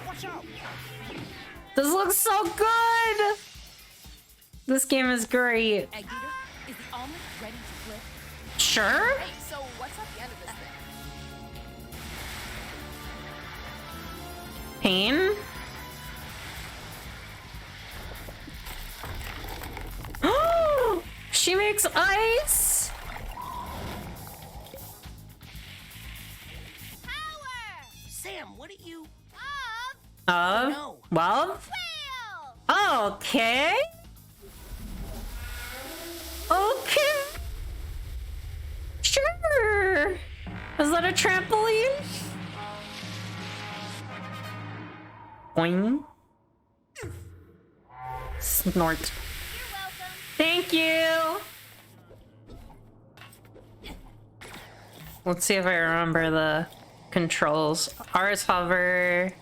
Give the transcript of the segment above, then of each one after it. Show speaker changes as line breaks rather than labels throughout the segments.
Watch out.
This looks so good! This game is great.
Egg Eater, is the omelet ready to flip?
Sure?
Hey, so what's at the end of this thing?
Pain? She makes ice!
Power! Sam, what are you?
Well? Okay. Okay. Sure. Is that a trampoline? Boing. Snort.
You're welcome.
Thank you. Let's see if I remember the controls. R is hover.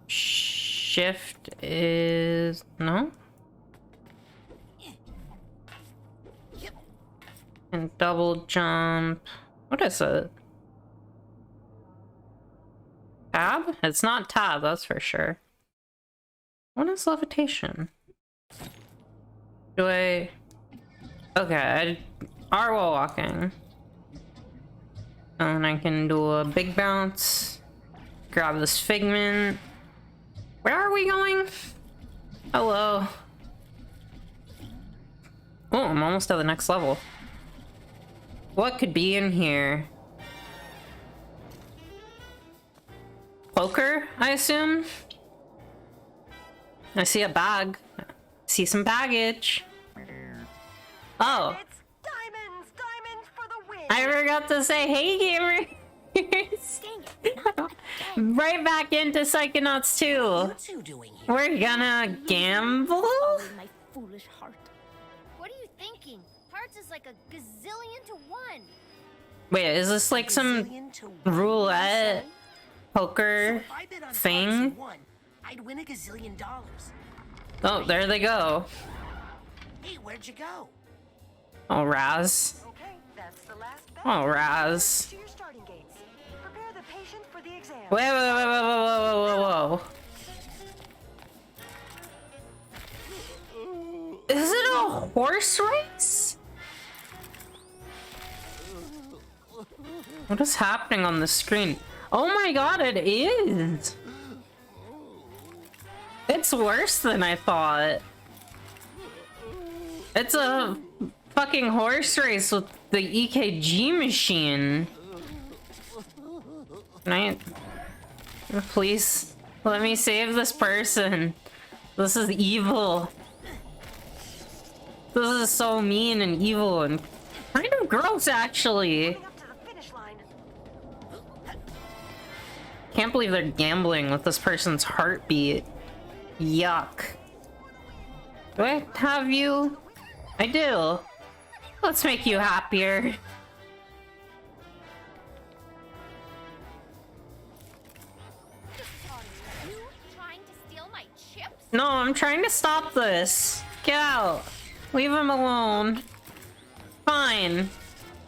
Shift is... no? And double jump. What is it? Tab? It's not tab, that's for sure. What is levitation? Do I... okay, R while walking. And I can do a big bounce. Grab this figment. Where are we going? Hello. Oh, I'm almost at the next level. What could be in here? Poker, I assume? I see a bag. See some baggage. Oh.
It's diamonds for the win.
I forgot to say, hey gamers! Right back into Psychonauts 2.
What's you doing here?
We're gonna gamble?
Following my foolish heart.
What are you thinking? Hearts is like a gazillion to one.
Wait, is this like some
Gazillion to one,
roulette
you say?
poker
If I bet on
thing?
cards and won, I'd win $1 gazillion.
Oh, there they go.
Hey, where'd you go?
Oh, Raz.
Okay, that's the last bet.
Oh, Raz.
To your starting gates. Prepare the patient for the exam.
Wait, whoa. Is it a horse race? What is happening on the screen? Oh my god, it is! It's worse than I thought. It's a fucking horse race with the EKG machine. Can I... please, let me save this person. This is evil. This is so mean and evil and kind of gross, actually.
Coming up to the finish line.
Can't believe they're gambling with this person's heartbeat. Yuck. Do I have you? I do. Let's make you happier.
Are you trying to steal my chips?
No, I'm trying to stop this. Get out. Leave him alone. Fine.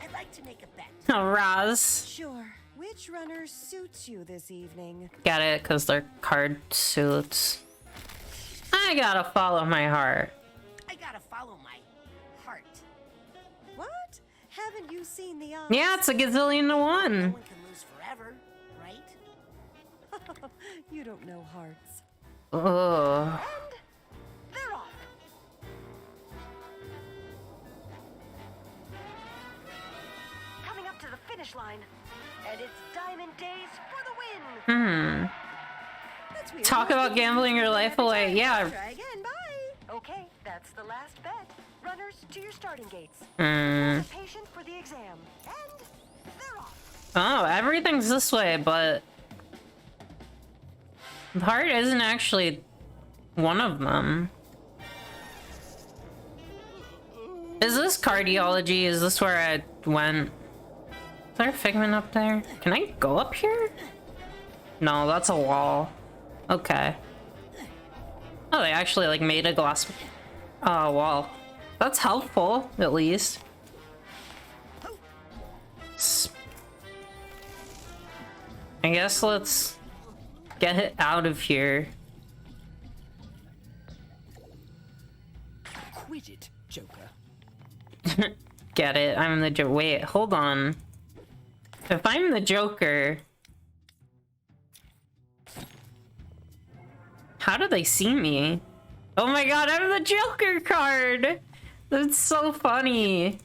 I'd like to make a bet.
Oh, Raz.
Sure. Which runner suits you this evening?
Get it? Because they're card suits. I gotta follow my heart.
I gotta follow my heart.
What? Haven't you seen the odds?
Yeah, it's a gazillion to
No
one.
one can lose forever, right?
You don't know hearts.
Ugh.
They're off. Coming up to the finish line. And it's Diamond Days for the win. That's weird.
Talk about gambling your life away. Yeah.
Try again, bye. Okay, that's the last bet. Runners to your starting gates.
Mm.
The patient for the exam. And they're off.
Oh, everything's this way, but the heart isn't actually one of them. Is this cardiology? Is this where I went? Is there a figment up there? Can I go up here? No, that's a wall. Okay. Oh, they actually like made a glass wall. That's helpful, at least. I guess let's Get out of here.
Quit it, Joker.
Get it? I'm the Joker. Wait, hold on. If I'm the Joker... How do they see me? Oh my god, I'm the Joker card! That's so funny.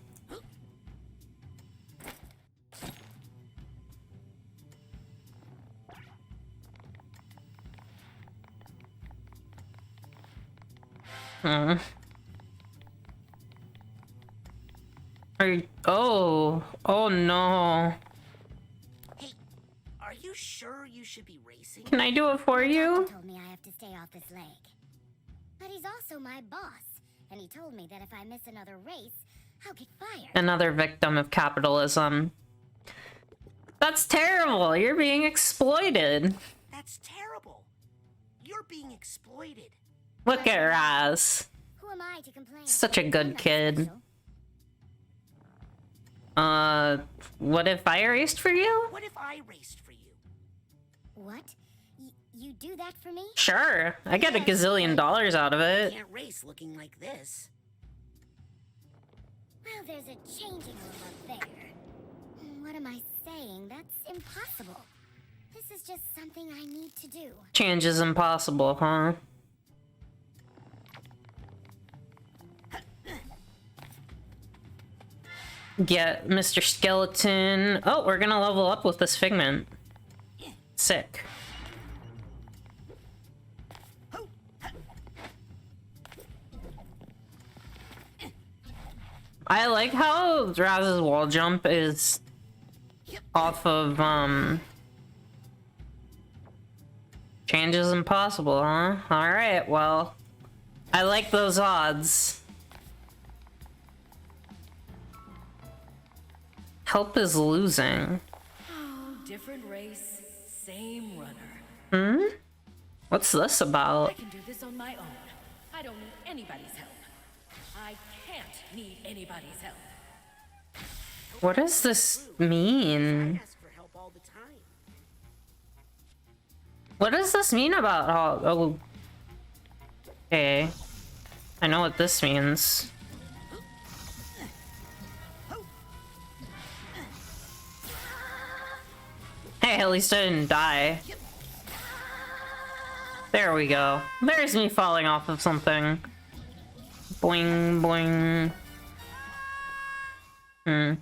Oh, oh no.
Hey, are you sure you should be racing?
Can I do it for you?
Told me I have to stay off this leg. But he's also my boss, and he told me that if I miss another race, I'll get fired.
Another victim of capitalism. That's terrible. You're being exploited.
That's terrible. You're being exploited.
Look at Raz.
Who am I to complain?
Such a good
I'm not
kid.
special.
What if I raced for you?
What if I raced for you?
What? You do that for me?
Sure. I get a gazillion dollars out of
You
it.
can't race looking like this.
Well, there's a changing room up there. What am I saying? That's impossible. This is just something I need to do.
Change is impossible, huh? Get Mr. Skeleton. Oh, we're gonna level up with this figment. Sick. I like how Raz's wall jump is off of, change is impossible, huh? Alright, well, I like those odds. Help is losing.
Different race, same runner.
Hmm? What's this about?
I can do this on my own. I don't need anybody's help. I can't need anybody's help.
What does this mean?
I ask for help all the time.
What does this mean about oh, okay. I know what this means. Hey, at least I didn't die. There we go. There's me falling off of something. Boing, boing. Hmm.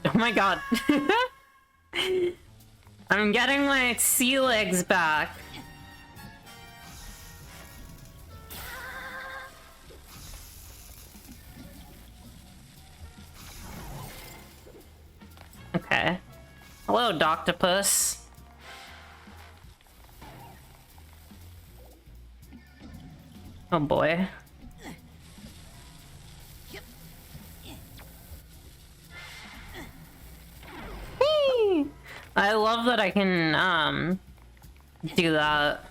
Oh my god. I'm getting my sea legs back. Okay. Hello, Doctopus. Oh boy. Whee! I love that I can, do that.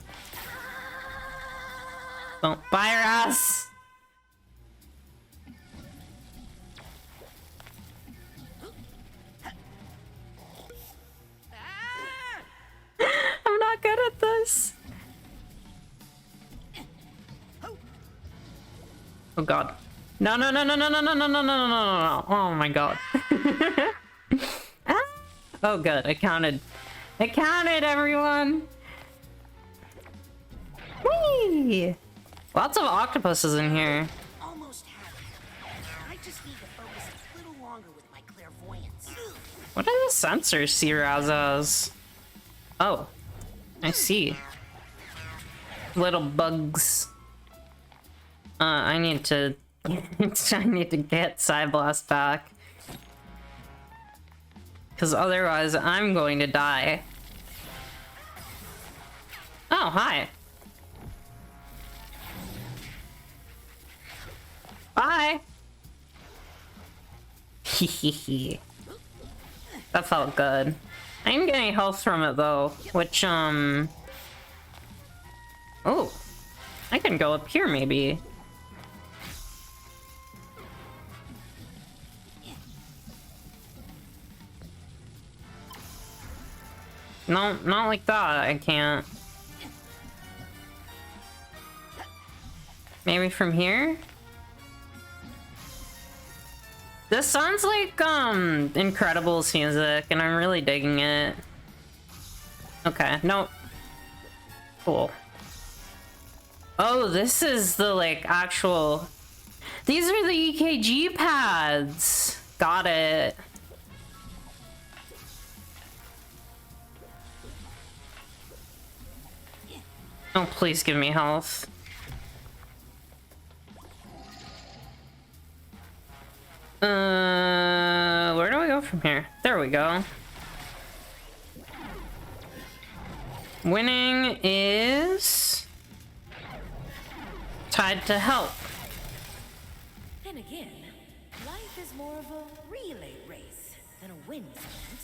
Don't fire us! I'm not good at this. Oh god. No, no, no, no, no, no, no, no, no, no, no, no, no. Oh my god. Ah. Oh good, it counted. It counted, everyone! Whee! Lots of octopuses in here.
Almost had it. I just need to focus a little longer with my clairvoyance.
What do the sensors see Raz as? Oh, I see. Little bugs. I need to I need to get Psyblast back. Cause otherwise I'm going to die. Oh, hi. Bye. Hehehe. That felt good. I didn't get any health from it though, which oh, I can go up here maybe. No, not like that. I can't. Maybe from here? This sounds like, Incredibles music, and I'm really digging it. Okay, nope. Cool. Oh, this is the, like, actual... These are the EKG pads! Got it. Oh, please give me health. Where do I go from here? There we go. Winning is tied to help.
Then again, life is more of a relay race than a win sprint.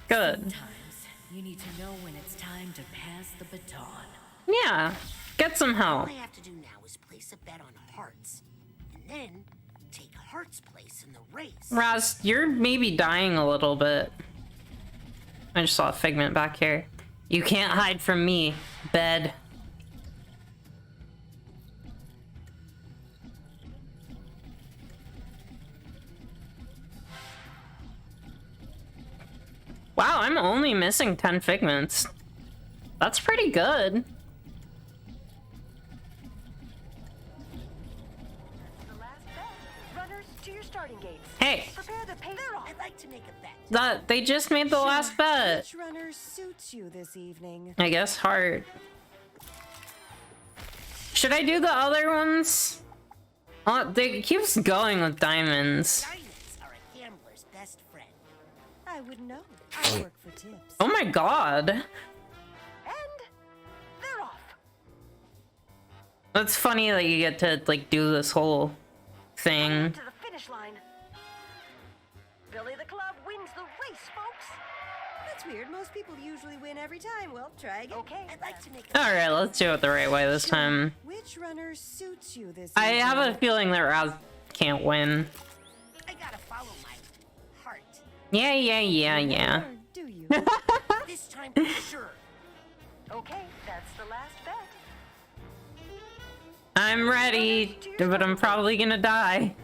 Good.
Sometimes you need to know when it's time to pass the baton.
Yeah, get some help.
All I have to do now is place a bet on hearts, and then take Heart's place in the race.
Raz, you're maybe dying a little bit. I just saw a Figment back here. You can't hide from me, bed. Wow, I'm only missing 10 Figments. That's pretty good.
The last bet. Runners to your starting gates.
Hey,
Prepare the pace.
I'd like to make a bet.
they just made the last bet.
Which runner suits you this evening?
I guess Heart. Should I do the other ones? Oh, they keeps going with diamonds.
Diamonds are a gambler's best friend.
I wouldn't know. I work for tips.
Oh my god.
And they're off.
That's funny that you get to, like, do this whole thing.
To the finish line. Billy the Club wins the race, folks.
That's weird. Most people usually win every time. Well, try again.
Okay.
I'd like to make a
Alright, let's do it the right way this time.
Which runner suits you this
I
evening?
have a feeling that Raz can't win.
I gotta follow my heart.
Yeah.
Or do you?
This time for sure.
Okay, that's the last bet.
I'm ready, but I'm probably gonna die.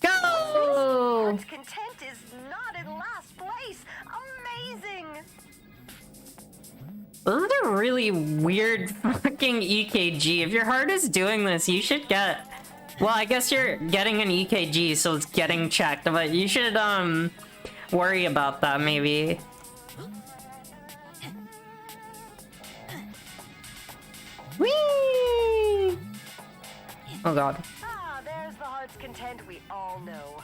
Go!
Heart's Content is not in last place. Amazing.
Those are really weird fucking EKG. If your heart is doing this, you should get... Well, I guess you're getting an EKG, so it's getting checked, but you should, worry about that, maybe. Whee! Oh god.
Ah, there's the Heart's Content we all know.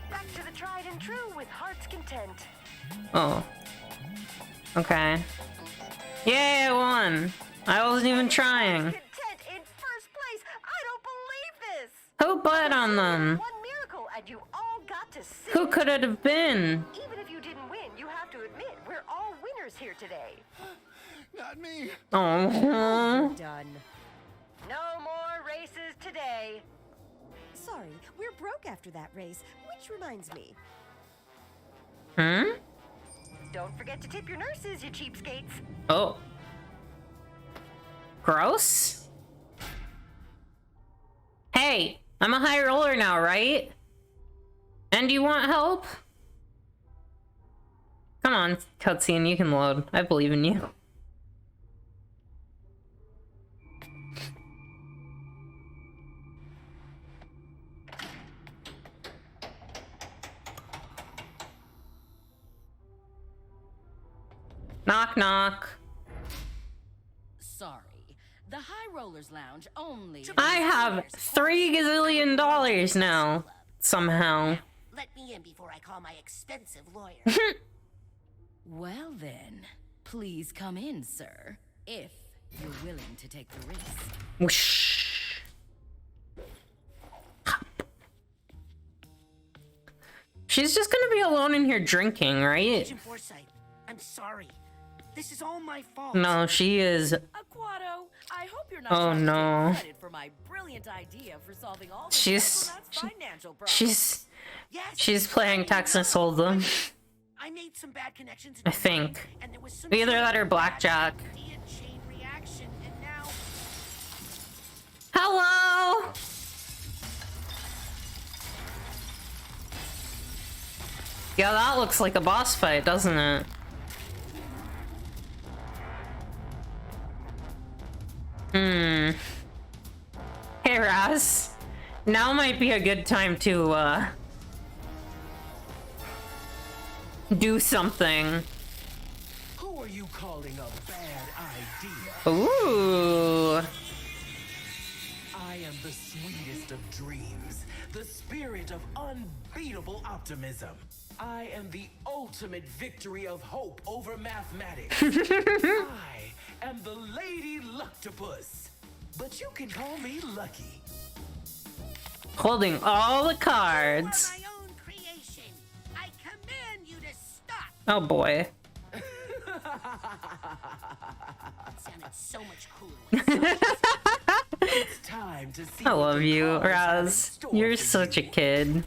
Back to the tried and true with Heart's Content.
Oh. Okay. Yay, I won! I wasn't even trying.
Content in first place. I don't believe this.
Who bet on them?
One miracle, and you all got to see.
Who could it have been?
Even if you didn't win, you have to admit we're all winners here today.
Not me.
Oh.
Done.
No more races today.
Sorry, we're broke after that race, which reminds me.
Hmm?
Don't forget to tip your nurses, you cheapskates.
Oh. Gross? Hey, I'm a high roller now, right? And you want help? Come on, cutscene, you can load. I believe in you. Knock, knock.
Sorry. The High Rollers Lounge only...
I have $3 gazillion now. Somehow.
Let me in before I call my expensive lawyer.
Well then, please come in, sir. If you're willing to take the risk.
Whoosh. She's just gonna be alone in here drinking, right?
Agent Forsyth, I'm sorry. This is all my fault.
No, she is.
Aquato, I hope you're not
Oh,
trying to
no.
take credit for my brilliant idea for solving all the
She's-
Psychonauts financial problems.
She's
Yes,
she's playing Texas Hold'em.
some bad connections.
I think.
And there was some
Either that or blackjack.
chain reaction, and now.
Hello! Yeah, that looks like a boss fight, doesn't it? Hey, Raz. Now might be a good time to, do something.
Who are you calling a bad idea?
Ooh.
I am the sweetest of dreams, the spirit of unbeatable optimism. I am the ultimate victory of hope over mathematics. I am the Lady Luctopus, but you can call me Lucky.
Holding all the cards.
You are my own creation. I command you to stop.
Oh boy.
It sounded so much cooler.
It's time to see
I
what
love
the
you,
cards have in
Raz.
store
You're
for
such a
you.
kid.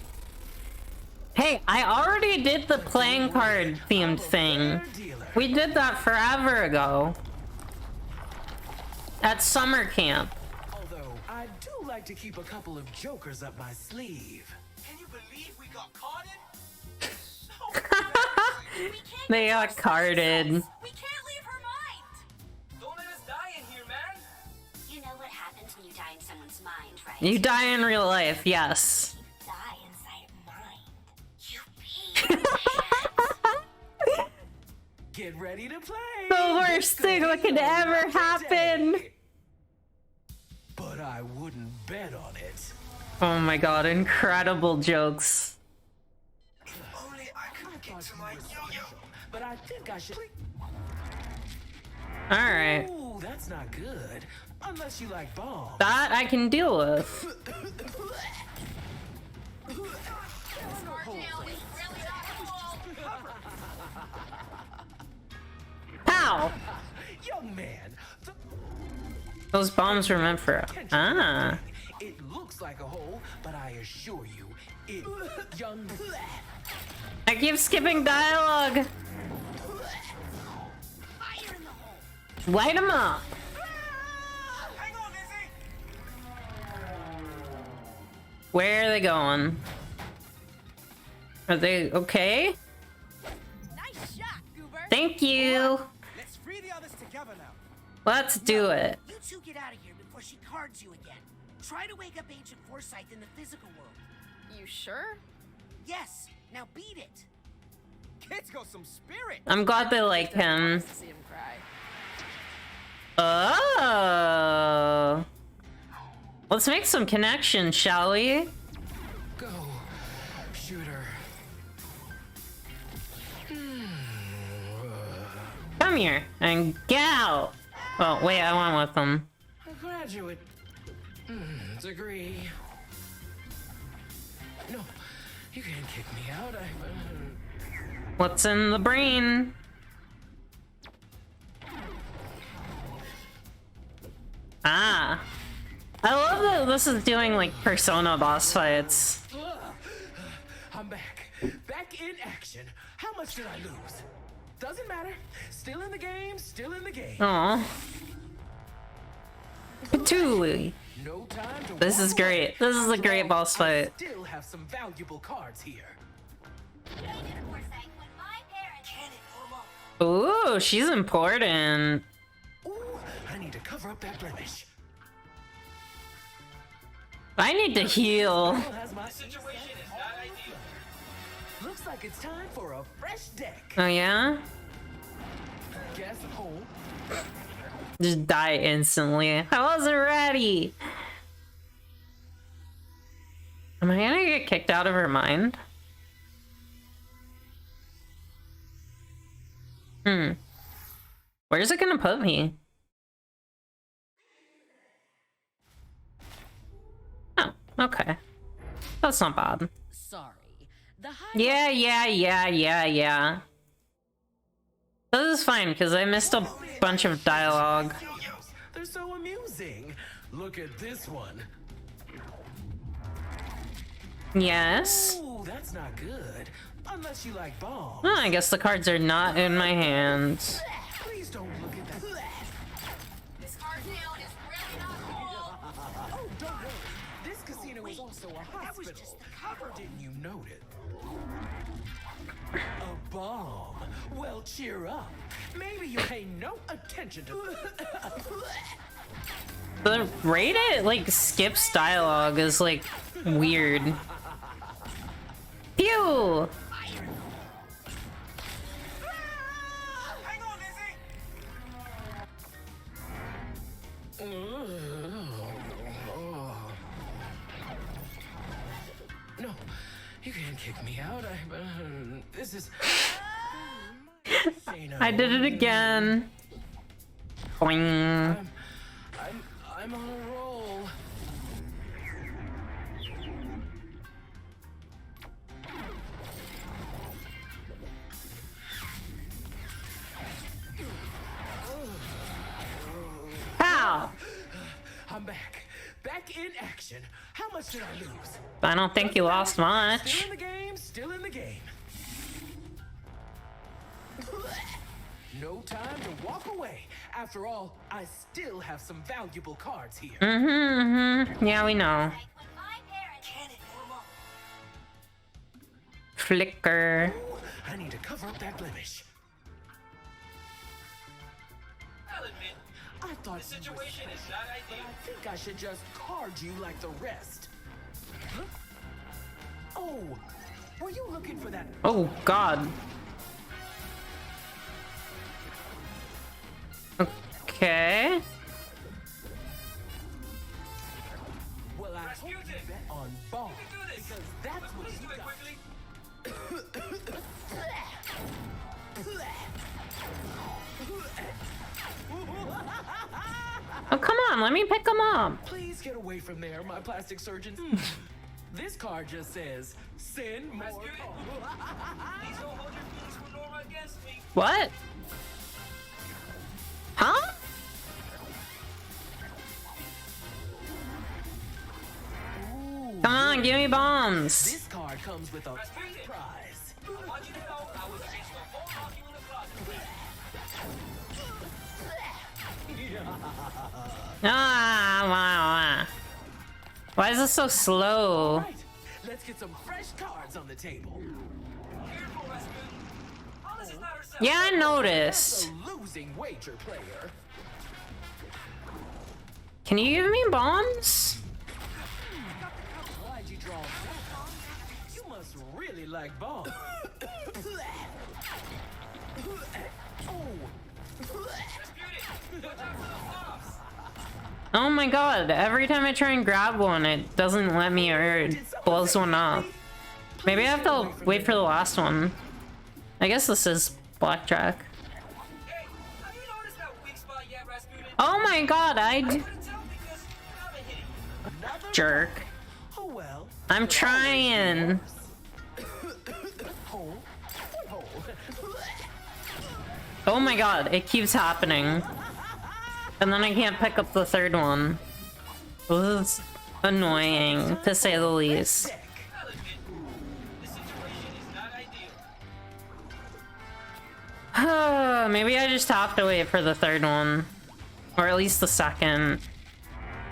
Hey, I already did the playing card themed thing. We did that forever ago. At summer camp.
Although I do like to keep a couple of jokers up my sleeve. Can you believe we got caught in?
They got carded.
We can't leave her mind.
Don't let us die in here, man.
You know what happens when you die in someone's mind, right?
You die in real life, yes.
Die inside mind. You pee.
Get ready to play.
The worst thing that could ever happen.
But I wouldn't bet on it.
Oh my god, incredible jokes.
Only I could get to my yo-yo. But I think I should.
Alright.
Ooh, that's not good. Unless you like bombs.
That I can deal with. Pow!
Young man,
Those bombs were meant for. Ah.
it looks like a hole, but I assure you, it young.
I keep skipping dialogue.
Fire in the hole.
Light them up.
Hang on, Izzy.
Where are they going? Are they okay?
Nice shot, Goober.
Thank you.
Let's free the others together now.
Let's do it.
You two get out of here before she cards you again. Try to wake up ancient foresight in the physical world.
You sure?
Yes. Now beat it.
Kids got some spirit.
I'm glad they like him.
See him cry.
Oh. Let's make some connections, shall we?
Go, shooter.
Come here and get out. Oh, wait, I went with them.
A graduate degree. No, you can't kick me out.
What's in the brain? Ah. I love that this is doing like Persona boss fights.
I'm back. Back in action. How much did I lose? Doesn't matter. Still in the game, still in the game.
Aw. Patooey.
No time to
This is
walk
great.
away.
This is a great boss
I
fight.
still have some valuable cards here.
Ooh, she's important.
Ooh, I need to cover up that blemish.
I need to heal.
Well, has my situation is not ideal. Looks like it's time for a fresh deck.
Oh yeah?
Guess home.
Just die instantly. I wasn't ready. Am I gonna get kicked out of her mind? Where's it gonna put me? Oh, okay. That's not bad.
Sorry. The high
Yeah. This is fine, because I missed a bunch of dialogue.
Yo-yos, they're so amusing. Look at this one.
Yes.
Ooh, that's not good. Unless you like bombs.
Oh, I guess the cards are not in my hands.
Please don't look at that.
This cartoon is really not cool.
Oh, don't worry. This casino is also a hospital.
That was just the cover.
Didn't you note it? A bomb. Well, cheer up. Maybe you pay no attention to.
The rate it like skips dialogue is like weird. Pew!
Hang on, Izzy!
No, you can't kick me out. This is.
I did it again. Boing.
I'm on a roll.
Pow!
I'm back. Back in action. How much did I lose?
I don't think you lost
Still
much.
in the game, still in the game. No time to walk away. After all, I still have some valuable cards here.
Yeah, we know. Flicker.
I need to cover up that blemish.
I'll admit,
I thought
the situation is not ideal.
I think I should just card you like the rest. Huh? Oh, were you looking for that?
Oh, God. Okay.
Well, I hope you bet on bomb because that's what
Please
you
do it
got.
quickly.
Oh, come on. Let me pick them up.
Please get away from there, my plastic surgeon. This card just says, send more.
Rasputin, please don't hold your feelings for Norma against me.
What? Huh? Come on, give me bombs.
This card comes with a
Rasputin,
prize.
I want you to know I was against the whole lock you in the closet.
Ah, why is this so slow?
Right, let's get some fresh cards on the table.
Careful, Rasputin. Alice is not herself.
Yeah, I noticed.
A losing wager player.
Can you give me bombs?
Why'd you draw that? You must really like bombs.
Oh my god, every time I try and grab one, it doesn't let me or it blows one up. Maybe I have to wait for the last one. I guess this is blackjack.
Hey, have you noticed that weak spot yet, Rasputin?
Oh my god,
I couldn't tell because I've been hitting you.
Another
jerk.
Oh well.
I'm trying.
Hole. Hole.
Oh my god, it keeps happening. And then I can't pick up the third one. This is annoying, to say the least.
I'll admit, the situation is not ideal.
Maybe I just have to wait for the third one. Or at least the second.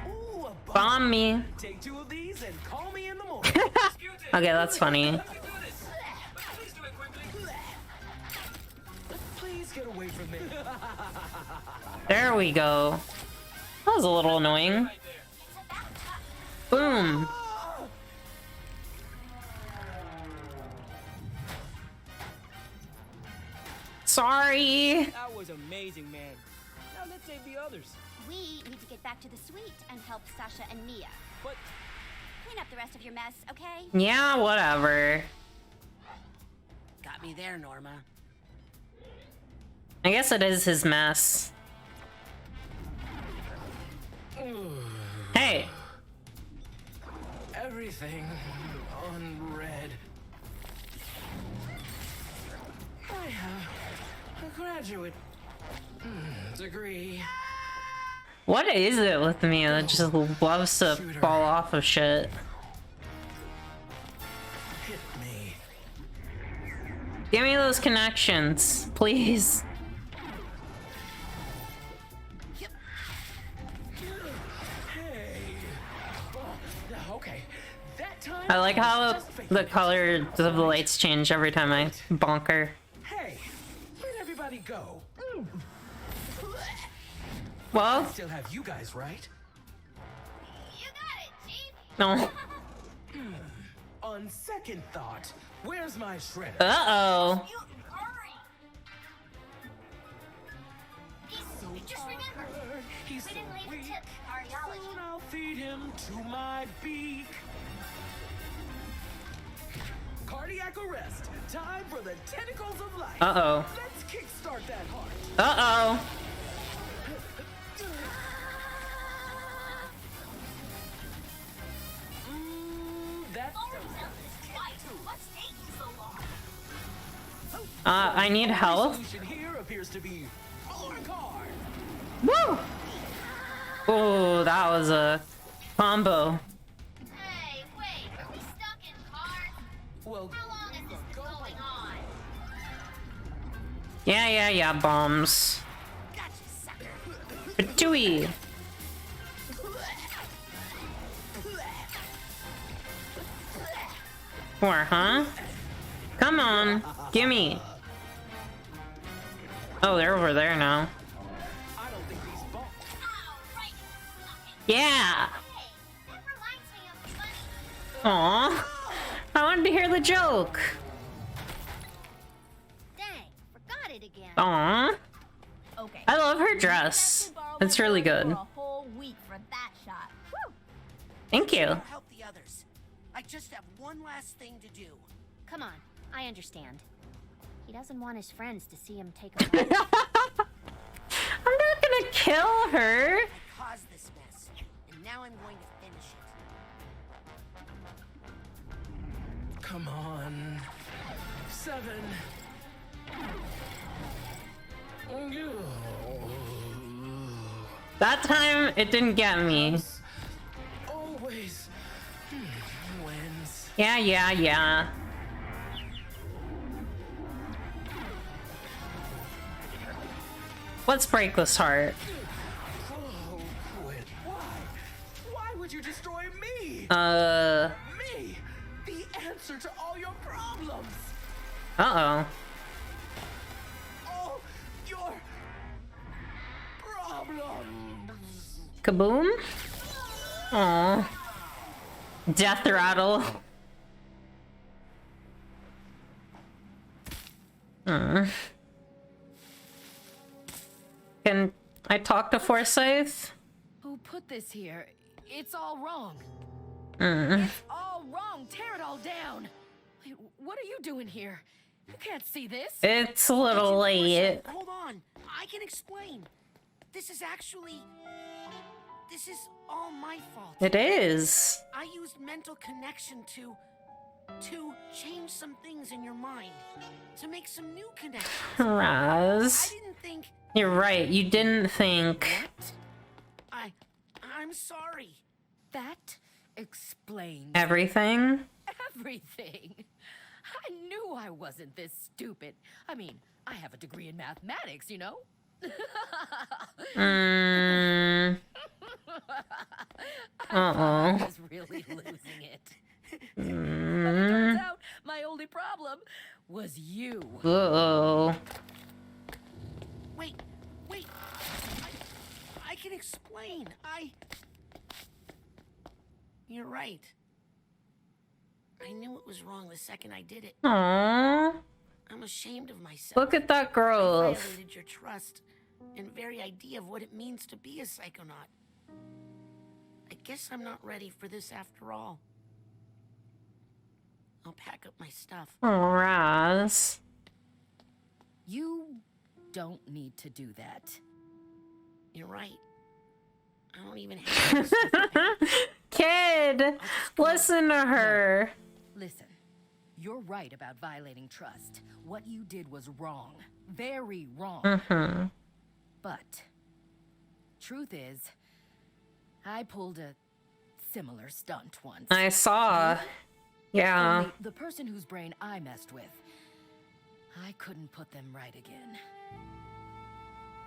Ooh, a
Bomb me.
Take 2 of these and call me in the morning.
Rasputin,
Okay, that's funny.
you can do this. But please do it quickly.
Please get away from me.
There we go. That was a little annoying.
Right there.
Boom. Sorry.
That was amazing, man. Now let's save the others.
We need to get back to the suite and help Sasha and Mia.
But
Clean up the rest of your mess, okay?
Yeah, whatever.
Got me there, Norma.
I guess it is his mess. Hey.
Everything on red. I have a graduate degree.
What is it with me that just loves to fall off of shit? Give me those connections, please.
Okay. That time
I like how
just fake
the
it.
color of the lights change every time I bonk her.
Hey, where'd everybody go?
Well,
Still have you guys, right?
You got it, Chief.
no.
On second thought, where's my shredder?
Uh-oh.
You hurry. Just remember,
He's
we
so
didn't leave
weak.
a tip to cardiology.
Soon I'll feed him to my beak. Cardiac arrest. Time for the tentacles of life.
Uh-oh.
Let's kickstart that heart.
Uh-oh.
That's
What's taking so long?
I need help.
solution here appears to be more card.
Woo! Oh, that was a combo.
Hey, wait, are we stuck in cars?
Well,
How long is this going on?
Yeah, bombs.
Gotcha, sucker.
Patooey. More, huh? Come on, gimme. Oh, they're over there now.
I don't think these bombs.
Oh, right.
Yeah.
Hey, that reminds me of funny.
Aw. I wanted to hear the joke.
Dang, forgot it again.
Aw.
Okay.
I love her dress. It's really good.
For a whole week for that shot. Whew.
Thank you.
I'll help the others. I just have one last thing to do.
Come on, I understand. He doesn't want his friends to see him take a ride.
I'm not gonna kill her.
I caused this mess, and now I'm going to finish it.
Come on. 7.
That time, it didn't get me.
Always wins.
Yeah. Let's break this heart.
Oh, quit. Why would you destroy me? Me, the answer to all your problems.
Uh-oh.
All your problems.
Kaboom? Aw. Death rattle. Can I talk to Forsyth?
Who put this here? It's all wrong.
Mm.
It's all wrong. Tear it all down. Wait, what are you doing here? You can't see this.
It's a little late.
Hold on, I can explain. This is all my fault.
It is.
I used mental connection to change some things in your mind, to make some new connections. I
Raz.
didn't think.
You're right, you didn't think.
I'm sorry.
That explains
Everything?
everything. I knew I wasn't this stupid. I mean, I have a degree in mathematics, you know? I was really losing it. But it turns out my only problem was you.
Uh-oh.
Wait. I can explain. You're right. I knew it was wrong the second I did it.
Aww.
I'm ashamed of myself.
Look at that
I
growth.
violated your trust and very idea of what it means to be a psychonaut. I guess I'm not ready for this after all. I'll pack up my stuff.
Oh, Raz.
You don't need to do that.
You're right. I don't even have this stuff to pack.
Kid, listen to her.
Listen, you're right about violating trust. What you did was wrong. Very wrong. But, truth is, I pulled a similar stunt once.
I saw. Yeah.
Only the person whose brain I messed with I couldn't put them right again.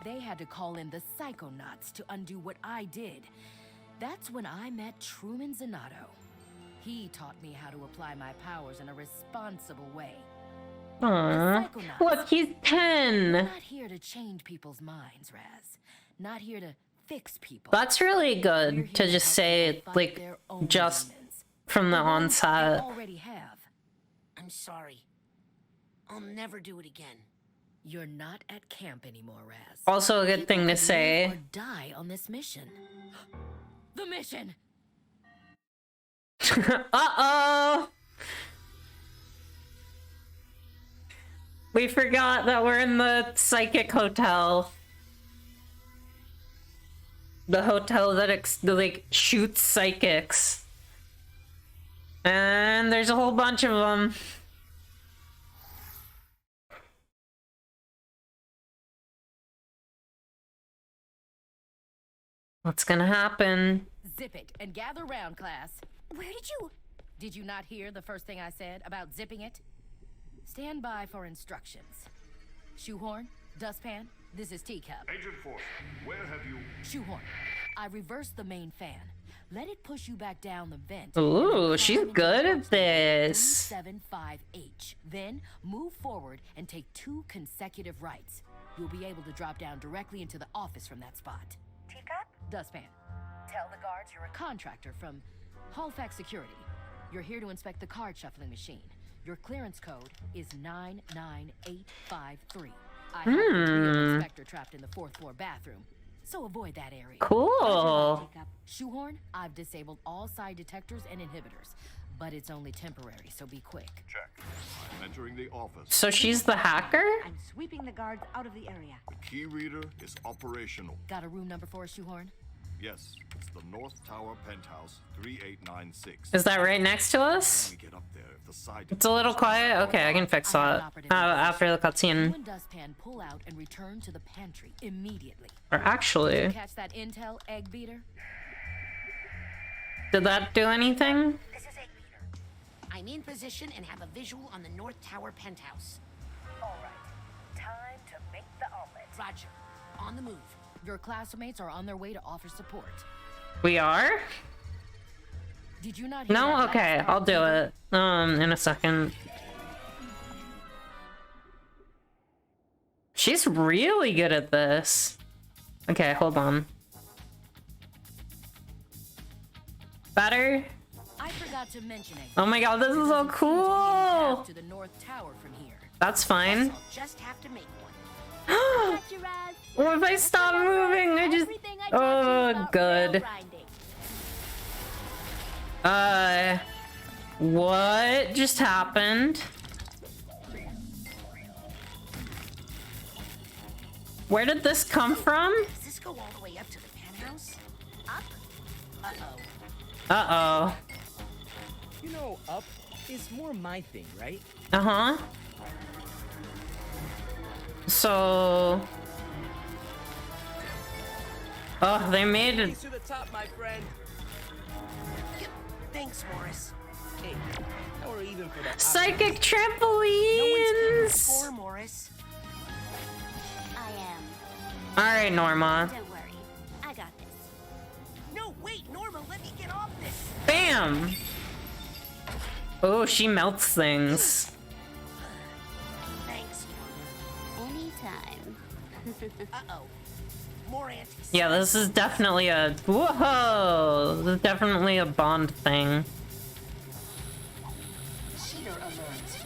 They had to call in the Psychonauts to undo what I did. That's when I met Truman Zanato. He taught me how to apply my powers in a responsible way.
Aww. Look, he's 10.
We're not here to change people's minds, Raz. Not here to fix people.
That's really good to just say, like, just from the onset.
Already have.
I'm sorry. I'll never do it again.
You're not at camp anymore, Raz.
Also a good thing to say.
Or die on this mission. The mission.
Uh-oh. We forgot that we're in the psychic hotel. The hotel that like shoots psychics. And there's a whole bunch of them. What's gonna happen?
Zip it and gather round, class.
Where did you...
Did you not hear the first thing I said about zipping it? Stand by for instructions. Shoehorn, dustpan, this is Teacup.
Agent Force, where have you...
Shoehorn, I reversed the main fan. Let it push you back down the vent.
Ooh, she's good at this.
375H. Then move forward and take 2 consecutive rights. You'll be able to drop down directly into the office from that spot.
Teacup?
Dustpan, tell the guards you're a contractor from Halifax Security. You're here to inspect the card shuffling machine. Your clearance code is 99853. I have the inspector trapped in the 4th floor bathroom, so avoid that area.
Cool.
Shoehorn, I've disabled all side detectors and inhibitors, but it's only temporary, so be quick.
Check. I'm entering the office.
So she's the hacker?
I'm sweeping the guards out of the area.
The key reader is operational.
Got a room number for us, Shoehorn?
Yes, it's the North Tower Penthouse, 3896.
Is that right next to us?
We get up there if the side
It's a little quiet. Okay, I can fix that after the
You
cutscene.
and Dustpan pull out and return to the pantry immediately.
Or actually,
Catch that intel, egg beater?
did that do anything?
This is Egg Beater. I'm in position and have a visual on the North Tower penthouse.
All right. Time to make the omelet.
Roger. On the move.
Your classmates are on their way to offer support.
We are?
Did you not hear
No?
that
Okay,
last
I'll do
part?
it. In a second. She's really good at this. Okay, hold on. Better?
I forgot to mention it.
Oh my god, this is so cool!
To the North Tower from here.
That's fine.
I'll just have to make one.
Gotcha, Raz.
What if I stop moving? I just...
Everything I taught you
Oh,
about
good.
rail grinding.
What just happened? Where did this come from?
Does this go all the way up to the penthouse? Up? Uh-oh.
Uh-oh.
You know, up is more my thing, right?
Uh-huh. So... Oh, they made it.
Race to the top, my friend.
Thanks, Morris.
Hey, now we're even for that.
Psychic
No one's keeping
trampolines!
score, Morris.
I am.
Alright, Norma.
Don't worry. I got this.
No, wait, Norma, let me get off this.
Bam! Oh, she melts things.
Thanks,
Anytime.
Uh-oh. More antis.
Yeah, this is definitely a... Whoa! This is definitely a Bond thing.
Cheater alert.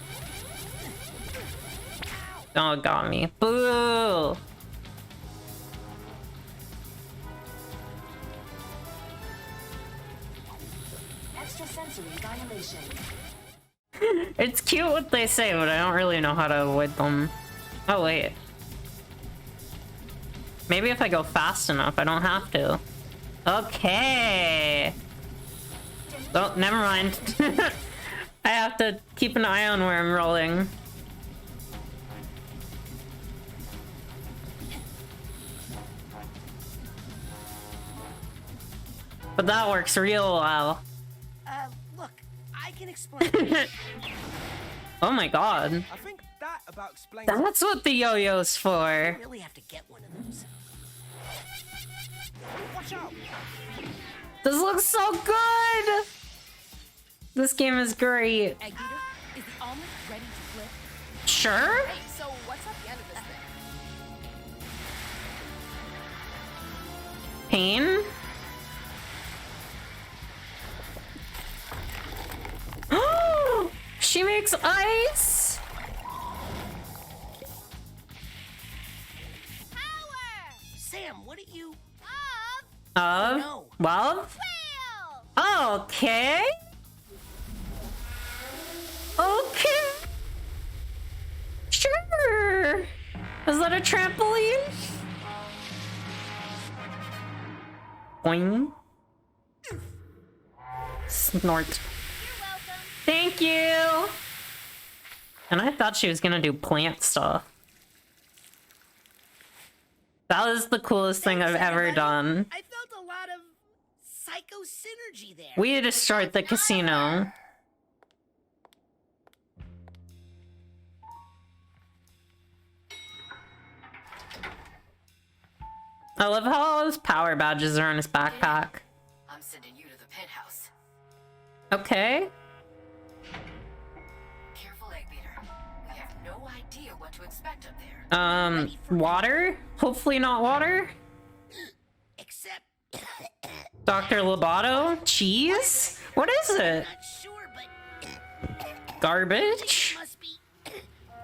Oh, it got me. Boo!
Extrasensory violation.
It's cute what they say, but I don't really know how to avoid them. Oh, wait. Maybe if I go fast enough, I don't have to. Okay. Oh, never mind. I have to keep an eye on where I'm rolling. But that works real well.
Look, I can explain.
Oh my god.
I think that
about explaining.
That's what the yo-yo's for.
I really have to get one of those.
Watch out!
This looks so good! This game is great.
Egg beater, is the omelet ready to flip?
Sure?
Hey, so what's at the end of this thing?
Pain? She makes ice!
Sam, what are you?
Well? Okay. Okay. Sure. Is that a trampoline? Boing. Snort. Thank you. And I thought she was gonna do plant stuff. That was the coolest thing I've ever done.
I felt a lot of psycho synergy there.
We destroyed the casino. I love how all his power badges are on his backpack.
I'm sending you to the penthouse.
Okay.
Careful, egg beater. We have no idea what to expect up there.
Water? Hopefully not water.
Except
Dr. Lobato? Cheese? What is it?
not sure, but
Garbage?
must be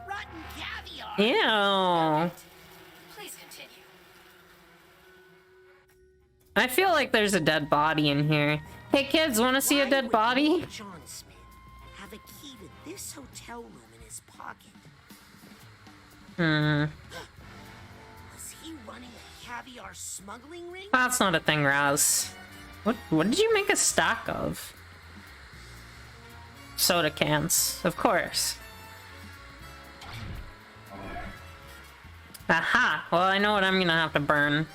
rotten caviar.
Ew.
Please continue.
I feel like there's a dead body in here. Hey kids, wanna see a
Why
dead
would
body?
John Smith have a key to this hotel room in his pocket. Was he running a caviar smuggling ring?
That's not a thing, Raz. What did you make a stack of? Soda cans, of course. Aha! Well, I know what I'm gonna have to burn.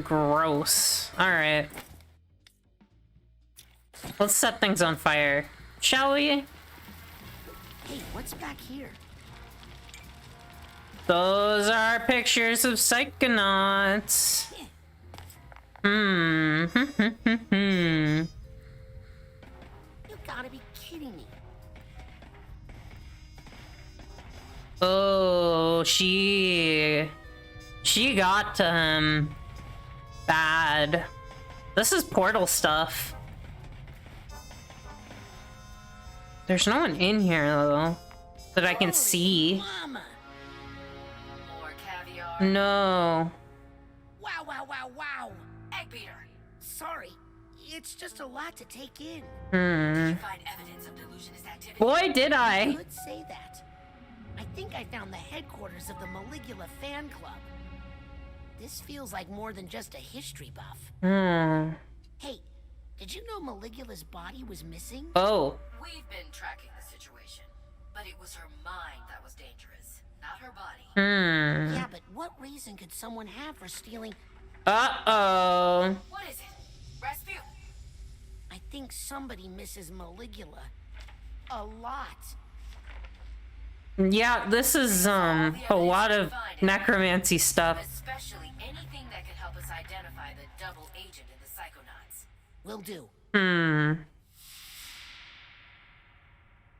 Gross. Alright. Let's set things on fire. Shall we?
Hey, what's back here?
Those are pictures of Psychonauts.
You gotta be kidding me.
Oh, she got to him. Bad. This is portal stuff. There's no one in here though that I can see.
Mama.
More caviar.
No.
Wow.
Egg beater.
Sorry, it's just a lot to take in.
Find evidence of delusionist activity.
Boy, did I.
Could say that. I think I found the headquarters of the Maligula fan club. This feels like more than just a history buff. Hey, did you know Maligula's body was missing?
Oh.
We've been tracking the situation, but it was her mind that was dangerous, not her body.
Yeah, but what reason could someone have for stealing?
Uh-oh.
What is it? Rasputin.
I think somebody misses Maligula a lot.
Yeah, this is, a lot of necromancy stuff.
Especially anything that could help us identify the double agent in the Psychonauts.
Will do.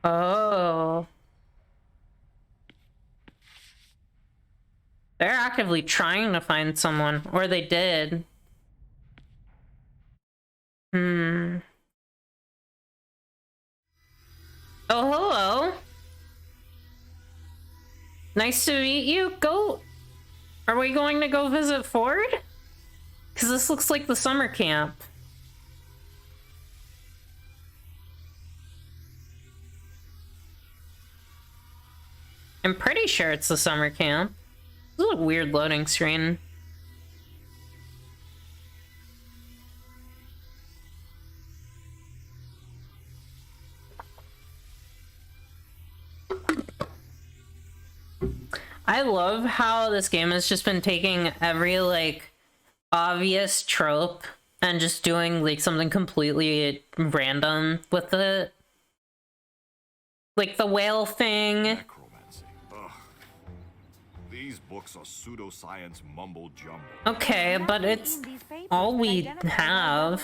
Oh. They're actively trying to find someone, or they did. Oh, hello. Nice to meet you. Are we going to go visit Ford? Because this looks like the summer camp. I'm pretty sure it's the summer camp. This is a weird loading screen. I love how this game has just been taking every, like, obvious trope and just doing, like, something completely random with it. Like the whale thing.
Necromancy. Ugh. These books are pseudoscience mumbo jumbo.
Okay, but it's all we have.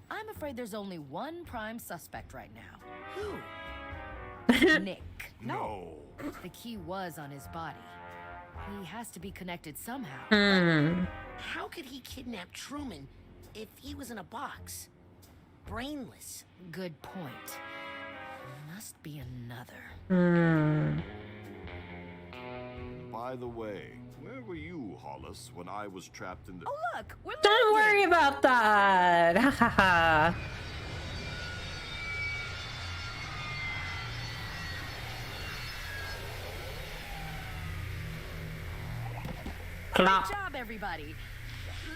I'm afraid there's only one prime suspect right now.
Who?
Nick.
No.
The key was on his body. He has to be connected somehow.
How could he kidnap Truman if he was in a box? Brainless.
Good point. Must be another.
By the way, where were you, Hollis, when I was trapped in the...
Oh, look! We're
Don't
landing!
worry about that. Ha ha ha.
Good job, everybody.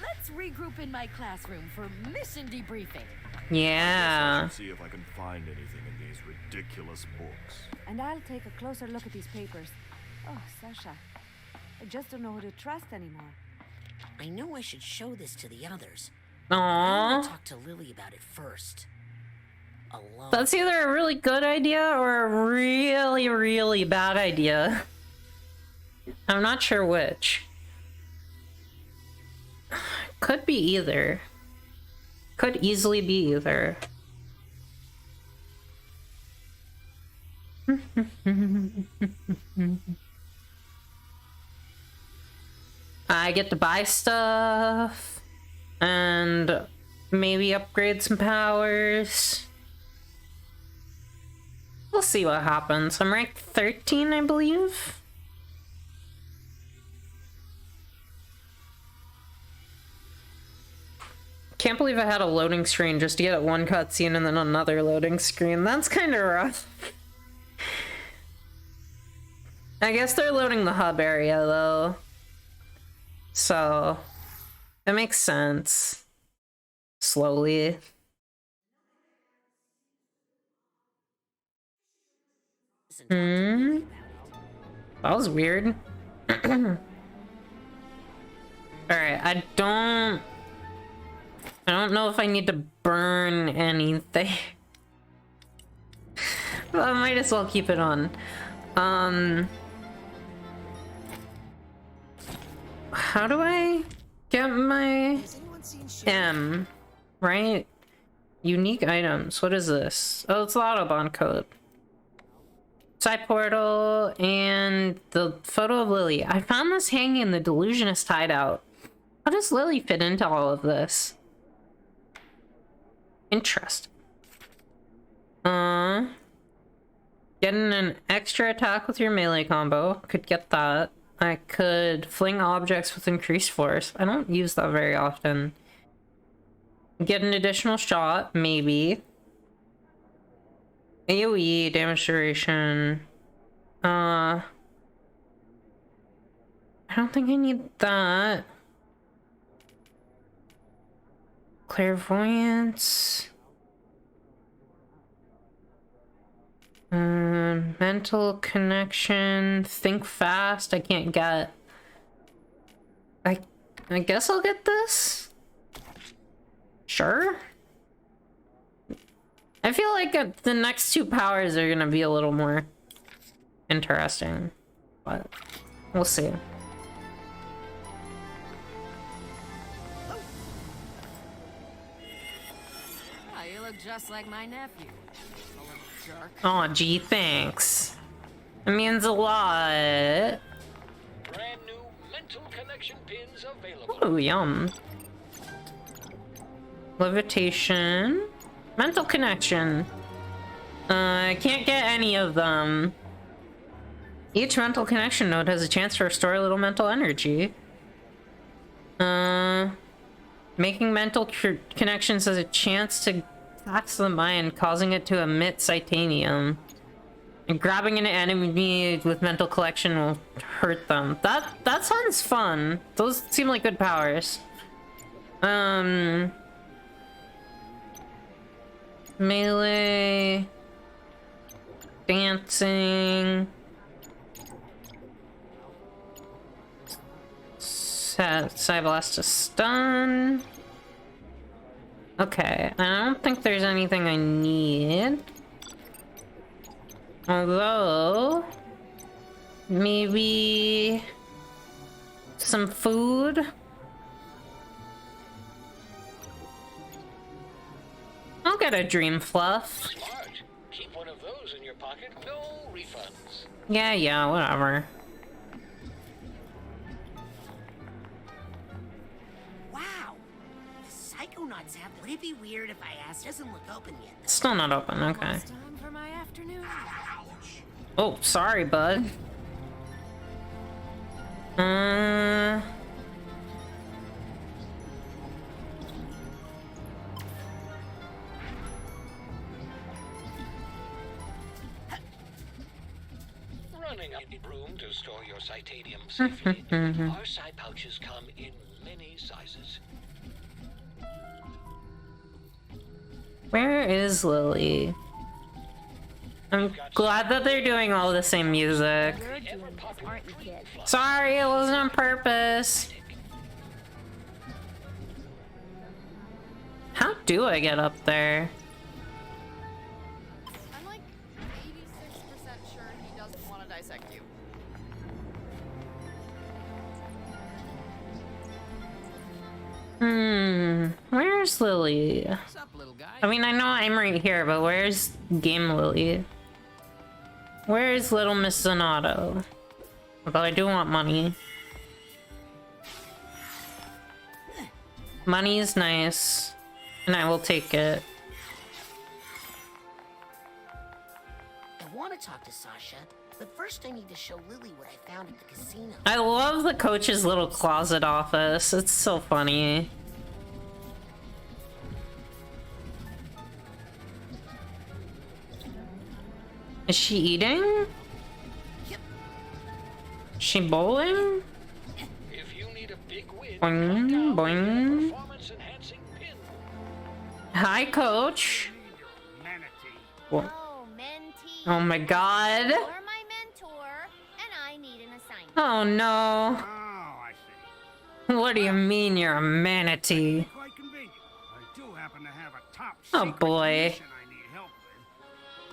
Let's regroup in my classroom for mission debriefing.
Yeah.
See if I can find anything in these ridiculous books.
And I'll take a closer look at these papers. Oh, Sasha. I just don't know who to trust anymore.
I know I should show this to the others.
Aww.
I want to talk to Lily about it first. Alone.
That's either a really good idea or a really, really bad idea. I'm not sure which. Could be either. Could easily be either. I get to buy stuff and maybe upgrade some powers. We'll see what happens. I'm ranked 13, I believe. Can't believe I had a loading screen just to get one cutscene and then another loading screen. That's kind of rough. I guess they're loading the hub area though. So, it makes sense. Slowly. That was weird. Alright, I don't know if I need to burn anything. But I might as well keep it on. How do I get my M? Right? Unique items. What is this? Oh, it's the Autobahn code. Side portal and the photo of Lily. I found this hanging in the Delusionist hideout. How does Lily fit into all of this? Interesting. Getting an extra attack with your melee combo. Could get that. I could fling objects with increased force. I don't use that very often. Get an additional shot, maybe. AoE, damage duration. I don't think I need that. Clairvoyance. Mental connection. Think fast. I can't get. I guess I'll get this. Sure. I feel like the next two powers are gonna be a little more interesting, but we'll see.
Oh, you look just like my nephew. A little jerk.
Oh, gee, thanks. It means a lot.
Brand new mental connection pins available.
Ooh, yum. Levitation. Mental connection. I can't get any of them. Each mental connection node has a chance to restore a little mental energy. Making mental connections has a chance to tax the mind, causing it to emit Titanium. And grabbing an enemy with mental collection will hurt them. That sounds fun. Those seem like good powers. Melee. Dancing. Cyblast to stun. Okay, I don't think there's anything I need. Although, maybe some food. I'll get a dream fluff.
Smart. Keep one of those in your pocket. No refunds.
Yeah, whatever.
Wow. The Psychonauts app. Would it be weird if I asked? Doesn't look open yet.
Still not open, okay.
It's time for my afternoon.
Oh, sorry, bud.
Running a broom to store your Citanium safely. Our side pouches come in many sizes.
Where is Lily? I'm glad that they're doing all the same music.
You're doing this, aren't you, kid?
Sorry, it wasn't on purpose. How do I get up there?
I'm like 86% sure he doesn't want to dissect you.
Where's Lily?
What's up, little guy?
I mean, I know I'm right here, but where's Game Lily? Where's Little Miss Donato? Although I do want money. Money is nice, and I will take it.
I want to talk to Sasha, but first I need to show Lily what I found at the casino.
I love the coach's little closet office. It's so funny. Is she eating?
Yep.
Is she bowling?
If you need a big win,
Boing, boing.
performance enhancing pin.
Hi, coach. Wha-
Oh, mentee.
Oh my god.
You're my mentor, and I need an assignment.
Oh no.
Oh, I see.
What do you mean you're a manatee?
Quite convenient. I do happen to have a top
Oh,
secret
boy.
mission I need help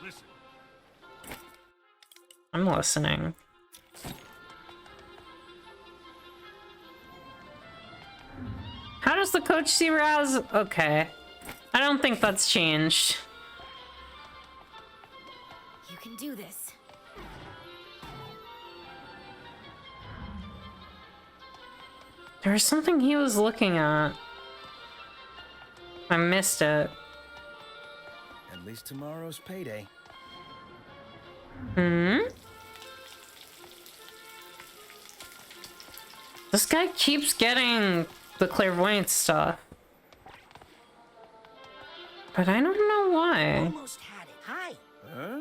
with. Listen.
I'm listening. How does the coach see Raz? Okay. I don't think that's changed.
You can do this.
There was something he was looking at. I missed it.
At least tomorrow's payday.
This guy keeps getting the clairvoyant stuff. But I don't know why.
Almost had it. Hi.
Huh?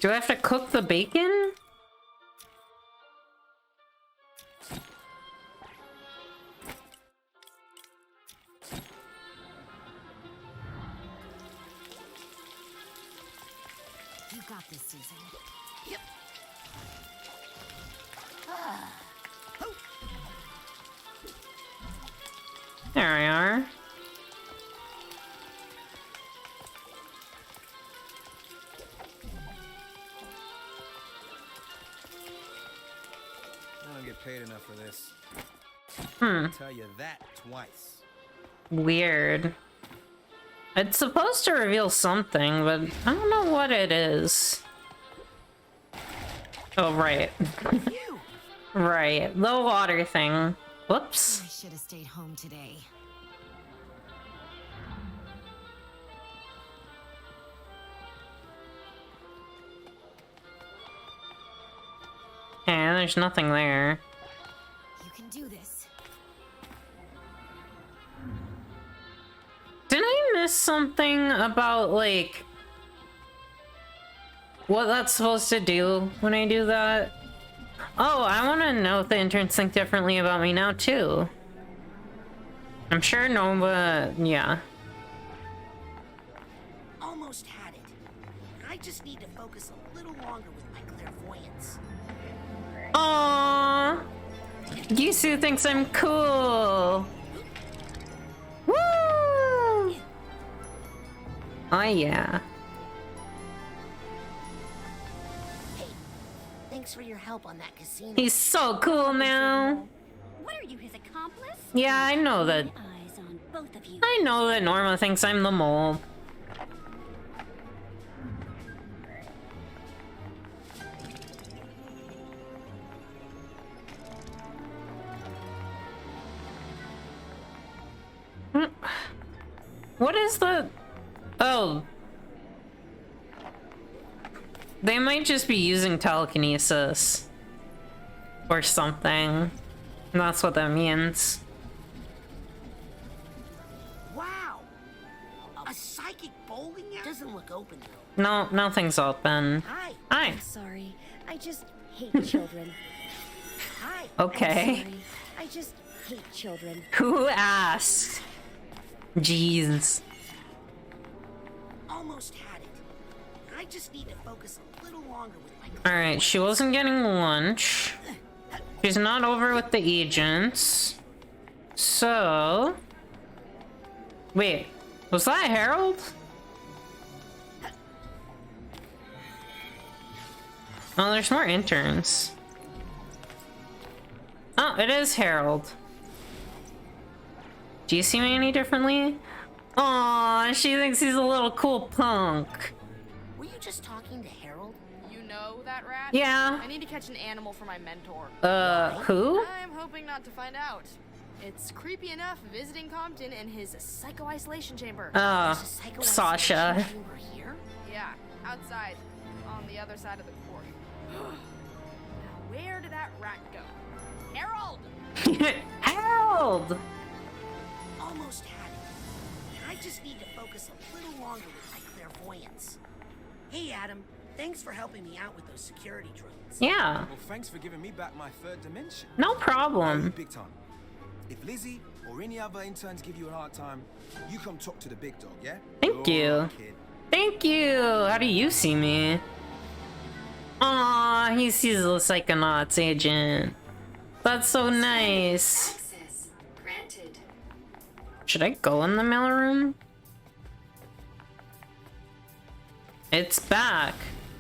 Do I have to cook the bacon?
You got this, Susan.
Yep.
There we are.
I don't get paid enough for this.
Hmm.
I'll tell you that twice.
Weird. It's supposed to reveal something, but I don't know what it is. Oh, right. Right. The water thing. Whoops.
I should have stayed home today.
Yeah, there's nothing there.
You can do this.
Did I miss something about, like, what that's supposed to do when I do that? Oh, I want to know if the interns think differently about me now, too. I'm sure Nova, yeah.
Almost had it. I just need to focus a little longer with my clairvoyance.
Aww! Yisu thinks I'm cool! Oh yeah.
Hey, thanks for your help on that casino.
He's so cool now.
What are you, his accomplice?
Yeah, I know that.
Eyes on both of you.
I know that Norma thinks I'm the mole. What is the... Oh. They might just be using telekinesis. Or something. That's what that means.
Wow! A psychic bowling alley? Doesn't look open though.
No, nothing's open.
Hi.
Hi.
I'm sorry. I just hate children.
Hi.
Okay.
I'm sorry. I just hate children.
Who asked? Jeez.
Almost had it. I just need to focus a little longer with my...
Alright, she wasn't getting lunch. She's not over with the agents. So... Wait, was that Harold? Oh, there's more interns. Oh, it is Harold. Do you see me any differently? Aw, she thinks he's a little cool punk.
Were you just talking to Harold?
You know that rat?
Yeah.
I need to catch an animal for my mentor.
Who?
I'm hoping not to find out. It's creepy enough visiting Compton in his psycho-isolation chamber.
Sasha.
Here?
Yeah, outside, on the other side of the court. Now, where did that rat go? Harold!
Harold!
Almost had it. I just need to focus a little longer with my clairvoyance. Hey, Adam. Thanks for helping me out with those security drones.
Yeah.
Well, thanks for giving me back my third dimension.
No problem.
Big time. If Lizzie or any other interns give you a hard time, you come talk to the big dog, yeah?
Thank you.
Kid.
Thank you. How do you see me? Aw, he sees the Psychonauts agent. That's so nice.
Access granted.
Should I go in the mailroom? It's back.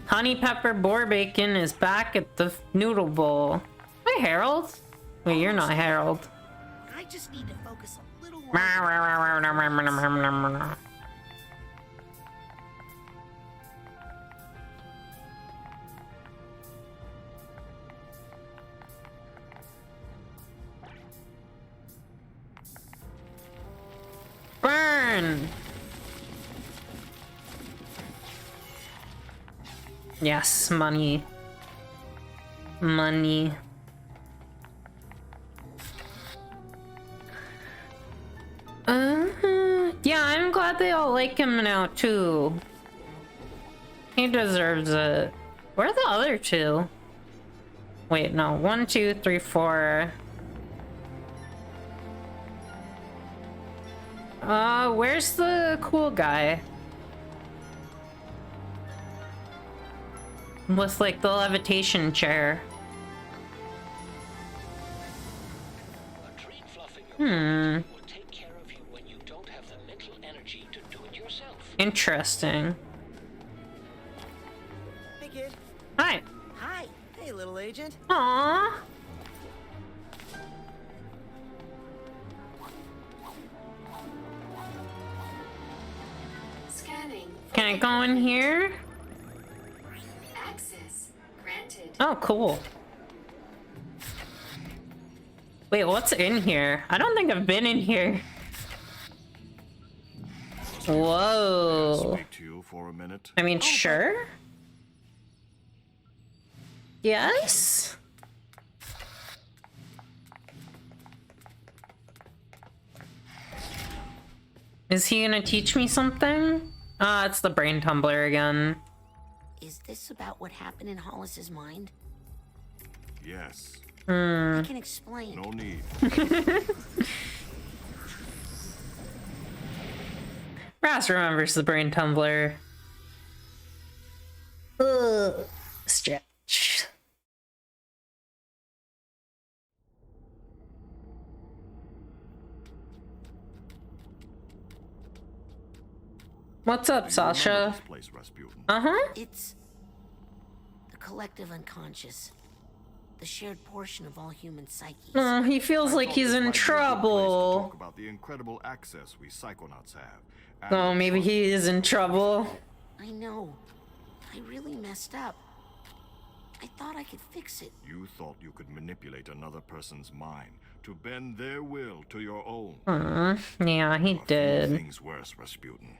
Honey Pepper Boar Bacon is back at the noodle bowl. Hi, Harold. Wait, you're not Harold.
I just need to focus a little longer.
Burn! Yes, money. Money. Yeah, I'm glad they all like him now, too. He deserves it. Where are the other two? Wait, no. 1, 2, 3, 4. Where's the cool guy? With, like, the levitation chair. Hmm. Interesting.
Hey, kid.
Hi.
Hi. Hey, little agent.
Aww.
Scanning.
Can I go in here?
Access granted.
Oh, cool. Wait, what's in here? I don't think I've been in here. Whoa.
Speak to you for a minute.
I mean, sure. Yes. Is he gonna teach me something? Ah, it's the brain tumbler again.
Is this about what happened in Hollis's mind?
Yes.
I can explain.
No need.
Ross remembers the brain tumbler. Ugh. Stretch. What's up,
Do you remember
Sasha?
this place, Rasputin?
Uh-huh.
It's the collective unconscious, the shared portion of all human psyches.
Oh, he feels like he's in trouble.
Talk about the incredible access we Psychonauts have.
Oh, maybe he is in trouble.
I know. I really messed up. I thought I could fix it.
You thought you could manipulate another person's mind to bend their will to your own.
Yeah, he did.
Things worse, Rasputin.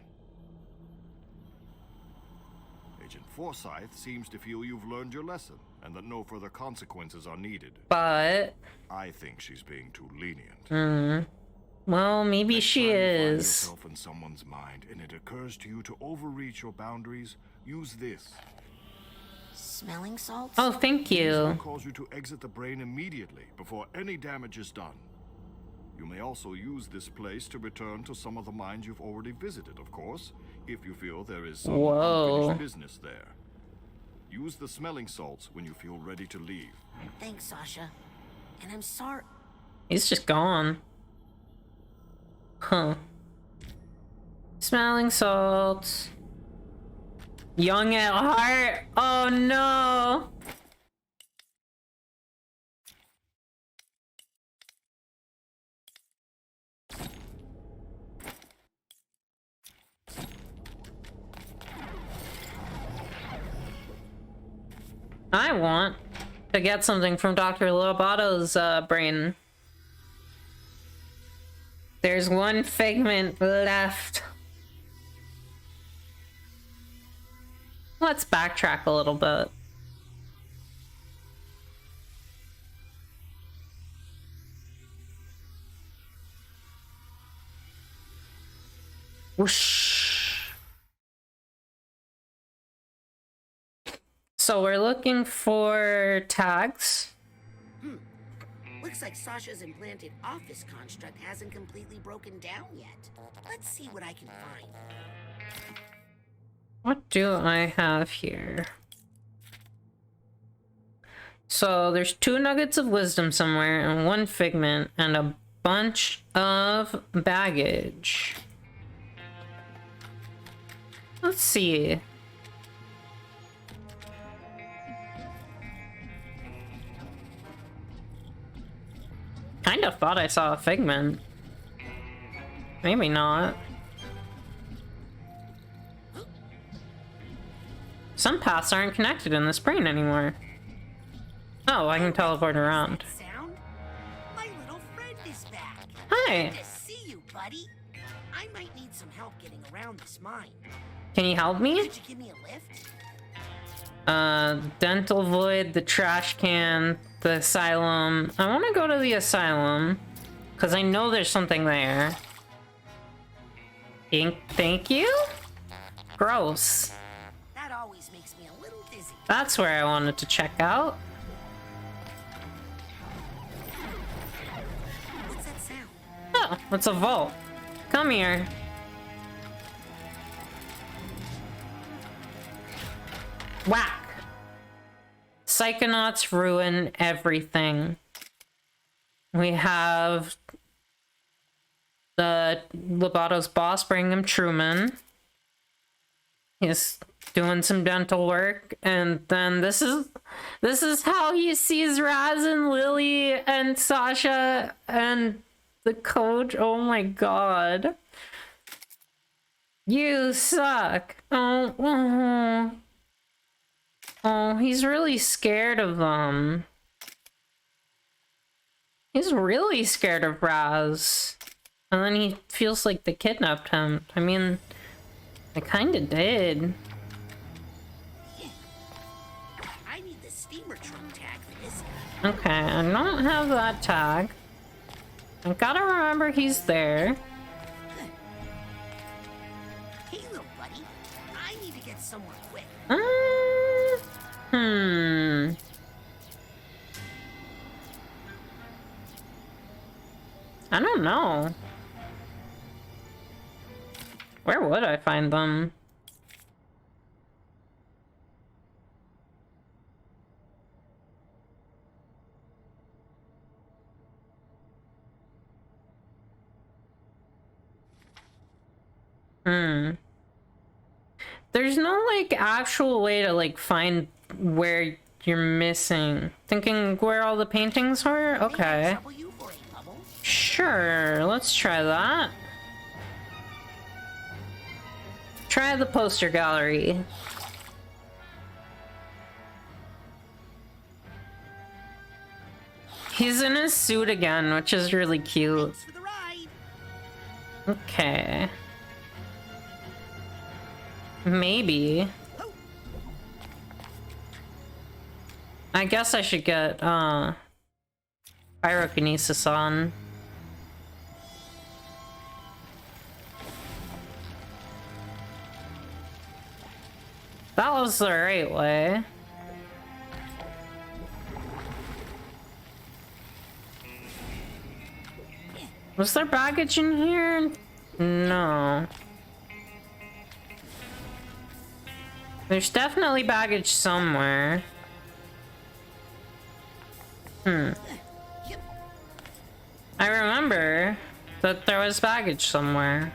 Agent Forsyth seems to feel you've learned your lesson and that no further consequences are needed.
But
I think she's being too lenient.
well, maybe she
Find
is.
yourself in someone's mind and it occurs to you to overreach your boundaries, use this.
Smelling salts?
Oh, thank
This will
you.
cause you to exit the brain immediately before any damage is done. You may also use this place to return to some of the minds you've already visited, of course, if you feel there is some unfinished business there. Use the smelling salts when you feel ready to leave.
Thanks, Sasha. And I'm sorry.
He's just gone. Huh. Smelling salts. Young at heart. Oh no. I want to get something from Dr. Lobato's brain. There's one figment left. Let's backtrack a little bit. Whoosh. So we're looking for tags.
Looks like Sasha's implanted office construct hasn't completely broken down yet. Let's see what I can find.
What do I have here? So there's 2 nuggets of wisdom somewhere and 1 figment and a bunch of baggage. Let's see. Kind of thought I saw a figment. Maybe not. Some paths aren't connected in this brain anymore. Oh, I can teleport around.
Sound? My little friend is back.
Hi.
Good to see you, buddy. I might need some help getting around this mine.
Can you help me?
Could you give me a lift?
Dental void, the trash can, the asylum. I want to go to the asylum because I know there's something there. Thank you? Gross.
That always makes me a little dizzy.
That's where I wanted to check out.
What's that sound?
Oh, it's a vault. Come here. Whack. Psychonauts ruin everything. We have the Lobato's boss bring him Truman. He's doing some dental work, and then this is how he sees Raz and Lily and Sasha and the coach. Oh my god. You suck. Oh, he's really scared of them. He's really scared of Raz. And then he feels like they kidnapped him. I mean, I kinda did.
I need the steamer trunk tag for this guy.
Okay, I don't have that tag. I gotta remember he's there.
Hey, little buddy. I need to get somewhere quick.
I don't know. Where would I find them? There's no, like, actual way to, like, find where you're missing. Thinking where all the paintings were? Okay. Sure, let's try that. Try the poster gallery. He's in his suit again, which is really cute. Okay. Maybe. I guess I should get, pyrokinesis on. That was the right way. Was there baggage in here? No. There's definitely baggage somewhere. I remember that there was baggage somewhere.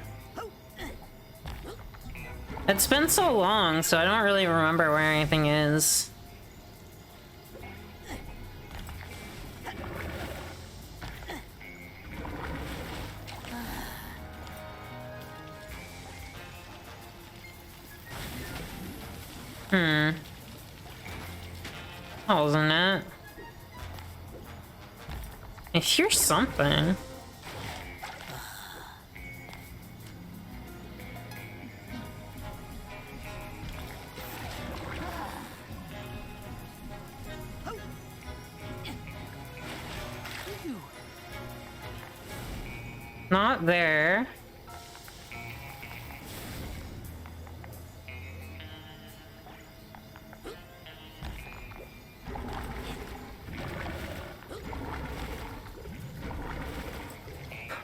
It's been so long, so I don't really remember where anything is. That wasn't it. I hear something. Not there.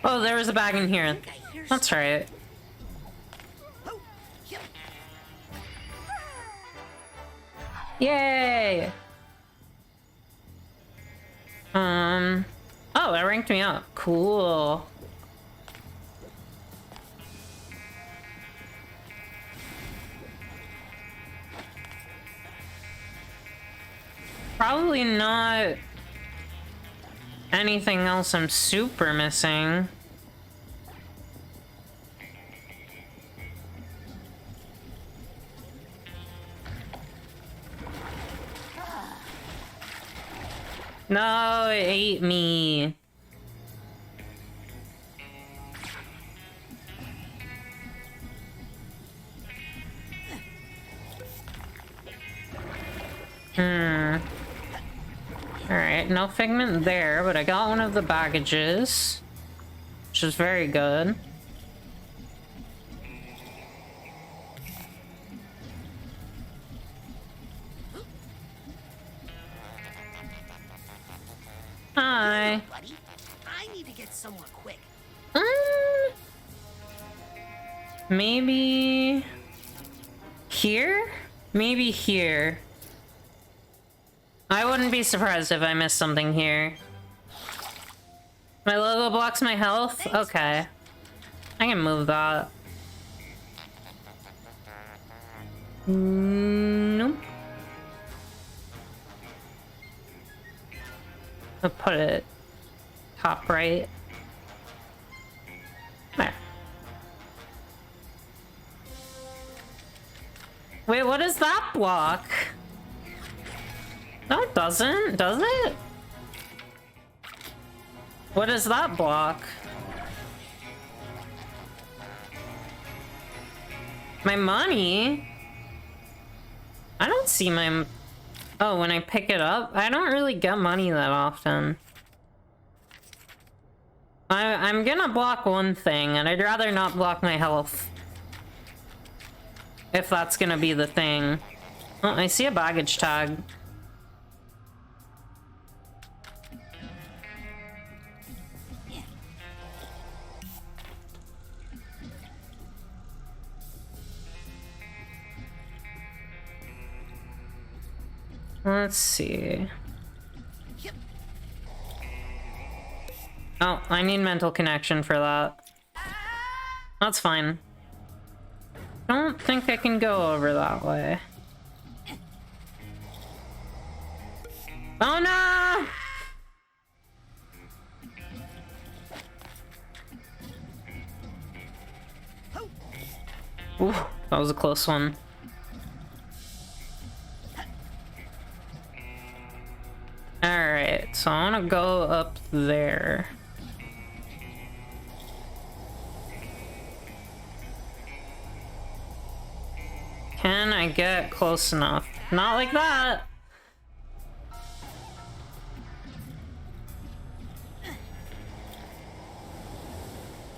Oh, there was a bag in here. That's right. Yay! Oh, that ranked me up. Cool. Probably not anything else I'm super missing. No, it ate me. Alright, no figment there, but I got one of the baggages, which is very good. Hi.
Buddy, I need to get somewhere quick.
Maybe here? Maybe here. I wouldn't be surprised if I missed something here. My logo blocks my health? Okay. I can move that. Nope. I'll put it top right. There. Wait, what is that block? No, it doesn't, does it? What is that block? My money? I don't see my... Oh, when I pick it up? I don't really get money that often. I'm gonna block one thing, and I'd rather not block my health. If that's gonna be the thing. Oh, I see a baggage tag. Let's see. Oh, I need mental connection for that. That's fine. don't think I can go over that way. Oh no! Ooh, that was a close one. Alright, so I want to go up there. Can I get close enough? Not like that!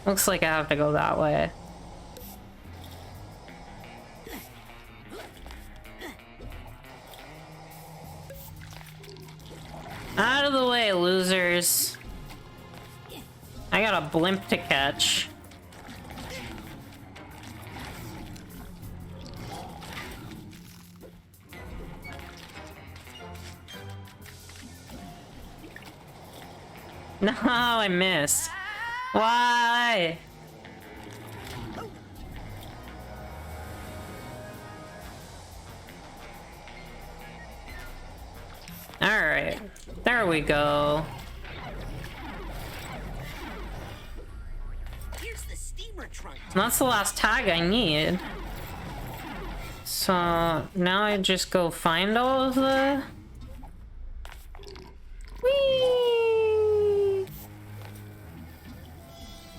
Looks like I have to go that way. Out of the way, losers. I got a blimp to catch. No, I missed. Why? Alright, there we go.
Here's the steamer trunk.
That's the last tag I need. So now I just go find all of the... Whee!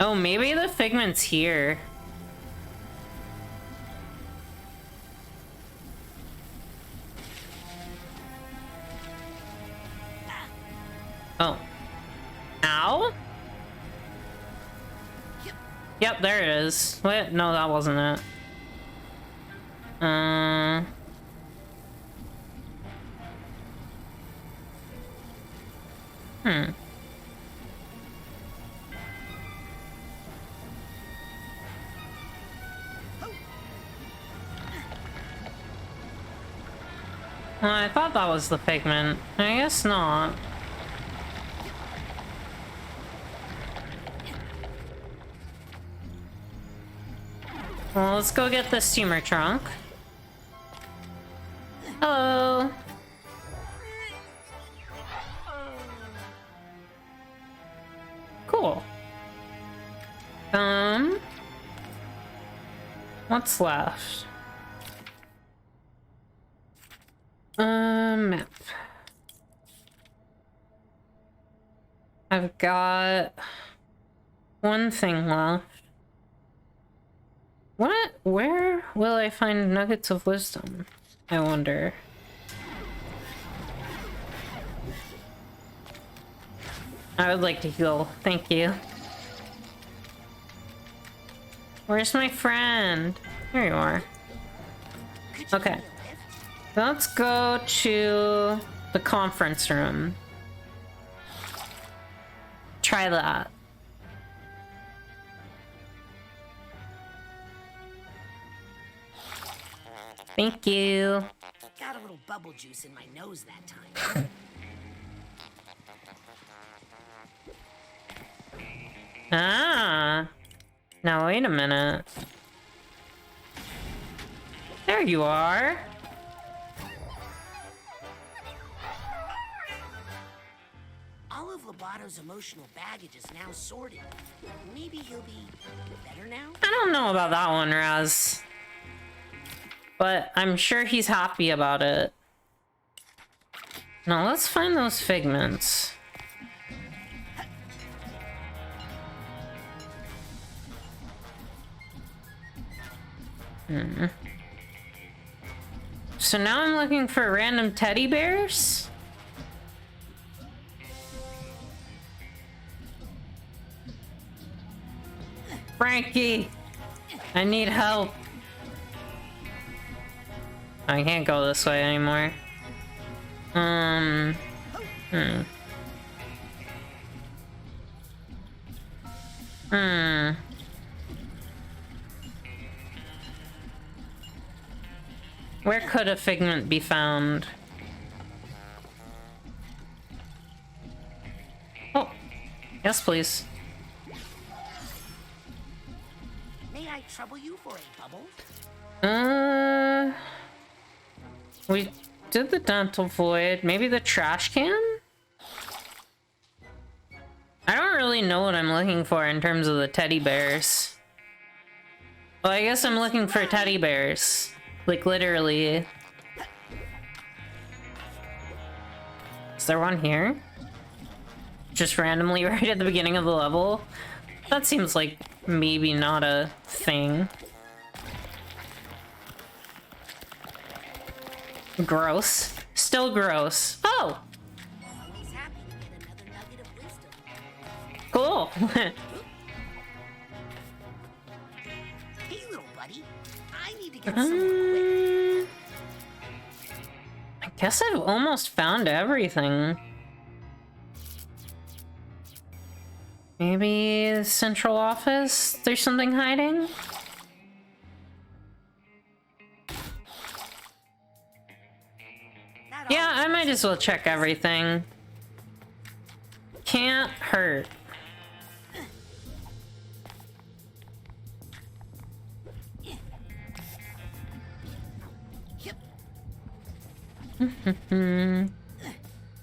Oh, maybe the figment's here. Oh. Ow? Yep, there it is. Wait, no, that wasn't it. Well, I thought that was the pigment. I guess not. Well, let's go get the steamer trunk. Hello. Cool. What's left? Map. I've got one thing left. What? Where will I find nuggets of wisdom? I wonder. I would like to heal. Thank you. Where's my friend? Here you are. Okay. Let's go to the conference room. Try that. Thank you.
Got a little bubble juice in my nose that time.
Ah. Now wait a minute. There you are.
All of Lobato's emotional baggage is now sorted. Maybe he'll be better now?
I don't know about that one, Raz. But I'm sure he's happy about it. Now let's find those figments. So now I'm looking for random teddy bears? Frankie! I need help. I can't go this way anymore. Where could a figment be found? Oh, yes, please.
May I trouble you for a bubble?
We did the dental void. Maybe the trash can? I don't really know what I'm looking for in terms of the teddy bears. Well, I guess I'm looking for teddy bears. Like, literally. Is there one here? Just randomly right at the beginning of the level? That seems like maybe not a thing. Gross. Still gross. Oh! Cool.
Hey, little buddy. I need to get some more
I guess I've almost found everything. Maybe the central office? There's something hiding? Yeah, I might as well check everything. Can't hurt.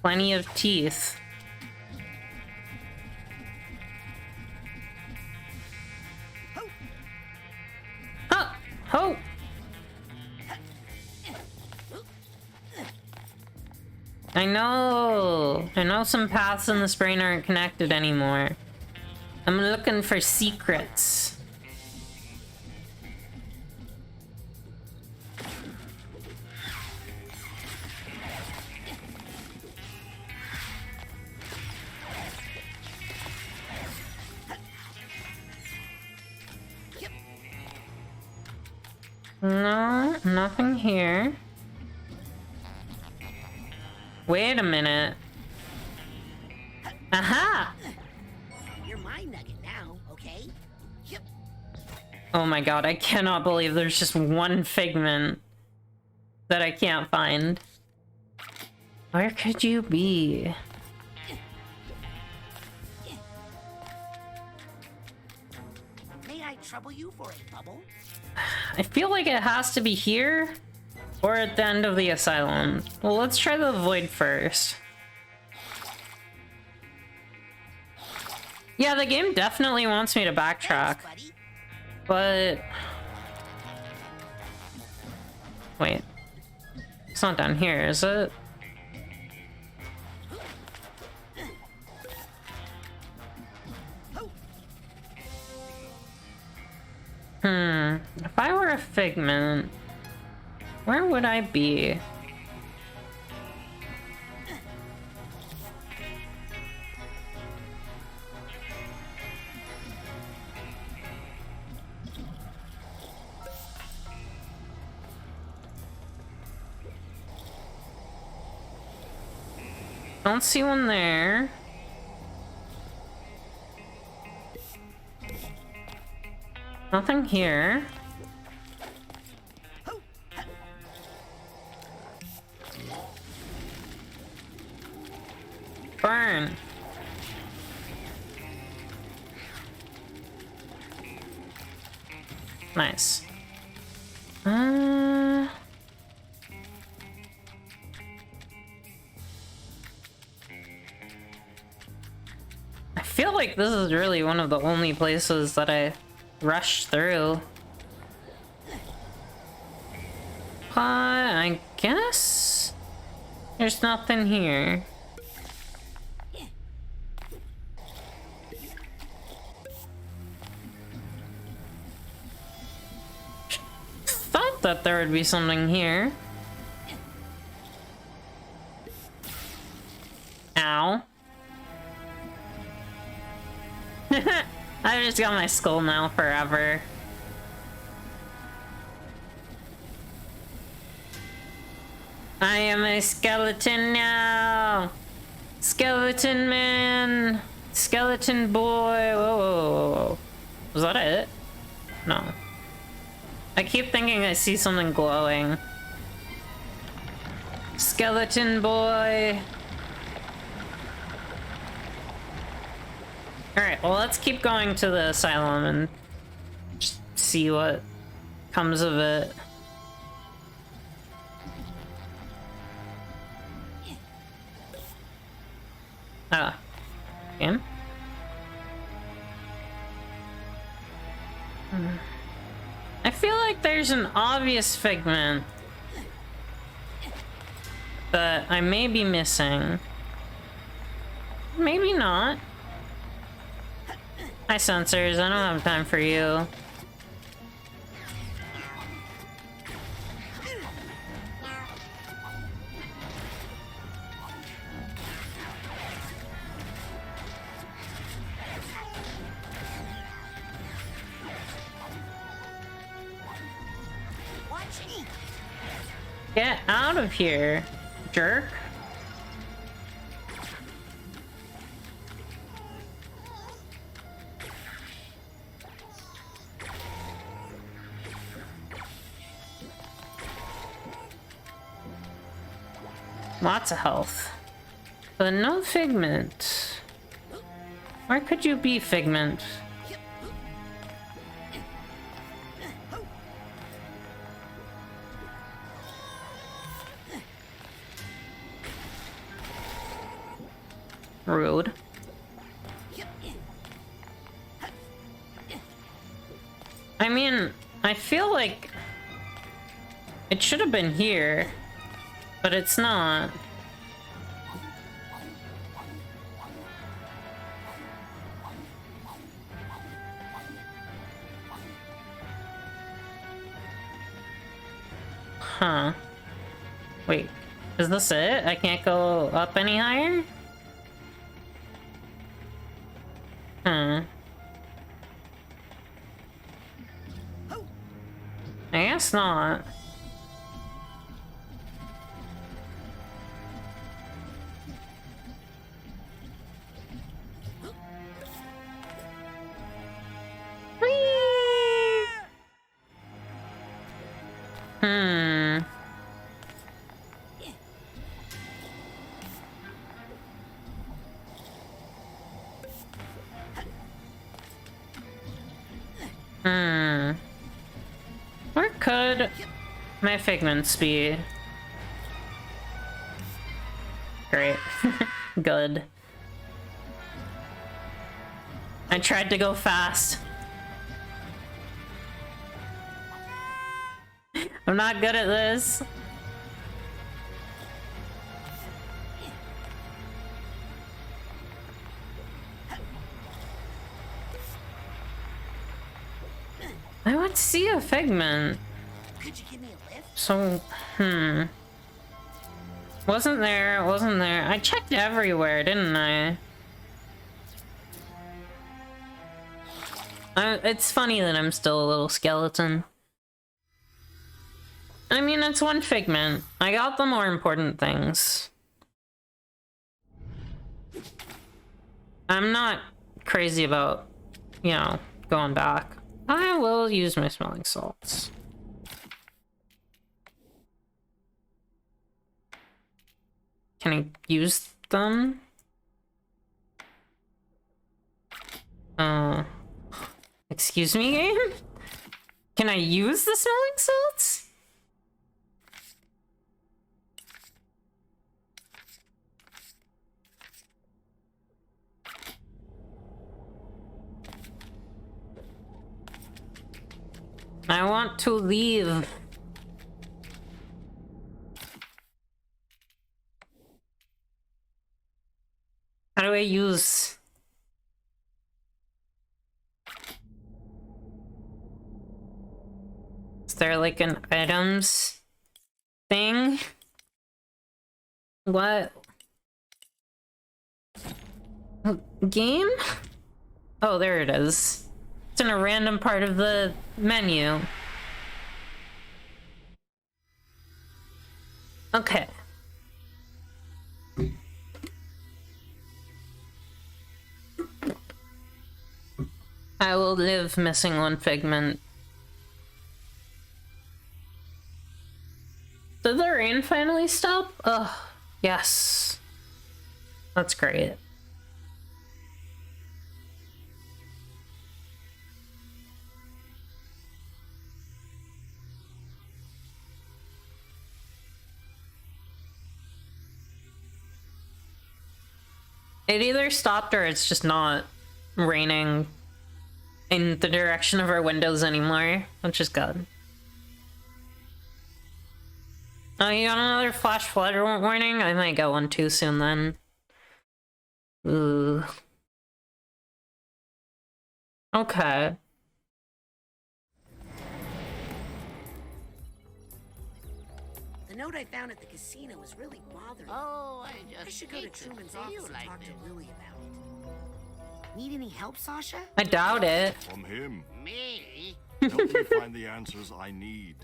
Plenty of teeth. Oh! Oh! I know some paths in this brain aren't connected anymore. I'm looking for secrets. No, nothing here. Wait a minute. Aha!
You're my nugget now, okay? Yep.
Oh my god, I cannot believe there's just one figment that I can't find. Where could you be?
May I trouble you for a bubble?
I feel like it has to be here or at the end of the asylum. Well, let's try the void first. Yeah, the game definitely wants me to backtrack.
Thanks,
but... Wait. It's not down here, is it? If I were a figment, where would I be? Don't see one there. Nothing here. Burn. Nice. I feel like this is really one of the only places that I rushed through. I guess there's nothing here. Thought that there would be something here. Ow. I just got my skull now forever. I am a skeleton now. Skeleton man. Skeleton boy. Whoa, whoa, whoa, whoa. Was that it? No. I keep thinking I see something glowing. Skeleton boy. Alright, well, let's keep going to the asylum and just see what comes of it. Game? I feel like there's an obvious figment that I may be missing. Maybe not. Hi, sensors. I don't have time for you. Get out of here, jerk. Lots of health. But no Figment. Where could you be, Figment? Rude. I mean, I feel like it should have been here, but it's not. Huh. Wait, is this it? I can't go up any higher? Huh. I guess not. Hmm. Hmm. Where could my Figments be? Great. Good. I tried to go fast. I'm not good at this. I would see a Figment.
Could you give me a lift?
So, wasn't there, wasn't there. I checked everywhere, didn't I? It's funny that I'm still a little skeleton. I mean, it's one Figment. I got the more important things. I'm not crazy about, you know, going back. I will use my smelling salts. Can I use them? Excuse me, game? Can I use the smelling salts? I want to leave. How do I use? Is there like an items thing? What? Game? Oh, there it is. It's in a random part of the menu. Okay. I will live missing one Figment. Did the rain finally stop? Ugh, yes. That's great. It either stopped or it's just not raining in the direction of our windows anymore, which is good. Oh, you got another flash flood warning? I might get one too soon then. Ooh. Okay.
The note I found at the casino was really bothering me.
Oh,
I should go to Truman's office and talk to Lily about it. Need any help, Sasha?
I doubt it.
From him.
Me?
Help me find the answers I need.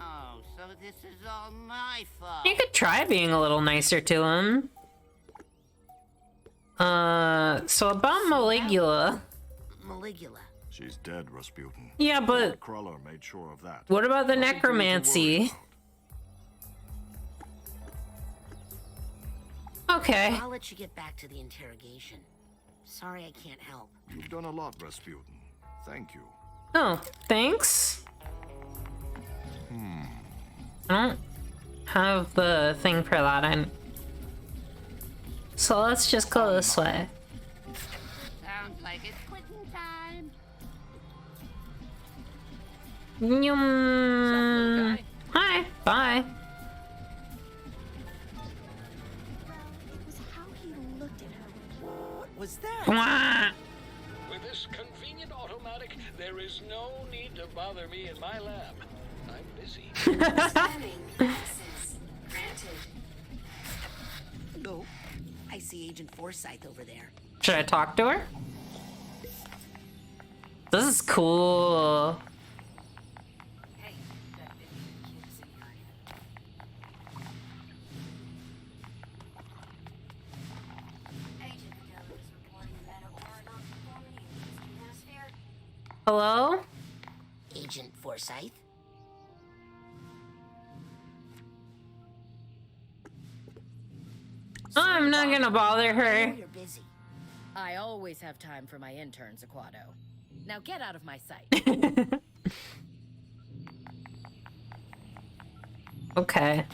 Oh, so this is all my fault.
You could try being a little nicer to him. So about Maligula.
Maligula.
She's dead, Rasputin.
Yeah, but
Cruller made sure of that.
what about the
Nothing to
necromancy? Okay.
I'll let you get back to the interrogation. Sorry I can't help.
You've done a lot, Rasputin. Thank you.
Oh, thanks. I don't have the thing for that. So let's just go this way.
Sounds like it's quitting time.
Hi. Bye.
It was how he looked at her.
What was that?
Wah.
With this convenient automatic, there is no need to bother me in my lab. I'm busy.
Scanning. Access granted.
Oh, I see Agent Forsyth over there.
Should I talk to her? This is cool.
Hey, that kid's in here.
Agent Adele is reporting that a war non-conformity in the Eastern Hemisphere.
Hello?
Agent Forsyth?
I'm not gonna bother
I
her.
know you're busy.
I always have time for my interns, Aquato. Now get out of my sight.
Okay.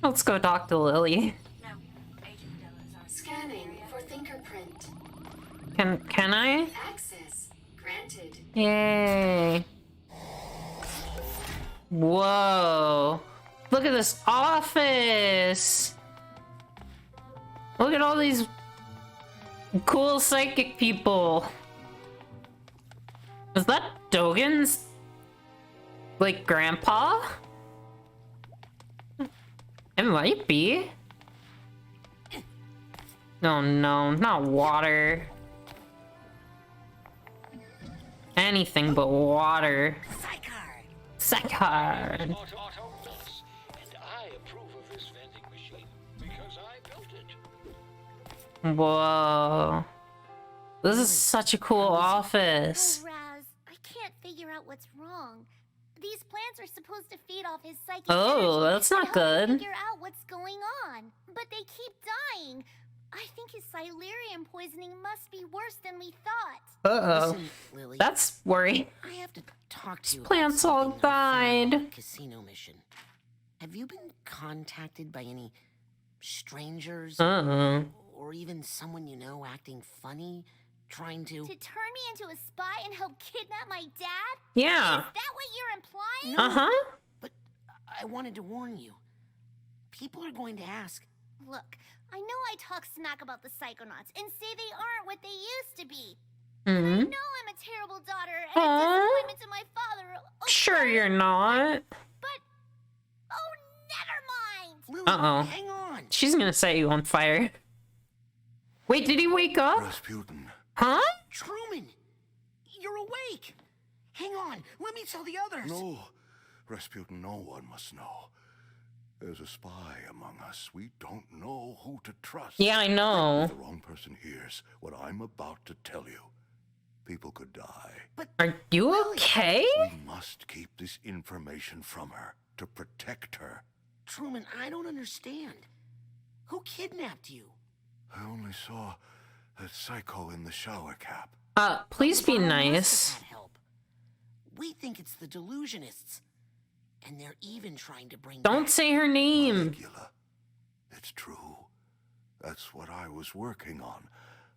Let's go talk to Lily.
No, Agent Adele is our
Scanning for fingerprint.
Can I?
Access granted.
Yay. Whoa. Look at this office. Look at all these cool psychic people. Is that Dogen's, like, grandpa? It might be. No, not water. Anything but water. Psychonauts.
And I approve of this vending machine because I built it.
Whoa. This is such a cool office.
Oh, Raz, I can't figure out what's wrong. These plants are supposed to feed off his psychic
Oh,
energy
that's
and
not
help him
good.
Figure out what's going on, but they keep dying. I think his Silurium poisoning must be worse than we thought.
Uh-oh.
Listen, Lily,
That's worry.
I have to talk to you.
Plants
about
all
something I found on
died.
the casino mission. Have you been contacted by any strangers? Or even someone you know acting funny? Trying to...
To turn me into a spy and help kidnap my dad?
Yeah.
Is that what you're implying?
No, but I wanted to warn you. People are going to ask.
Look, I know I talk smack about the Psychonauts and say they aren't what they used to be.
Hmm.
I know I'm a terrible daughter and a disappointment to my father. Okay?
Sure you're not.
But, oh, never mind.
Lily,
Uh-oh.
hang on.
She's gonna set you on fire. Wait, did he wake up?
Rasputin.
Huh?
Truman, you're awake. Hang on, let me tell the others.
No, Rasputin, no one must know. There's a spy among us. We don't know who to trust.
Yeah, I know.
If the wrong person hears what I'm about to tell you, people could die.
Are you okay?
We must keep this information from her to protect her.
Truman, I don't understand. Who kidnapped you?
I only saw that psycho in the shower cap.
Please be
Must
nice.
have had help. We think it's the delusionists. And they're even trying to bring
Don't
back...
say her name.
It's true. That's what I was working on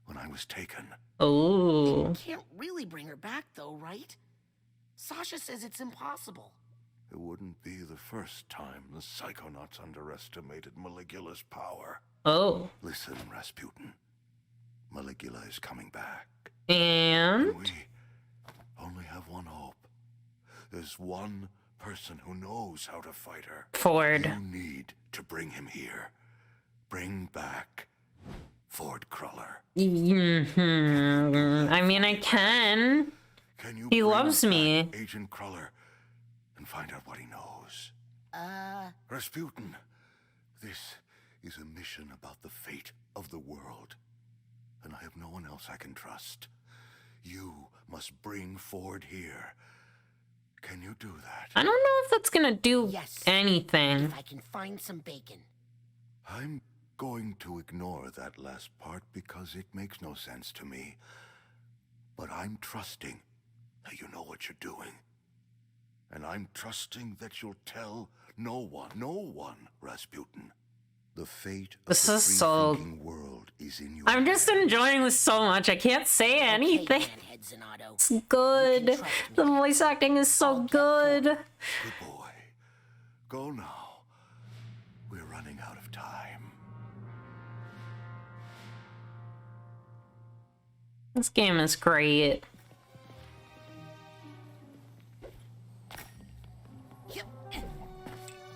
when I was taken.
Oh.
You can't really bring her back, though, right? Sasha says it's impossible.
It wouldn't be the first time the Psychonauts underestimated Maligula's power.
Oh.
Listen, Rasputin. Maligula is coming back.
And?
We only have one hope. There's one person who knows how to fight her.
Ford.
You need to bring him here. Bring back Ford Cruller.
I mean, I can. He loves me.
Agent Cruller, and find out what he knows. Rasputin, this is a mission about the fate of the world, and I have no one else I can trust. You must bring Ford here. Can you do that?
I don't know if that's gonna do anything.
If I can find some bacon.
I'm going to ignore that last part because it makes no sense to me. But I'm trusting that you know what you're doing. And I'm trusting that you'll tell no one, Rasputin. The fate of
This
the
is so...
free-thinking world is in your
I'm just enjoying this so much. I can't say anything. It's good. The voice acting is so good.
Good boy. Go now. We're running out of time.
This game is great.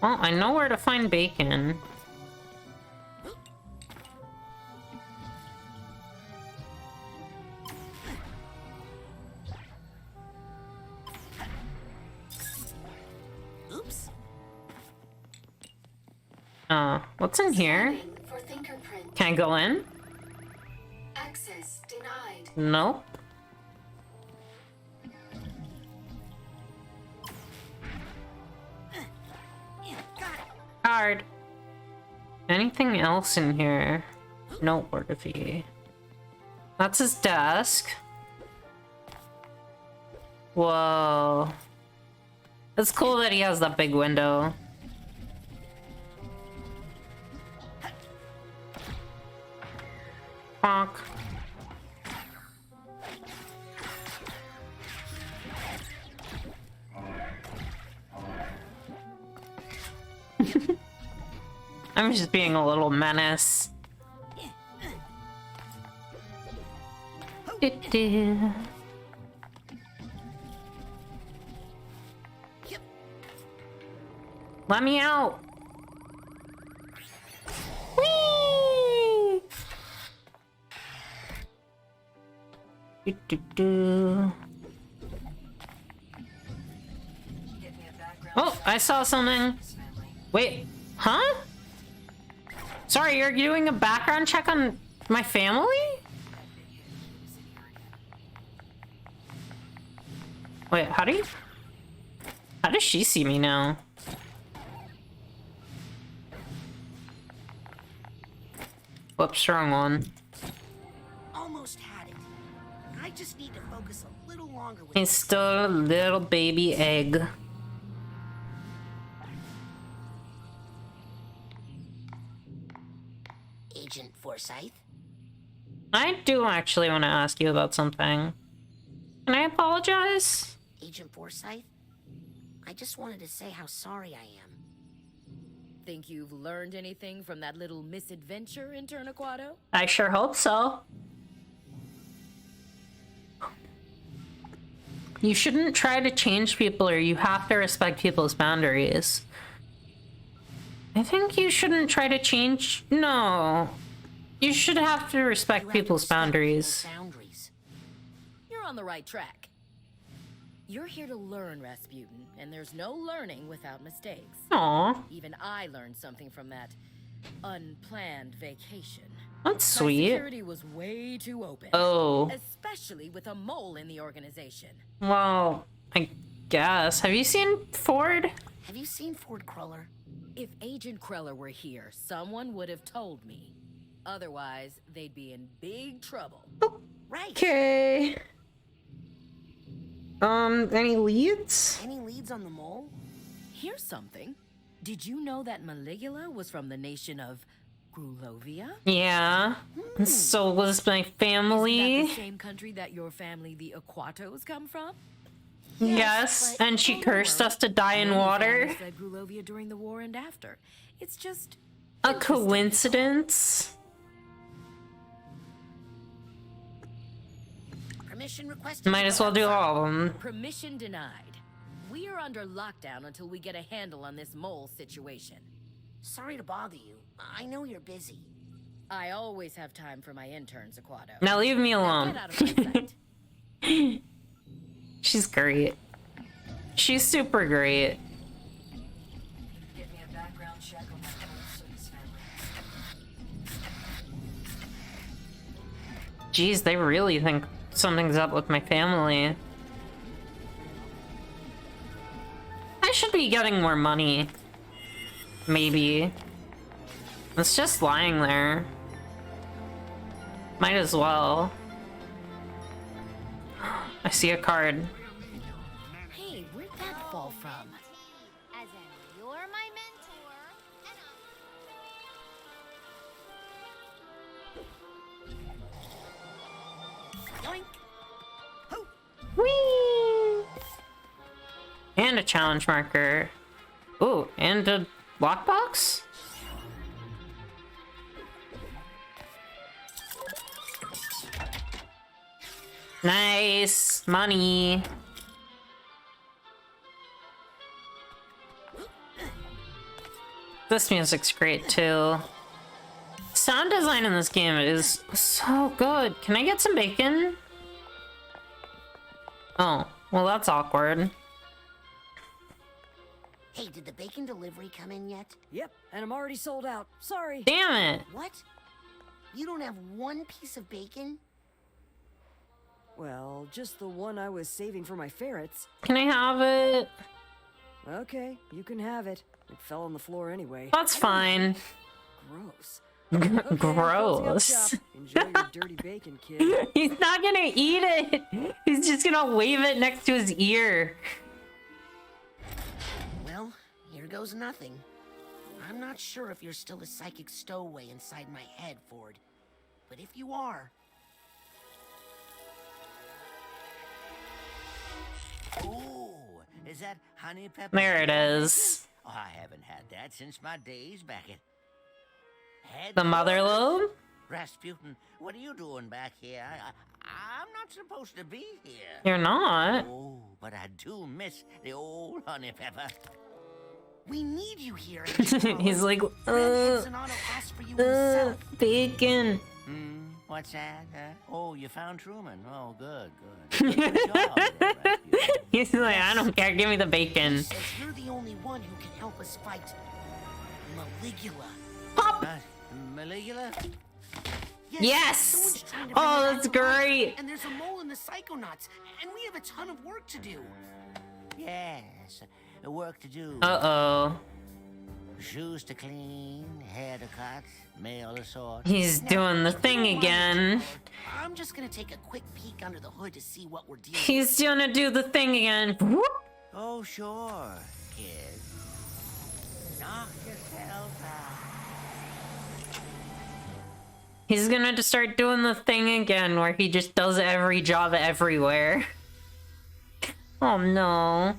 Well, I know where to find bacon.
Oops.
What's in here?
For fingerprint.
Can I go in?
Access denied.
Nope. Card. Anything else in here? Noteworthy. That's his desk. Whoa. It's cool that he has that big window. Bonk. I'm just being a little menace. Let me out. Whee! Oh, I saw something. Wait, huh? Sorry, you're doing a background check on my family? Wait, how does she see me now? Whoops, wrong one.
Almost had it. I just need to focus a little longer with
He's still a little baby egg.
Agent Forsyth.
I do actually want to ask you about something. Can I apologize?
Agent Forsyth, I just wanted to say how sorry I am.
Think you've learned anything from that little misadventure, Intern Aquato?
I sure hope so. You shouldn't try to change people, or you have to respect people's boundaries. I think you shouldn't try to change... No. You should have to respect people's boundaries.
You're on the right track. You're here to learn, Rasputin, and there's no learning without mistakes.
Aww.
Even I learned something from that unplanned vacation.
That's sweet.
Security was way too open.
Oh.
Especially with a mole in the organization.
Well, I guess. Have you seen Ford?
Have you seen Ford Cruller?
If Agent Cruller were here, someone would have told me. Otherwise, they'd be in big trouble.
Right.
Okay. Any leads?
Any leads on the mole?
Here's something. Did you know that Maligula was from the nation of Grulovia?
Yeah. So was my family.
Isn't that the same country that your family, the Aquatos, come from?
Yes, and she cursed us to die in water.
Said Grulovia during the war and after. It's just
a coincidence.
Permission requested.
Might as well do all of them.
Permission denied. We are under lockdown until we get a handle on this mole situation.
Sorry to bother you. I know you're busy.
I always have time for my interns, Aquato.
Now leave me alone.
Get out of my sight.
She's great. She's super great.
Get me a background check on that whole Circus family.
Jeez, they really think something's up with my family. I should be getting more money. Maybe. It's just lying there. Might as well. I see a card.
Hey, where'd that fall from?
As in, you're my mentor, and
Yoink!
Whee! And a challenge marker. Ooh, and a lockbox? Nice! Money! This music's great too. Sound design in this game is so good. Can I get some bacon? Oh, well that's awkward.
Hey, did the bacon delivery come in yet?
Yep, and I'm already sold out. Sorry.
Damn it!
What? You don't have one piece of bacon?
Well, just the one I was saving for my ferrets.
Can I have it?
Okay, you can have it. It fell on the floor anyway.
That's fine.
Gross.
Gross.
Enjoy your dirty bacon, kid.
He's not gonna eat it. He's just gonna wave it next to his ear.
Well, here goes nothing. I'm not sure if you're still a psychic stowaway inside my head, Ford. But if you are...
Ooh, is that honey pepper?
There it is.
Oh, I haven't had that since my days back at...
The mother lobe?
Rasputin, what are you doing back here? I'm not supposed to be here.
You're not.
Oh, but I do miss the old honey pepper.
We need you here.
He's like, bacon.
What's that? Oh, you found Truman. Oh, good, good. Good job there, Rasputin.
He's like, I don't care. Give me the bacon.
Says you're the only one who can help us fight Maligula.
Pop!
Maligula?
Yes! Oh, that's great.
And there's a mole in the Psychonauts, and we have a ton of work to do.
Yes, work to do.
Uh-oh.
Shoes to clean, hair to cut, mail to sort.
He's doing the thing again.
I'm just gonna take a quick peek under the hood to see what we're dealing with.
He's gonna do the thing again. Whoop.
Oh, sure, kid. Knock yourself out.
He's gonna just start doing the thing again where he just does every job everywhere. Oh no.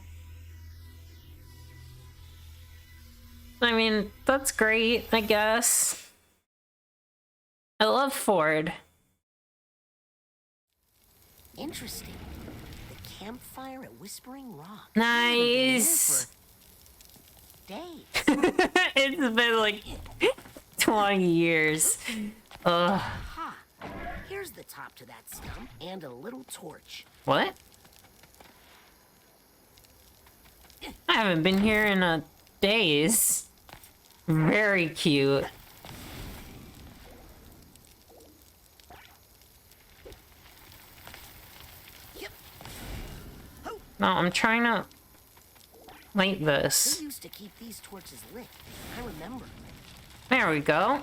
I mean, that's great, I guess. I love Ford.
Interesting. The campfire at Whispering Rock.
Nice.
Days.
It's been like 20 years. Ugh.
Ha! Here's the top to that stump and a little torch.
What? I haven't been here in days. Very cute. No, I'm trying to light this.
We used to keep these torches lit. I remember.
There we go.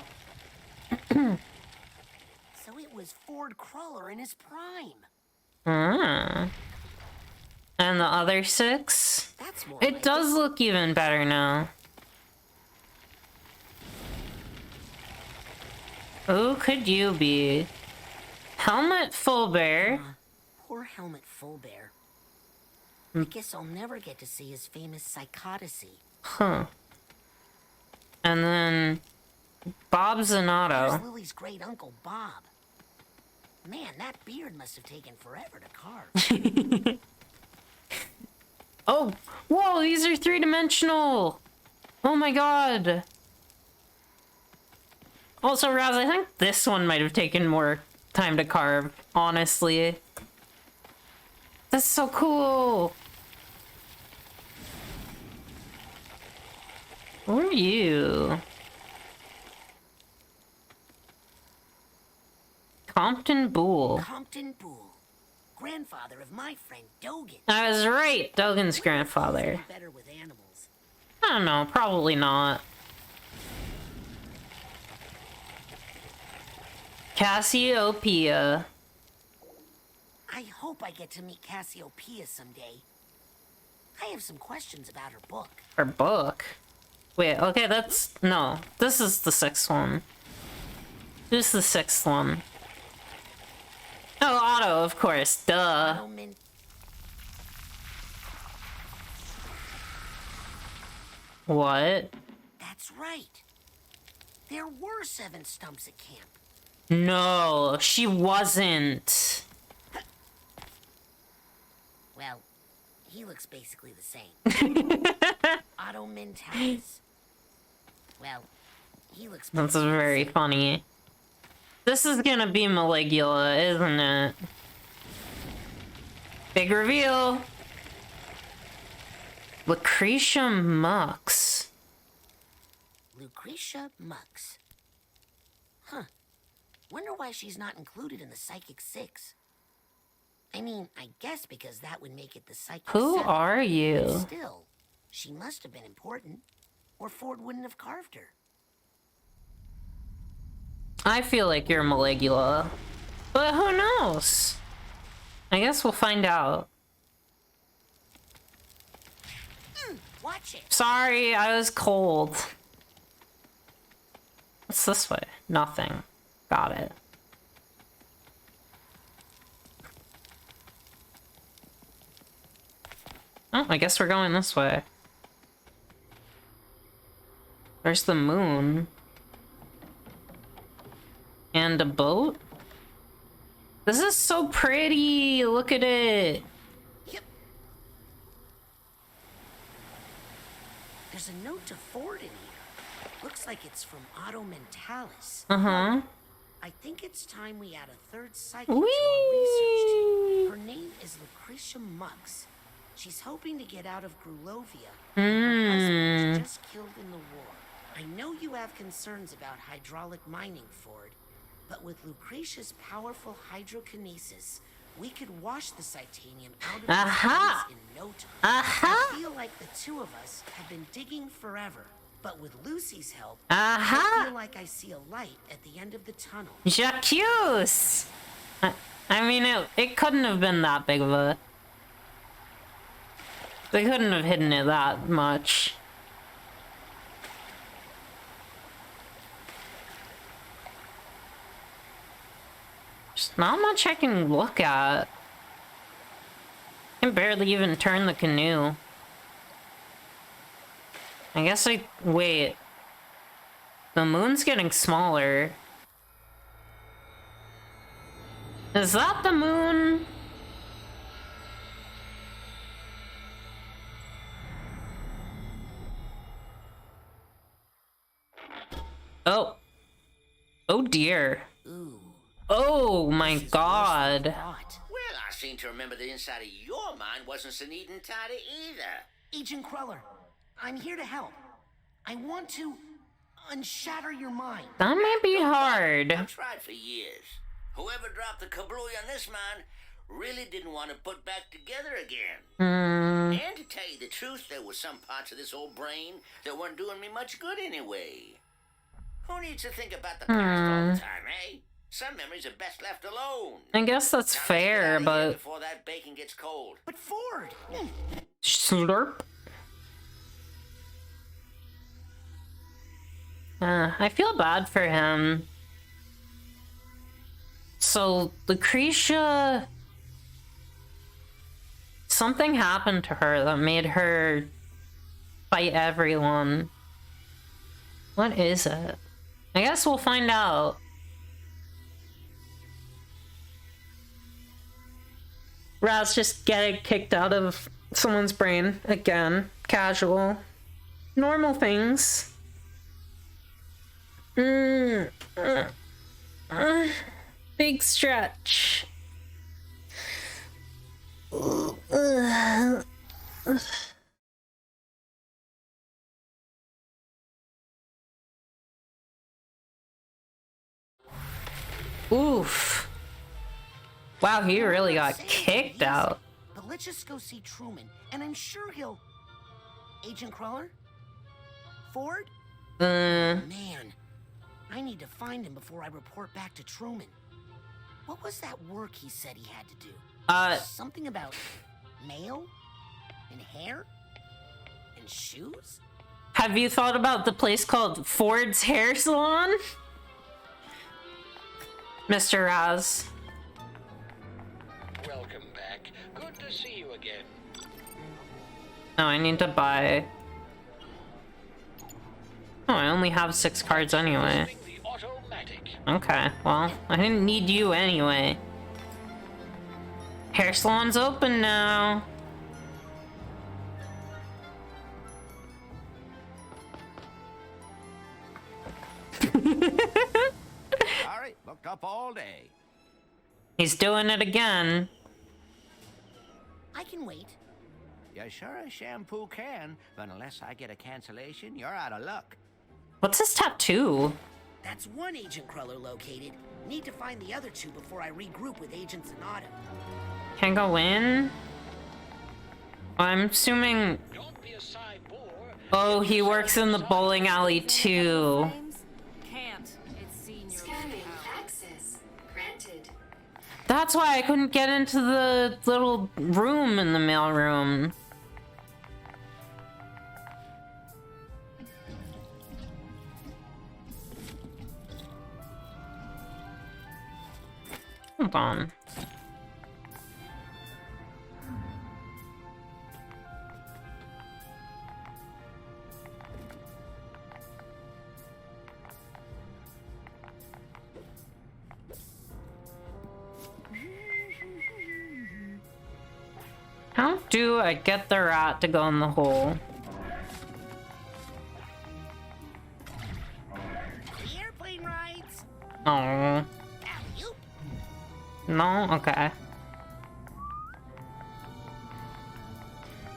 So it was Ford Crawler in his prime.
Ah. And the other 6?
That's more
it does look even better now. Who could you be? Helmet Full Bear.
Poor Helmet Full Bear. I guess I'll never get to see his famous Psychotacy.
Huh. And then Bob Zanotto.
There's Lily's great uncle Bob. Man, that beard must have taken forever to carve.
Oh, whoa, these are three-dimensional. Oh my god. Also, Raz, I think this one might have taken more time to carve, honestly. That's so cool. Who are you? Compton Boole.
Compton Boole, grandfather of my friend Dogan.
I was right, Dogan's grandfather.
Better with animals.
I don't know, probably not. Cassiopeia.
I hope I get to meet Cassiopeia someday. I have some questions about her book.
Her book? Wait, okay, that's... No, this is the sixth one. This is the sixth one. Oh, Otto, of course, duh. What?
That's right. There were 7 stumps at camp.
No, she wasn't.
Well, he looks basically the same. Otto Mentalis. Well, he looks
That's very funny. This is gonna be Maligula, isn't it? Big reveal! Lucretia Mux.
Lucretia Mux. Huh. Wonder why she's not included in the Psychic 6. I mean, I guess because that would make it the Psychic
Who
7.
are you?
But still, she must have been important, or Ford wouldn't have carved her.
I feel like you're Maligula. But who knows? I guess we'll find out.
Watch it.
Sorry, I was cold. What's this way? Nothing. Got it. Oh, I guess we're going this way. There's the moon. And a boat? This is so pretty! Look at it!
Yep. There's a note to Ford in here. Looks like it's from Otto Mentalis.
Uh-huh.
I think it's time we add a third psychic to our research team. Her name is Lucretia Mux. She's hoping to get out of Grulovia. Her husband was just killed in the war. I know you have concerns about hydraulic mining, Ford, but with Lucretia's powerful hydrokinesis, we could wash the Psytanium out of the in no time. I feel like the two of us have been digging forever, but with Lucy's help, I feel like I see a light at the end of the tunnel.
Jacques! I mean, it couldn't have been that big of a... They couldn't have hidden it that much. There's not much I can look at. I can barely even turn the canoe. I guess wait. The moon's getting smaller. Is that the moon? Oh. Oh dear.
Ooh.
Oh my god.
Well, I seem to remember the inside of your mind wasn't so neat and tidy either.
Agent Cruller, I'm here to help. I want to unshatter your mind.
That might be hard.
I've tried for years. Whoever dropped the kablooey on this mine really didn't want to put back together again. And to tell you the truth, there were some parts of this old brain that weren't doing me much good anyway. Who needs to think about the past all the time, eh? Some memories are best left alone.
I guess that's fair, but...
Before that bacon gets cold.
But Ford!
Slurp. I feel bad for him. So Lucretia, something happened to her that made her fight everyone. What is it? I guess we'll find out. Raz just getting kicked out of someone's brain again. Casual. Normal things. Big stretch. Oof. Wow, he really got kicked out.
But let's just go see Truman, and I'm sure he'll... Agent Crawler? Ford? Man, I need to find him before I report back to Truman. What was that work he said he had to do? Something about mail? And hair? And shoes?
Have you thought about the place called Ford's Hair Salon? Mr. Raz.
Welcome back. Good to see you again.
No, I need to buy... Oh, I only have 6 cards anyway. Okay, well, I didn't need you anyway. Hair salon's open now.
Sorry, looked up all day.
He's doing it again.
I can wait.
You sure as shampoo can, but unless I get a cancellation, you're out of luck.
What's his tattoo?
That's one Agent Crawler located. Need to find the other 2 before I regroup with Agent Zanotto.
Can I go in? I'm assuming... Oh, he works in the bowling alley too.
Can't. It's senior.
Scanning access granted.
That's why I couldn't get into the little room in the mailroom. Hold on. How do I get the rat to go in the hole?
The airplane rides.
Oh. No? Okay.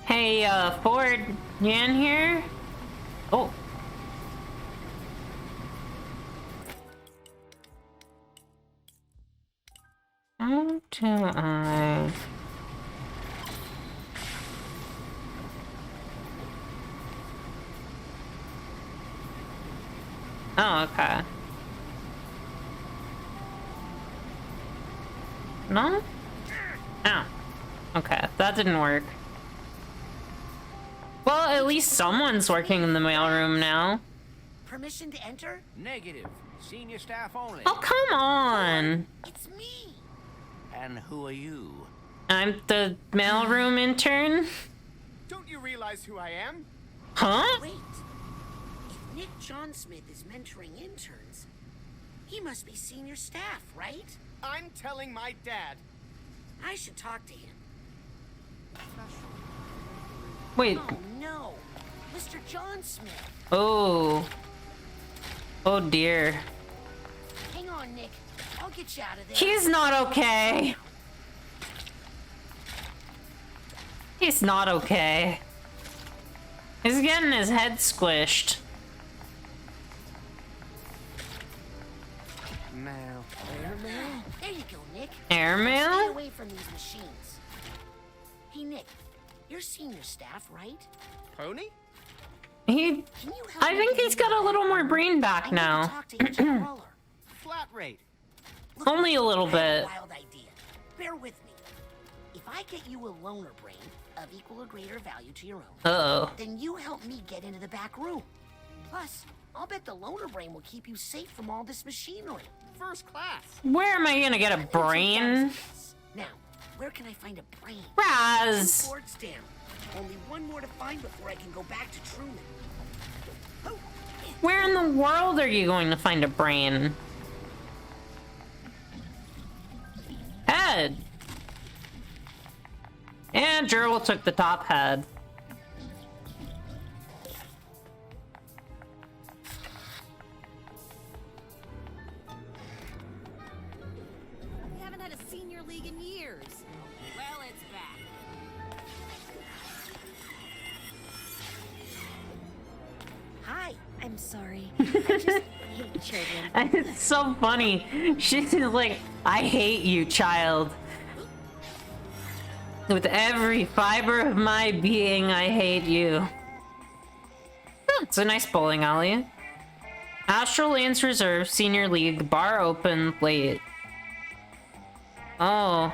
Hey, Ford, you in here? Oh. How do I... Oh, okay. No? Oh. Okay, that didn't work. Well, at least someone's working in the mailroom now.
Permission to enter?
Negative. Senior staff only.
Oh, come on!
It's me!
And who are you?
I'm the mailroom intern?
Don't you realize who I am?
Huh?
Wait. If Nick John Smith is mentoring interns, he must be senior staff, right?
I'm telling my dad.
I should talk to him.
Wait.
Oh no, Mr. John Smith.
Oh. Oh dear.
Hang on, Nick. I'll get you out of there.
He's not okay. He's not okay. He's getting his head squished.
Mail.
Airmail? There you go, Nick.
Airmail?
Stay away from these machines. Hey, Nick. You're senior staff, right?
Pony?
I think he's got a little more brain back now.
Talk to Agent Crawler.
Flat rate.
Look,
Only a little
I have
bit.
a wild idea. Bear with me. If I get you a loner brain of equal or greater value to your own,
Uh-oh.
then you help me get into the back room. Plus, I'll bet the loner brain will keep you safe from all this machinery. first class.
Where am I gonna get a brain?
Now, where can I find a brain?
Raz!
2 boards down. Only one more to find before I can go back to Truman.
Where in the world are you going to find a brain? Head! And Gerald took the top head.
We haven't had a senior league in years. Well, it's back.
Hi, I'm sorry. I just hate children.
It's so funny. She's like, I hate you, child. With every fiber of my being, I hate you. It's a nice bowling alley. Astral Lanes Reserve, Senior League, bar open late. Oh.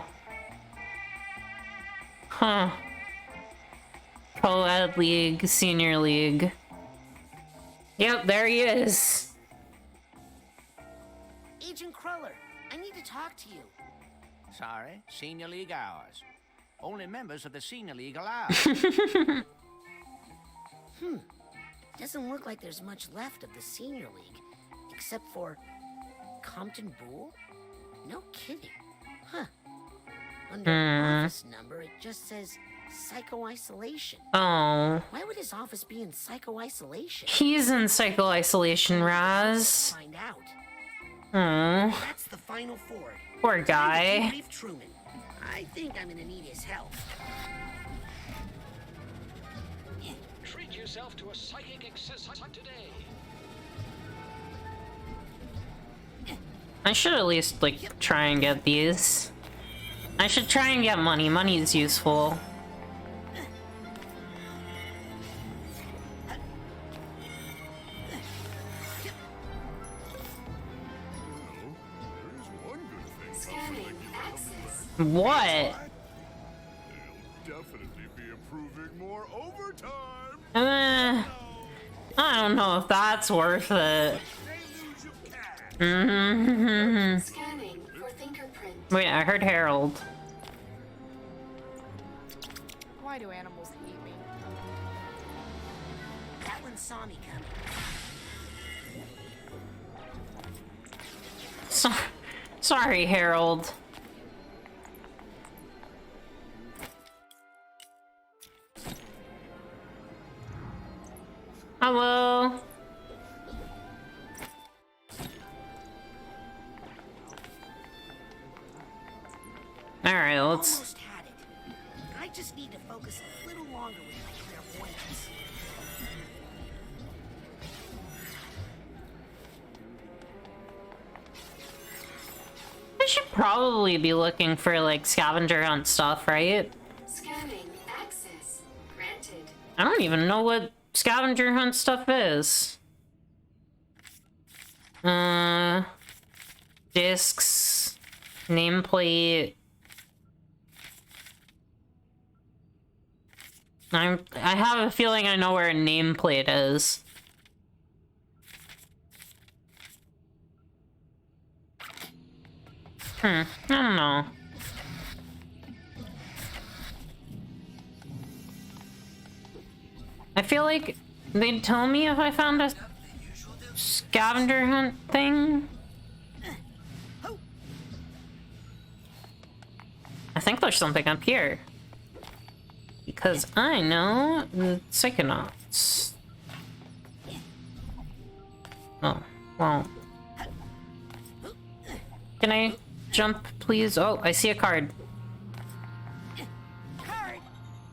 Huh. Co-ed League, Senior League. Yep, there he is.
Agent Cruller, I need to talk to you.
Sorry, Senior League hours. Only members of the Senior League allowed.
Doesn't look like there's much left of the Senior League, except for Compton Boole? No kidding. Huh. Under office number, it just says psycho-isolation.
Oh.
Why would his office be in psycho-isolation?
He's in psycho-isolation, Raz.
Find out.
Oh.
That's the final Ford.
Poor guy.
Time to debrief Truman. I think I'm gonna need his help.
Treat yourself to a psychic exercise today.
I should at least, like, try and get these. I should try and get money. Money is useful.
Scanning access.
What?
Definitely be approving more overtime.
I don't know if that's worth it.
Scanning for fingerprint.
Wait, I heard Harold.
Why do animals hate me?
That one saw me coming.
Sorry, Harold. Hello. All right, let's.
Almost had it. I just need to focus a little longer with my clairvoyance.
I should probably be looking for like scavenger hunt stuff, right?
Scanning access granted.
I don't even know what scavenger hunt stuff is. Discs, nameplate. I have a feeling I know where a nameplate is. I don't know. I feel like they'd tell me if I found a scavenger hunt thing. I think there's something up here. Because I know the Psychonauts. Oh, well. Can I jump, please? Oh, I see a card.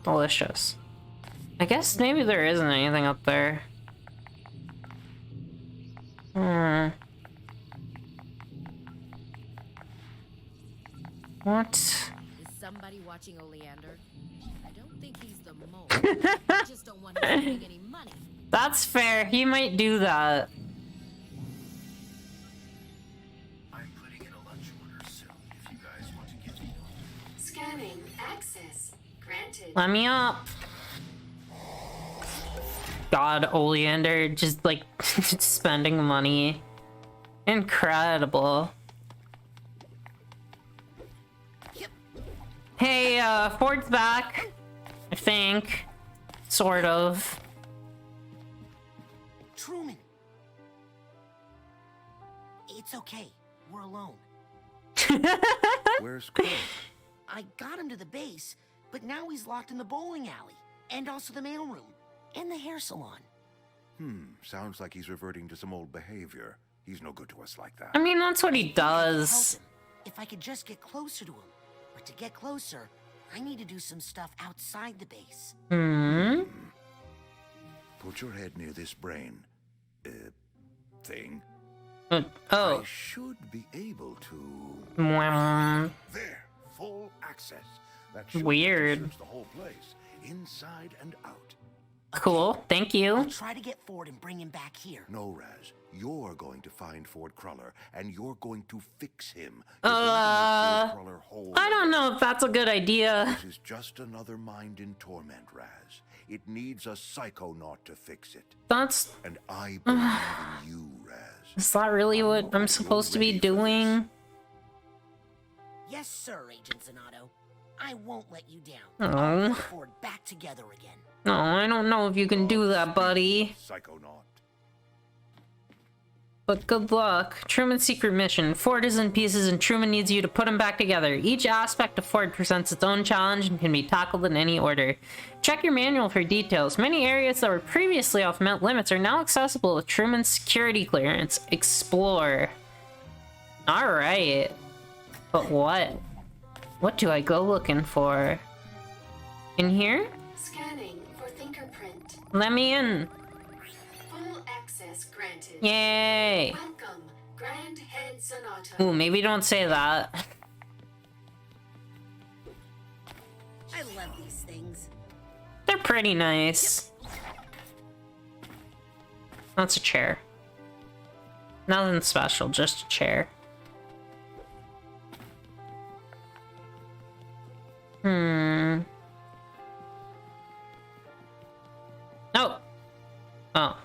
Delicious. I guess maybe there isn't anything up there. What?
Is somebody watching Oleander? I don't think he's the mole. I just don't want him getting any money.
That's fair. He might do that.
I'm putting in a lunch order soon if you guys want to get me one.
Scanning access granted.
Let me up. God, Oleander just like spending money. Incredible. Hey, Ford's back. I think. Sort of.
Truman. It's okay. We're alone.
Where's Chris?
I got him to the base, but now he's locked in the bowling alley, and also the mailroom, and the hair salon.
Sounds like he's reverting to some old behavior. He's no good to us like that.
I mean, that's what he does.
If I could just get closer to him. But to get closer, I need to do some stuff outside the base.
Put your head near this brain... thing.
Oh.
I should be able to... There, full access. That should
Weird.
search the whole place, inside and out.
Cool, thank you.
I'll try to get Ford and bring him back here.
No, Raz. You're going to find Ford Cruller, and you're going to fix him.
I don't know if that's a good idea.
This is just another mind in torment, Raz. It needs a psychonaut to fix it.
That's...
And I believe in you, Raz.
Is that really what I'm supposed to be doing?
Yes, sir, Agent Zanato. I won't let you down.
Oh.
I'll put Ford back together again.
No, I don't know if you can do that, buddy.
Psychonaut.
But good luck. Truman's secret mission. Ford is in pieces and Truman needs you to put him back together. Each aspect of Ford presents its own challenge and can be tackled in any order. Check your manual for details. Many areas that were previously off limits are now accessible with Truman's security clearance. Explore. Alright. But what? What do I go looking for? In here?
Scanning for fingerprint.
Let me in.
Full access granted.
Yay.
Welcome, Grand Head Sonata.
Ooh, maybe don't say that.
I love these things.
They're pretty nice. That's a chair. Nothing special, just a chair. Oh. Oh.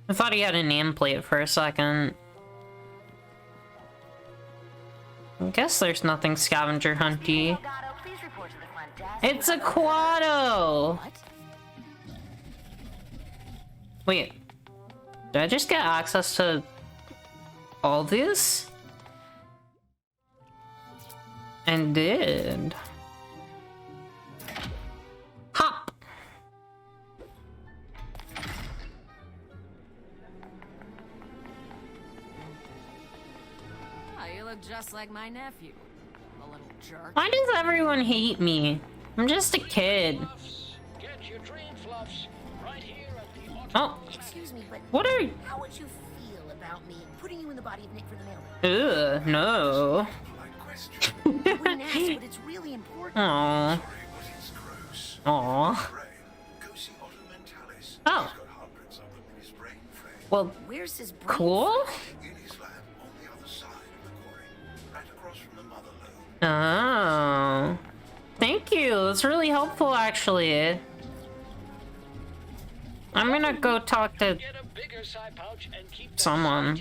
I thought he had a nameplate for a second. I guess there's nothing scavenger hunty. It's a Quado! Wait. Did I just get access to all this? And did. Hop!
Oh, you look just like my nephew. A little jerk.
Why does everyone hate me? I'm just a kid.
Get your dream fluffs right here at the
Oh.
Excuse me, but
What are you?
how would you feel about me putting you in the body of Nick for the mail?
No.
I wouldn't ask, but it's really important.
Aww. Aww. Oh. Well,
Where's his brain?
cool. Oh. Thank you. That's really helpful, actually. I'm gonna go talk to someone.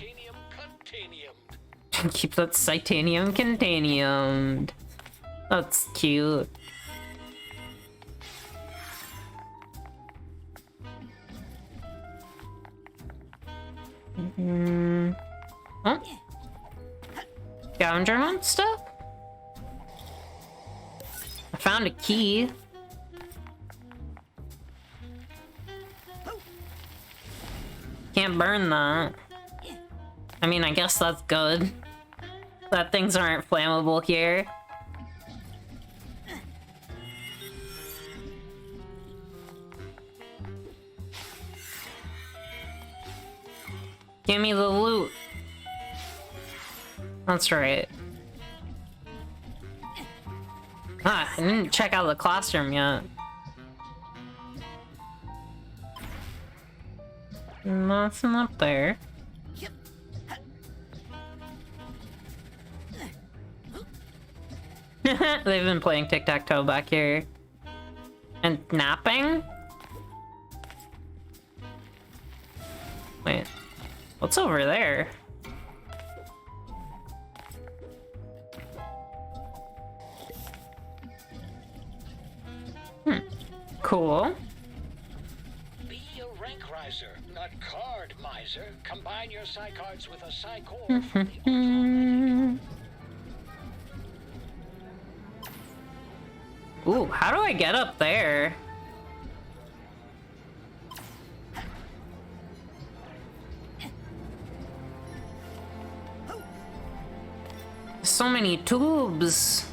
Keep that Titanium containiumed. That's cute. Oh. Scavenger hunt stuff? I found a key. Can't burn that. I mean, I guess that's good. That things aren't flammable here. Give me the loot. That's right. Ah, I didn't check out the classroom yet. Nothing up there. They've been playing tic-tac-toe back here. And napping? Wait. What's over there? Cool.
Be a rank riser, not card miser. Combine your psi cards with a psi core from the
Ooh, how do I get up there? So many tubes.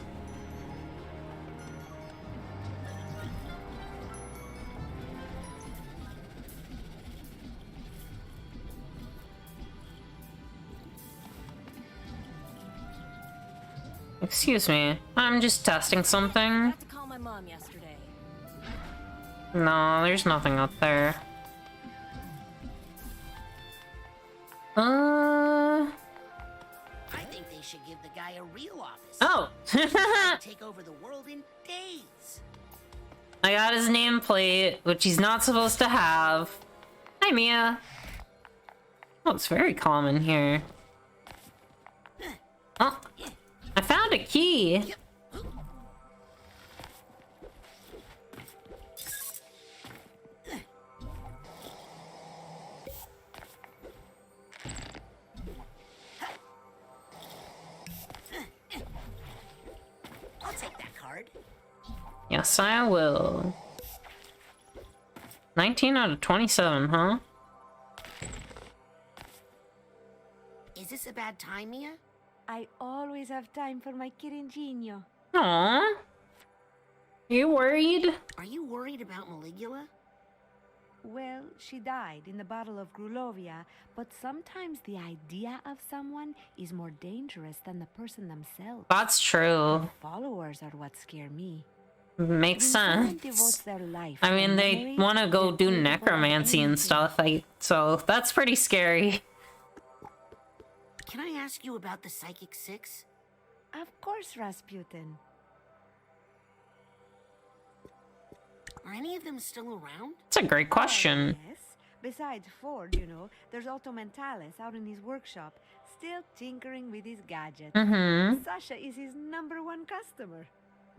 Excuse me, I'm just testing something.
I had to call my mom yesterday.
No, there's nothing up there.
I think they should give the guy a real office.
Oh!
Take over the world in days.
I got his nameplate, which he's not supposed to have. Hi, Mia. Oh, it's very common here. Oh, I found a key.
I'll take that card.
Yes, I will. 19 out of 27, huh?
Is this a bad time, Mia?
I always have time for my Kirinjinho.
Aww. You worried?
Are you worried about Maligula?
Well, she died in the Battle of Grulovia, but sometimes the idea of someone is more dangerous than the person themselves.
That's true.
Followers are what scare me.
Makes sense. I mean, they want to go do necromancy and stuff, so that's pretty scary.
Can I ask you about the Psychic Six?
Of course, Rasputin.
Are any of them still around?
That's a great question.
Yes. Besides Ford, you know, there's Otto Mentalis out in his workshop, still tinkering with his gadgets. Sasha is his #1 customer.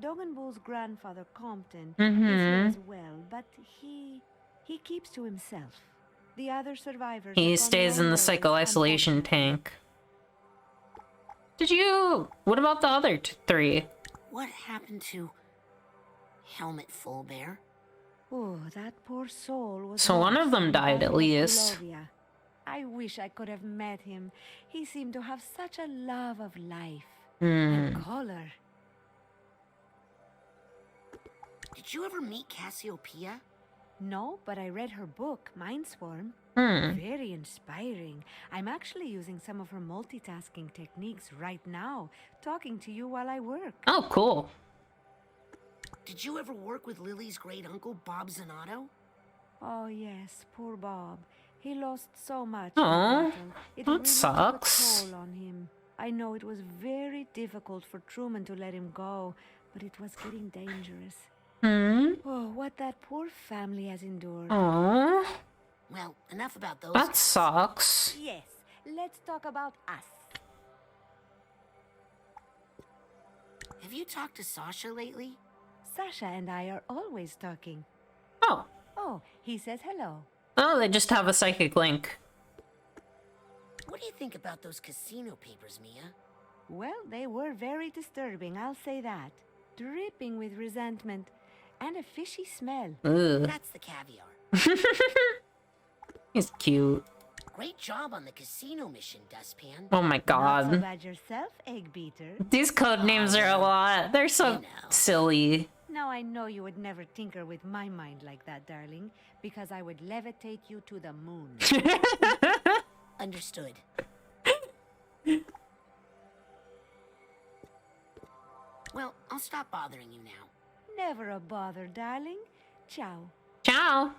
Dogenbull's grandfather, Compton, is here as well, but he keeps to himself. The other survivors...
He stays in the psycho-isolation tank. What about the other three?
What happened to Helmet Fullbear?
Oh, that poor soul was...
So one of them died at least.
Grulovia. I wish I could have met him. He seemed to have such a love of life and color.
Did you ever meet Cassiopeia?
No, but I read her book, Mindswarm. Very inspiring. I'm actually using some of her multitasking techniques right now, talking to you while I work.
Oh, cool.
Did you ever work with Lily's great uncle, Bob Zanato?
Oh, yes, poor Bob. He lost so much.
Aww,
it
that
really
sucks.
took a toll on him. I know it was very difficult for Truman to let him go, but it was getting dangerous. Oh, what that poor family has endured.
Aww.
Well, enough about those.
That sucks.
Yes, let's talk about us.
Have you talked to Sasha lately?
Sasha and I are always talking.
Oh.
Oh, he says hello.
Oh, they just have a psychic link.
What do you think about those casino papers, Mia?
Well, they were very disturbing, I'll say that. Dripping with resentment. And a fishy smell.
Ugh.
That's the caviar.
He's cute.
Great job on the casino mission, Dustpan.
Oh my god.
Not so bad yourself, Egg Beater.
These code names are a lot. They're so silly.
Now I know you would never tinker with my mind like that, darling, because I would levitate you to the moon.
Understood. Well, I'll stop bothering you now.
Never a bother, darling. Ciao.
Ciao.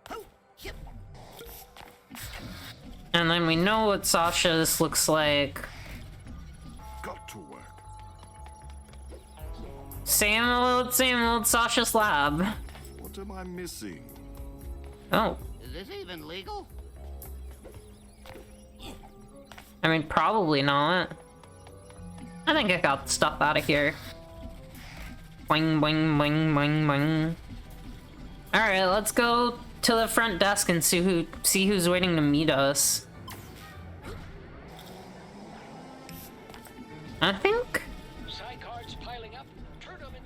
Oh, yep.
And then we know what Sasha's looks like.
Got to work.
Same old Sasha's lab.
What am I missing?
Oh.
Is this even legal?
I mean, probably not. I think I got the stuff out of here. Boing, boing, boing, boing, boing. Alright, let's go to the front desk and see who's waiting to meet us. I think.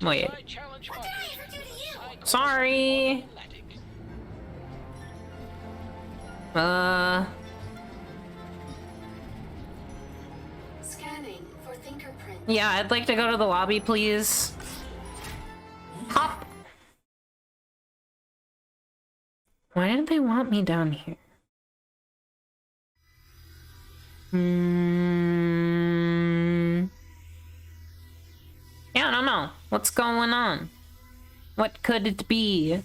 Wait. Sorry.
Scanning for fingerprint.
Yeah, I'd like to go to the lobby, please. Hop. Why did they want me down here? Yeah, I don't know. What's going on? What could it be?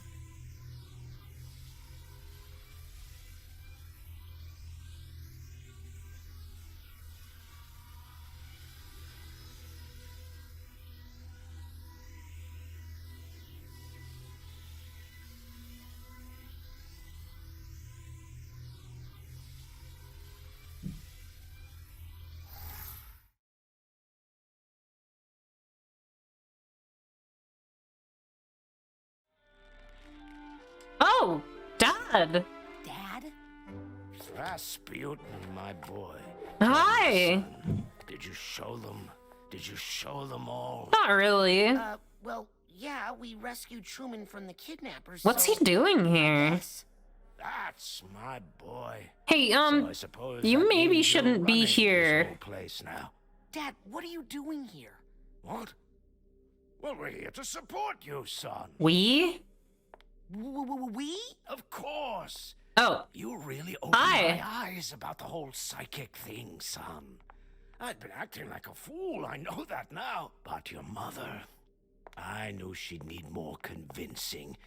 Oh, Dad.
Dad?
Rasputin, my boy.
Hi.
Did you show them? Did you show them all?
Not really.
Well, yeah, we rescued Truman from the kidnappers.
What's
so
he doing here?
That's my boy.
Hey,
So I suppose
you
that
maybe
means
shouldn't
you're
be
running this
here.
whole place now.
Dad, what are you doing here?
What? Well, we're here to support you, son.
We?
We?
Of course.
Oh.
You really opened my eyes about the whole psychic thing, son. I'd been acting like a fool, I know that now. But your mother, I knew she'd need more convincing.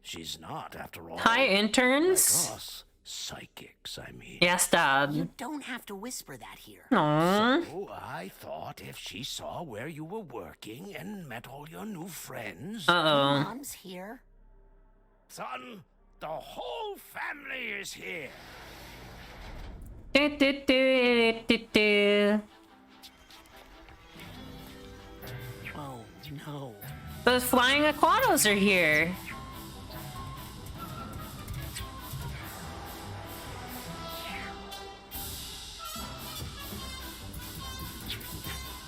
She's not, after all.
Hi, interns.
Like us. Psychics, I mean.
Yes, Dad.
You don't have to whisper that here.
Aww.
So I thought if she saw where you were working and met all your new friends...
Uh-oh.
Mom's here.
Son, the whole family is here.
Oh, no.
The Flying Aquatos are here.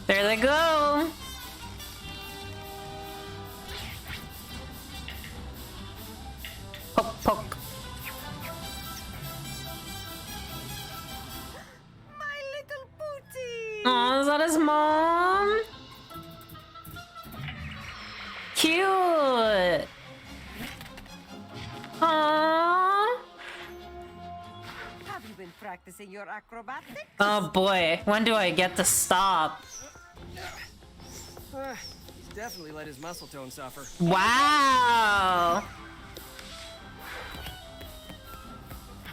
There they go. Poke, poke.
My little booty!
Oh, is that his mom? Cute. Aww.
Have you been practicing your acrobatics?
Oh boy, when do I get to stop?
He's definitely let his muscle tone suffer.
Wow.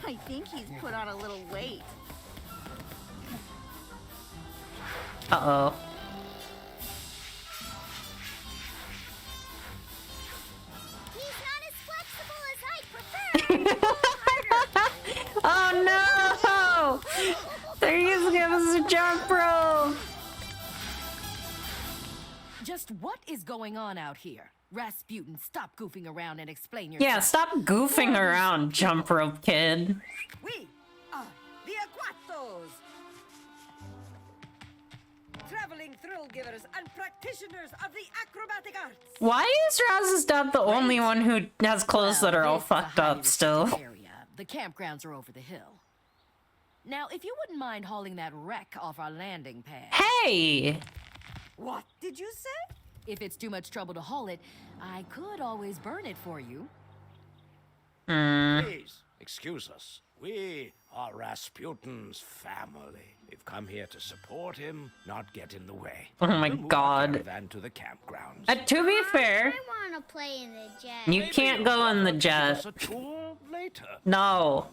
I think he's put on a little weight.
Uh-oh.
He's not as flexible as I prefer.
Oh no! They're using him as a jump rope!
Just what is going on out here? Rasputin, stop goofing around and explain yourself.
Yeah, stop goofing around, jump rope kid.
We are the Aquatos! Traveling thrill givers and practitioners of the acrobatic arts.
Why is Raz's dad the only one who has clothes that are all fucked up still?
Area. The campgrounds are over the hill. Now, if you wouldn't mind hauling that wreck off our landing pad.
Hey!
What did you say?
If it's too much trouble to haul it, I could always burn it for you.
Please, excuse us. We are Rasputin's family. We've come here to support him, not get in the way.
Oh my
We'll move
God.
our caravan to the campgrounds.
To be fair,
I want to play in the jet.
you can't go in the jet.
A tour later.
No.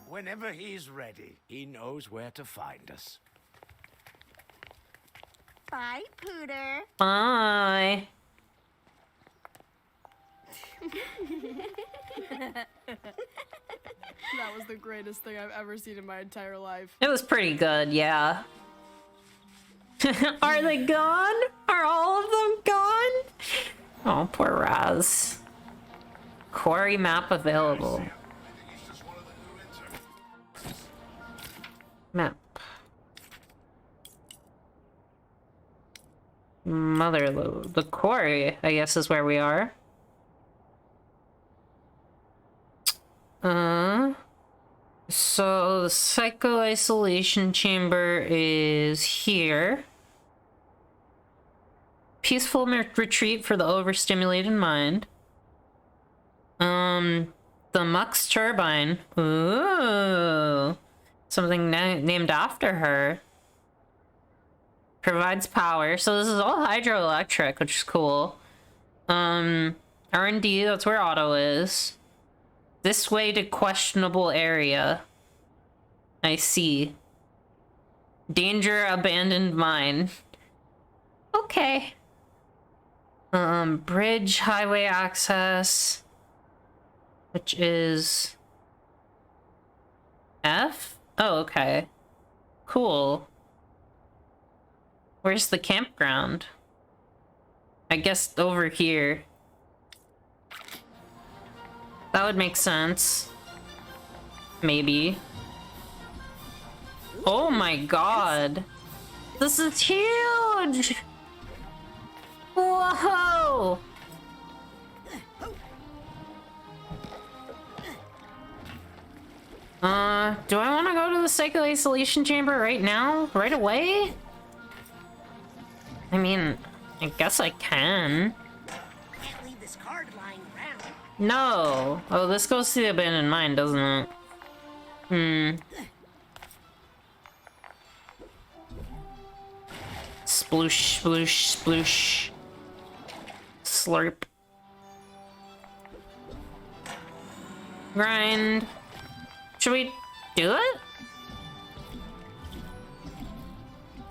Whenever he's ready, he knows where to find us.
Bye, Pooter.
Bye.
That was the greatest thing I've ever seen in my entire life.
It was pretty good, yeah. Are they gone? Are all of them gone? Oh, poor Raz. Quarry map available. Map. Motherlode. The quarry, I guess, is where we are. So the psycho isolation chamber is here. Peaceful retreat for the overstimulated mind. The Mux turbine. Ooh. Something named after her. Provides power. So this is all hydroelectric, which is cool. R&D, that's where Otto is. This way to questionable area. I see. Danger, abandoned mine. Okay. Bridge, highway access. Which is... F? Oh, okay. Cool. Where's the campground? I guess over here. That would make sense. Maybe. Oh my god. This is huge! Whoa! Do I want to go to the psycho isolation chamber right now? Right away? I mean, I guess I can.
Can't leave this card lying around.
No. Oh, this goes to the abandoned mine, doesn't it? Sploosh, sploosh, sploosh. Slurp. Grind. Should we do it?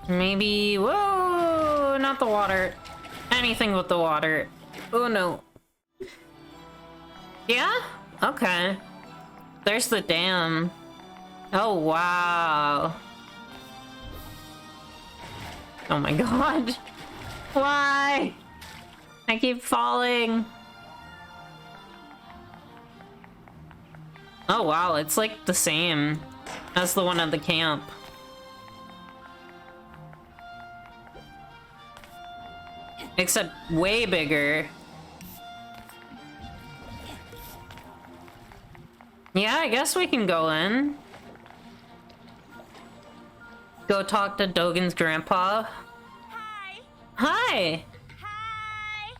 Maybe... Whoa! Not the water. Anything but the water. Oh no. Yeah? Okay. There's the dam. Oh wow. Oh my god. Why? I keep falling. Oh wow, it's like the same as the one at the camp. Except way bigger. Yeah, I guess we can go in. Go talk to Dogen's grandpa.
Hi.
Hi.
Hi.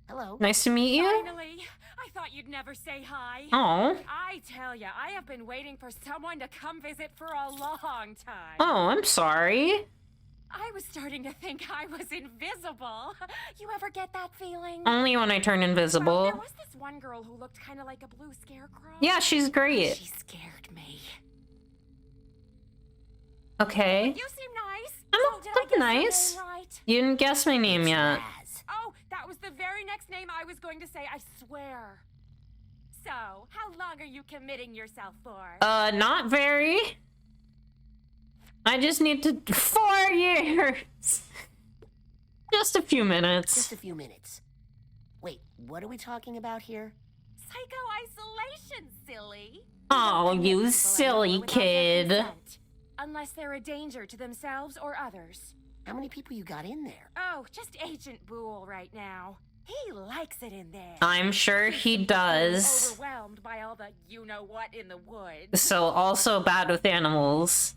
Hello.
Nice to meet you.
Finally. I thought you'd never say hi.
Oh.
I tell ya, I have been waiting for someone to come visit for a long time.
Oh, I'm sorry.
I was starting to think I was invisible. You ever get that feeling?
Only when I turn invisible.
Well, there was this one girl who looked kind of like a blue scarecrow.
Yeah, she's great.
She scared me.
Okay.
You seem nice.
I'm nice.
Right?
You didn't guess my name yet.
Oh, that was the very next name I was going to say, I swear. So, how long are you committing yourself for?
Not very. I just need to... 4 years! Just a few minutes.
Just a few minutes. Wait, what are we talking about here?
Psycho-isolation, silly.
Oh, you silly kid.
Unless they're a danger to themselves or others.
How many people you got in there?
Oh, just Agent Boole right now. He likes it in there.
I'm sure he does.
Overwhelmed by all the you-know-what in the woods.
So also bad with animals.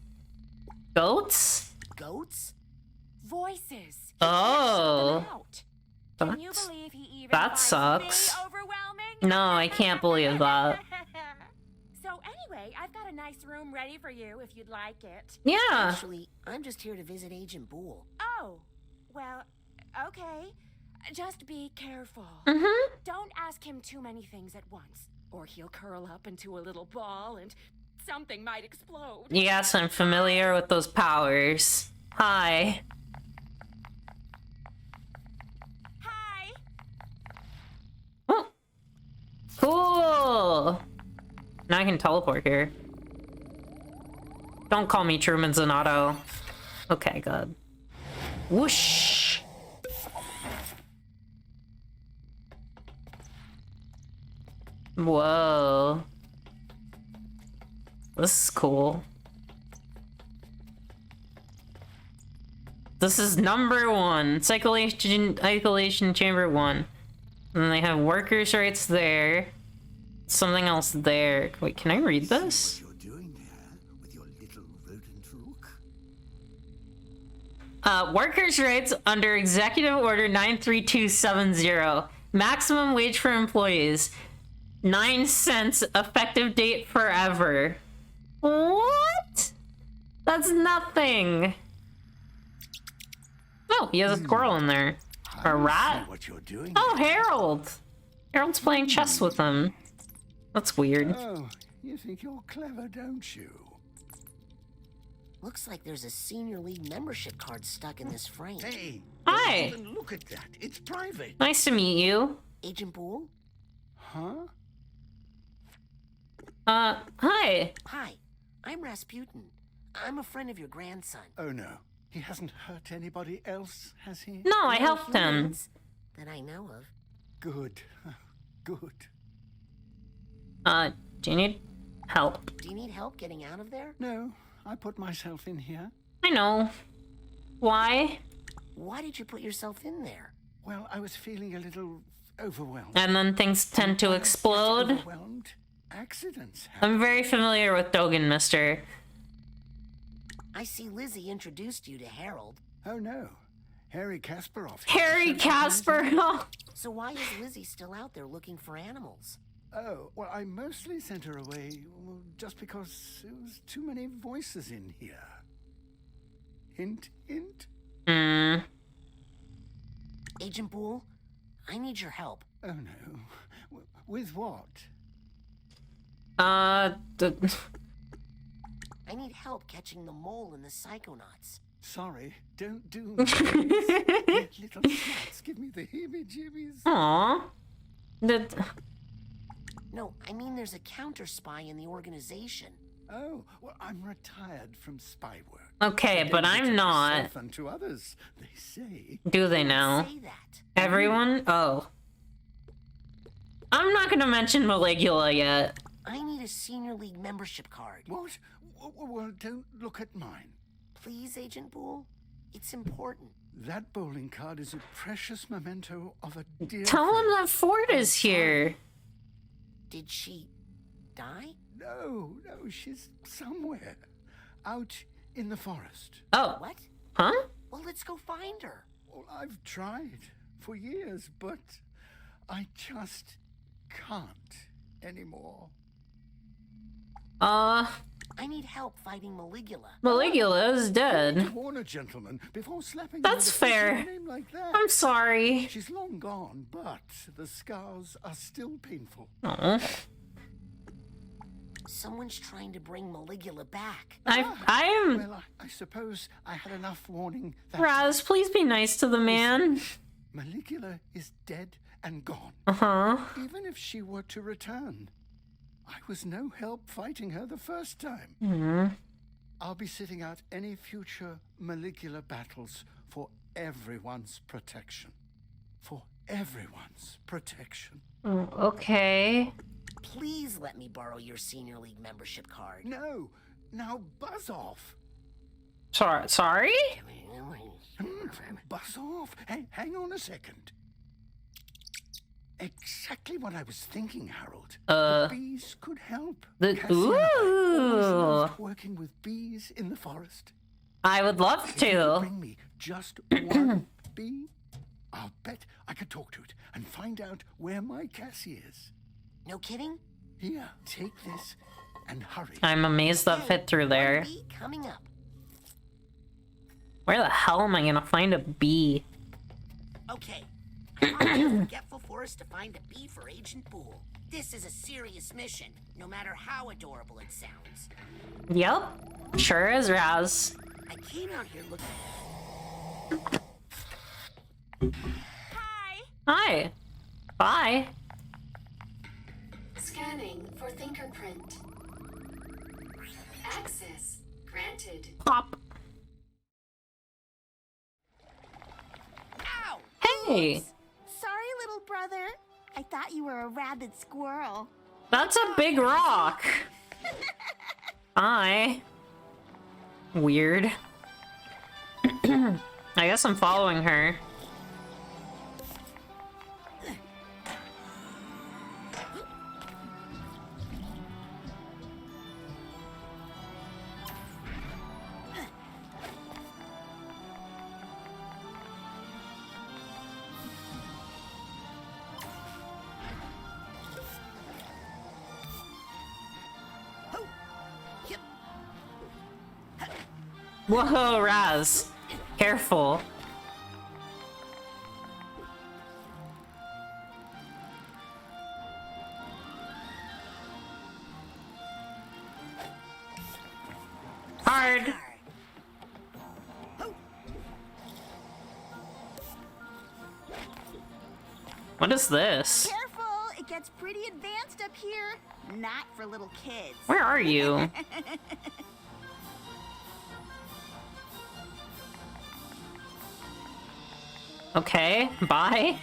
Goats?
Goats?
Voices.
Oh.
Can you believe he even
that sucks. No, I can't believe that.
So anyway, I've got a nice room ready for you if you'd like it.
Yeah.
Actually, I'm just here to visit Agent Boole.
Oh, well, okay. Just be careful. Don't ask him too many things at once, or he'll curl up into a little ball and something might explode.
Yes, I'm familiar with those powers. Hi.
Hi.
Oh. Cool. Now I can teleport here. Don't call me Truman Zanotto. Okay, good. Whoosh. Whoa. This is cool. This is number 1. Isolation chamber 1. And they have workers' rights there. Something else there. Wait, can I read this? Workers' rights under Executive Order 93270. Maximum wage for employees. 9 cents, effective date forever. What? That's nothing. Oh, he has a squirrel in there. A rat?
What you're doing?
Oh, Harold! Harold's playing chess with him. That's weird.
Oh, you think you're clever, don't you?
Looks like there's a senior league membership card stuck in this frame.
Hey!
Hi!
Don't even look at that. It's private.
Nice to meet you.
Agent Boole?
Huh?
Hi.
Hi, I'm Rasputin. I'm a friend of your grandson.
Oh no. He hasn't hurt anybody else, has he?
No, I helped him.
That I know of.
Good. Good.
Do you need help?
Do you need help getting out of there?
No, I put myself in here.
I know. Why?
Why did you put yourself in there?
Well, I was feeling a little overwhelmed.
And then things tend to explode?
Overwhelmed? Accidents happen.
I'm very familiar with Dogen, mister.
I see Lizzie introduced you to Harold.
Oh no. Harry Kasparov.
Harry Kasparov!
So why is Lizzie still out there looking for animals?
Oh, well, I mostly sent her away just because there was too many voices in here. Hint, hint.
Agent Boole, I need your help.
Oh no. With what?
I need help catching the mole in the Psychonauts.
Sorry, don't do that. Little snacks give me the heebie-jeebies.
Aww.
No, I mean there's a counter spy in the organization. Oh, well, I'm retired from spy work.
Okay, but I'm not.
And to others, they say.
Do they now?
Say that.
Everyone? Oh. I'm not gonna mention Maligula yet.
I need a senior league membership card.
What? Well, don't look at mine.
Please, Agent Boole. It's important.
That bowling card is a precious memento of a dear
Tell
friend.
him that Ford is here.
Did she die?
No, she's somewhere. Out in the forest.
Oh.
What?
Huh?
Well, let's go find her.
Well, I've tried for years, but I just can't anymore.
I need help fighting Maligula.
Maligula is dead.
Warn a gentleman before slapping
That's fair.
Name like that.
I'm sorry.
She's long gone, but the scars are still painful.
Aww.
Someone's trying to bring Maligula back.
I'm...
Well, I suppose I had enough warning that...
Raz, please be nice to the man.
Maligula is dead and gone.
Uh-huh.
Even if she were to return, I was no help fighting her the first time.
Mm-hmm.
I'll be sitting out any future Maligula battles for everyone's protection. For everyone's protection.
Oh, okay.
Please let me borrow your senior league membership card.
No, now buzz off.
Sorry?
Buzz off. Hey, hang on a second. Exactly what I was thinking, Harold. The bees could help.
Ooh.
Working with bees in the forest.
I would love to.
Bring me just one bee. I'll bet I could talk to it and find out where my Cassie is.
No kidding?
Here, take this and hurry.
I'm amazed that fit through there.
Bee coming up.
Where the hell am I gonna find a bee?
Okay. I'm on the Forgetful Forest to find a bee for Agent Boole. This is a serious mission, no matter how adorable it sounds.
Yep. Sure is, Raz.
I came out here looking...
Hi.
Hi. Bye.
Scanning for fingerprint. Access granted.
Pop.
Ow!
Hey.
Oops. Sorry, little brother. I thought you were a rabid squirrel.
That's a big rock. Bye. Weird. I guess I'm following her. Whoa, Raz. Careful. Hard. What is this?
Careful, it gets pretty advanced up here. Not for little kids.
Where are you? Okay, bye.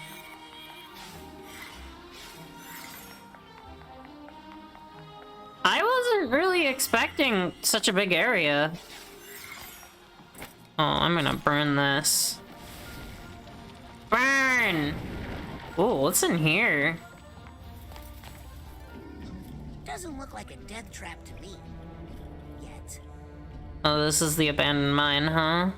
I wasn't really expecting such a big area. Oh, I'm gonna burn this. Burn! Oh, what's in here?
Doesn't look like a death trap to me. Yet.
Oh, this is the abandoned mine, huh?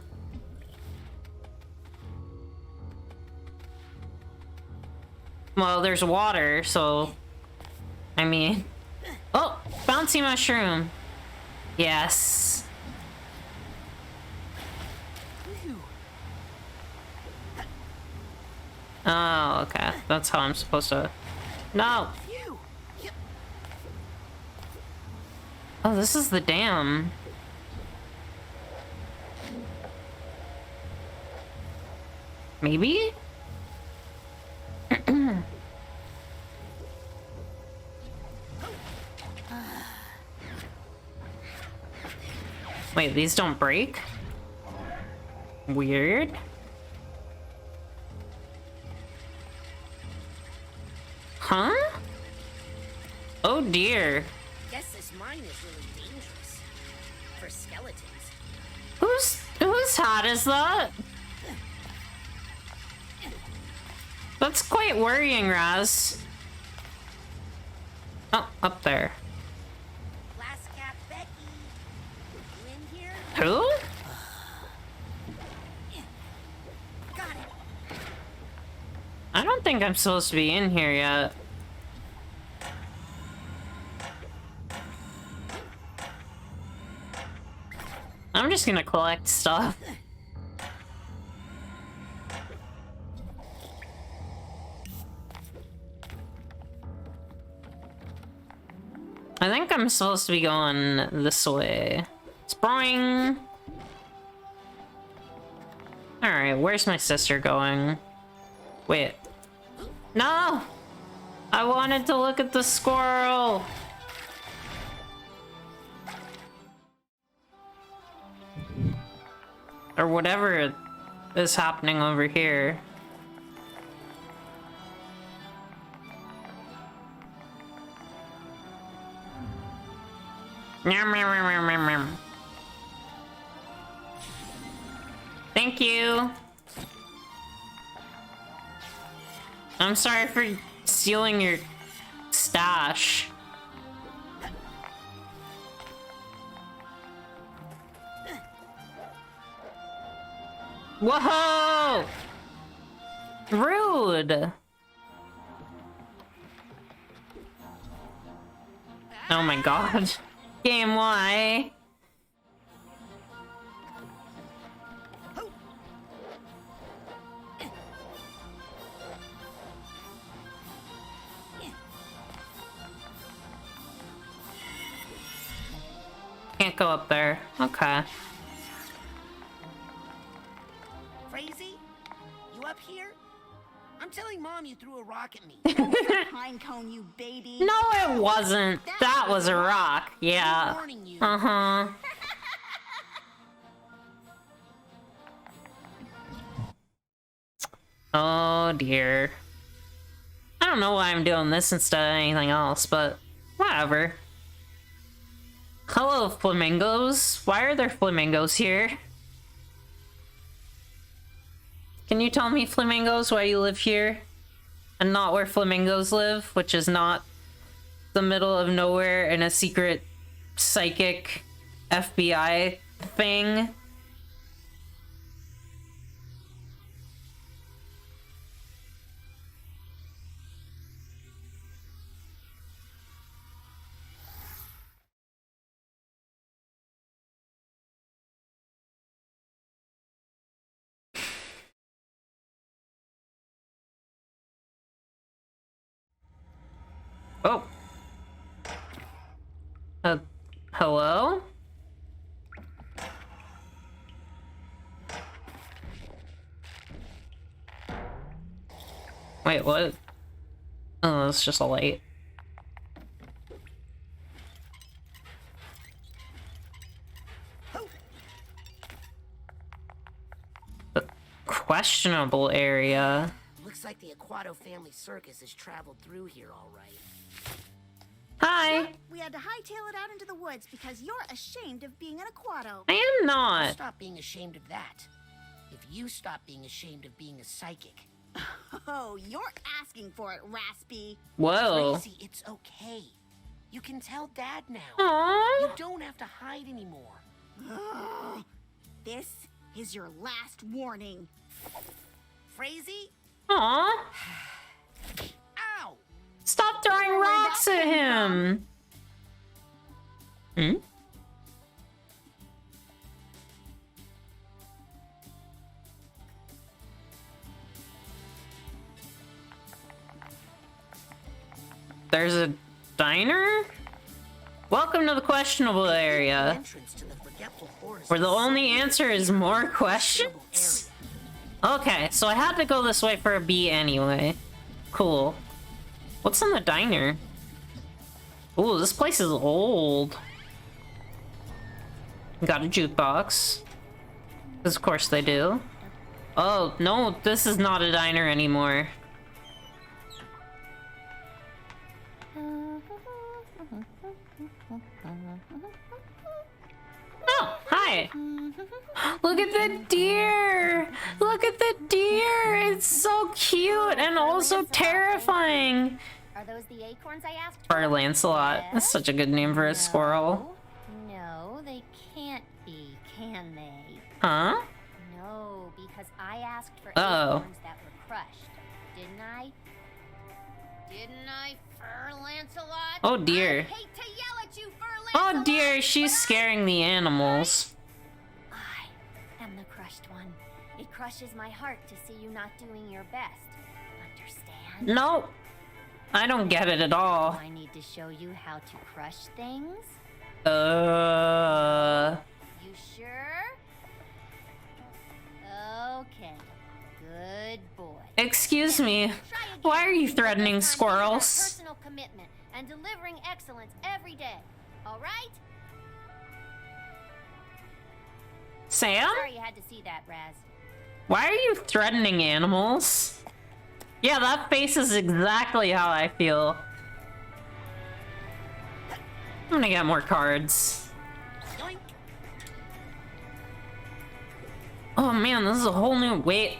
Well, there's water, so... I mean... Oh! Bouncy mushroom! Yes! Oh, okay. That's how I'm supposed to... No! Oh, this is the dam. Maybe? Wait, these don't break? Weird. Huh? Oh dear.
Guess this mine is really dangerous. For skeletons.
Whose hat is that? That's quite worrying, Raz. Oh, up there.
Last cat Becky. You in here?
Who?
Got it.
I don't think I'm supposed to be in here yet. I'm just gonna collect stuff. I think I'm supposed to be going this way. Spring! Alright, where's my sister going? Wait. No! I wanted to look at the squirrel! Or whatever is happening over here. Thank you. I'm sorry for stealing your stash. Whoa! Rude! Oh my god. Game, why? Can't go up there. Okay.
Crazy? You up here? I'm telling Mom you threw a rock at me.
Pine cone, you baby.
No, it wasn't. That was a rock. Yeah. Uh-huh. Oh dear. I don't know why I'm doing this instead of anything else, but Whatever. Hello, flamingos. Why are there flamingos here? Can you tell me, flamingos, why you live here? And not where flamingos live, which is not the middle of nowhere in a secret psychic FBI thing. Oh. Hello? Wait, what? Oh, it's just a light. The questionable area.
Looks like the Aquato family circus has traveled through here all right.
Hi.
Yep, we had to hightail it out into the woods because you're ashamed of being an Aquato.
I am not.
Stop being ashamed of that. If you stop being ashamed of being a psychic.
Oh, you're asking for it, Raspy.
Whoa.
Crazy, it's okay. You can tell Dad now.
Aww.
You don't have to hide anymore.
This is your last warning.
Frazee?
Aww.
Ow!
Stop throwing rocks at him! Hmm? There's a diner? Welcome to the questionable area. Where the only answer is more questions? Okay, so I had to go this way for a B anyway. Cool. What's in the diner? Ooh, this place is old. Got a jukebox. Because of course they do. Oh, no, this is not a diner anymore. Oh, hi! Look at the deer! Look at the deer! It's so cute and also terrifying!
Are those the acorns I asked
For Lancelot. That's such a good name for a squirrel.
No, they can't be, can they?
Huh?
No, because I asked for
Uh-oh.
acorns that were crushed. Didn't I? Didn't I, Fur Lancelot?
Oh dear.
I hate to yell at you, Fur
Oh
Lancelot!
dear, she's scaring the animals.
I am the crushed one. It crushes my heart to see you not doing your best. Understand?
Nope. I don't get it at all.
Do I need to show you how to crush things? You sure? Okay. Good boy.
Excuse me. Why are you threatening squirrels?
Personal commitment and delivering excellence every day. All right?
Sam?
Sorry you had to see that, Raz.
Why are you threatening animals? Yeah, that face is exactly how I feel. I'm gonna get more cards.
Yoink.
Oh man, this is a whole new... Wait.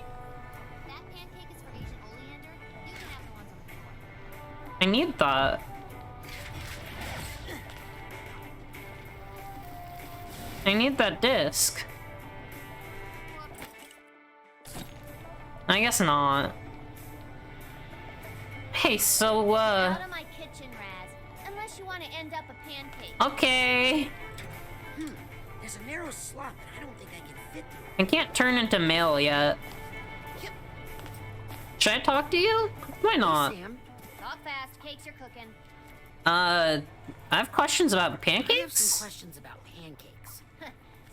That pancake is for Agent Oleander. You can have the ones on the floor.
I need that. I need that disc. I guess not. Hey, so,
Out of my kitchen, Raz. Unless you want to end up a pancake.
okay.
There's a narrow slot that I don't think I can fit through.
I can't turn into mail yet. Should I talk to you? Why not?
Sam,
Talk fast. Cakes are cooking.
I have questions about
I have
pancakes.
some questions about pancakes.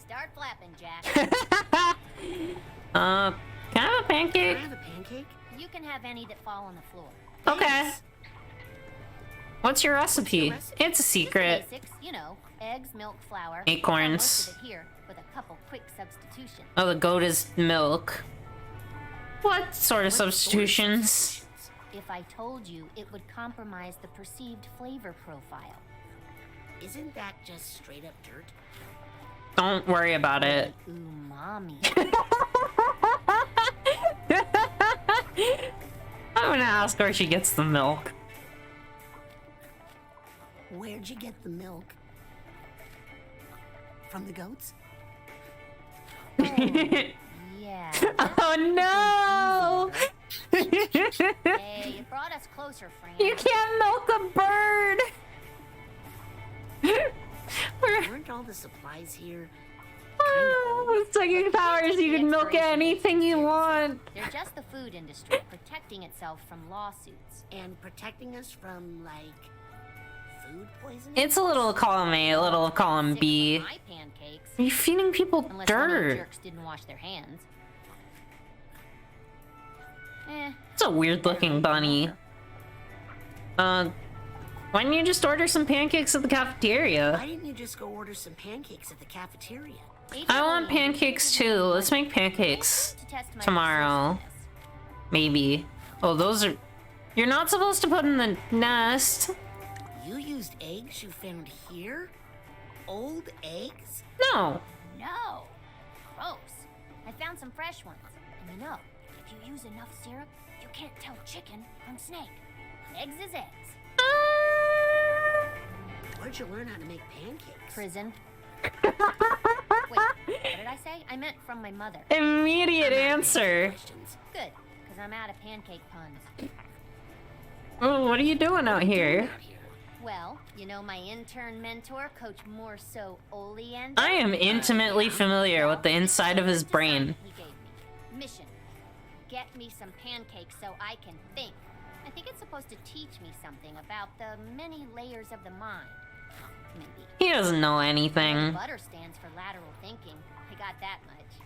Start flapping, Jack.
Can I have a pancake?
Can I have a pancake?
You can have any that fall on the floor.
Okay. What's your recipe? It's a secret.
Basics, you know, eggs, milk, flour.
Acorns.
Most of it here, with a couple quick substitutions.
Oh, the goat is milk. What sort of substitutions?
if I told you it would compromise the perceived flavor profile.
Isn't that just straight up dirt?
Don't worry about it.
Umami.
I'm gonna ask where she gets the milk.
Where'd you get the milk? From the goats?
Yeah.
Oh no!
Hey, it brought us closer, Fran.
You can't milk a bird!
Weren't all the supplies here?
With psychic powers, you can milk anything you want.
They're just the food industry protecting itself from lawsuits.
And protecting us from, like, food poisoning?
It's a little column A, a little column B.
My pancakes.
Are you feeding people
Unless one of the
dirt?
jerks didn't wash their hands.
It's a weird looking bunny. Why didn't you just order some pancakes at the cafeteria?
Why didn't you just go order some pancakes at the cafeteria?
I want pancakes too. Let's make pancakes tomorrow. Maybe. Oh, those are... You're not supposed to put in the nest.
You used eggs you found here? Old eggs?
No.
No. Gross. I found some fresh ones. And you know, if you use enough syrup, you can't tell chicken from snake. Eggs is eggs.
Where'd you learn how to make pancakes?
Prison. Wait, what did I say? I meant from my mother.
Immediate answer.
Good, because I'm out of pancake puns.
Oh, what are you doing out here?
Well, you know my intern mentor, Coach Morso Oleander?
I am intimately familiar with the inside of his brain.
He gave me. Mission. Get me some pancakes so I can think. I think it's supposed to teach me something about the many layers of the mind. Maybe.
He doesn't know anything.
Butter stands for lateral thinking. I got that much.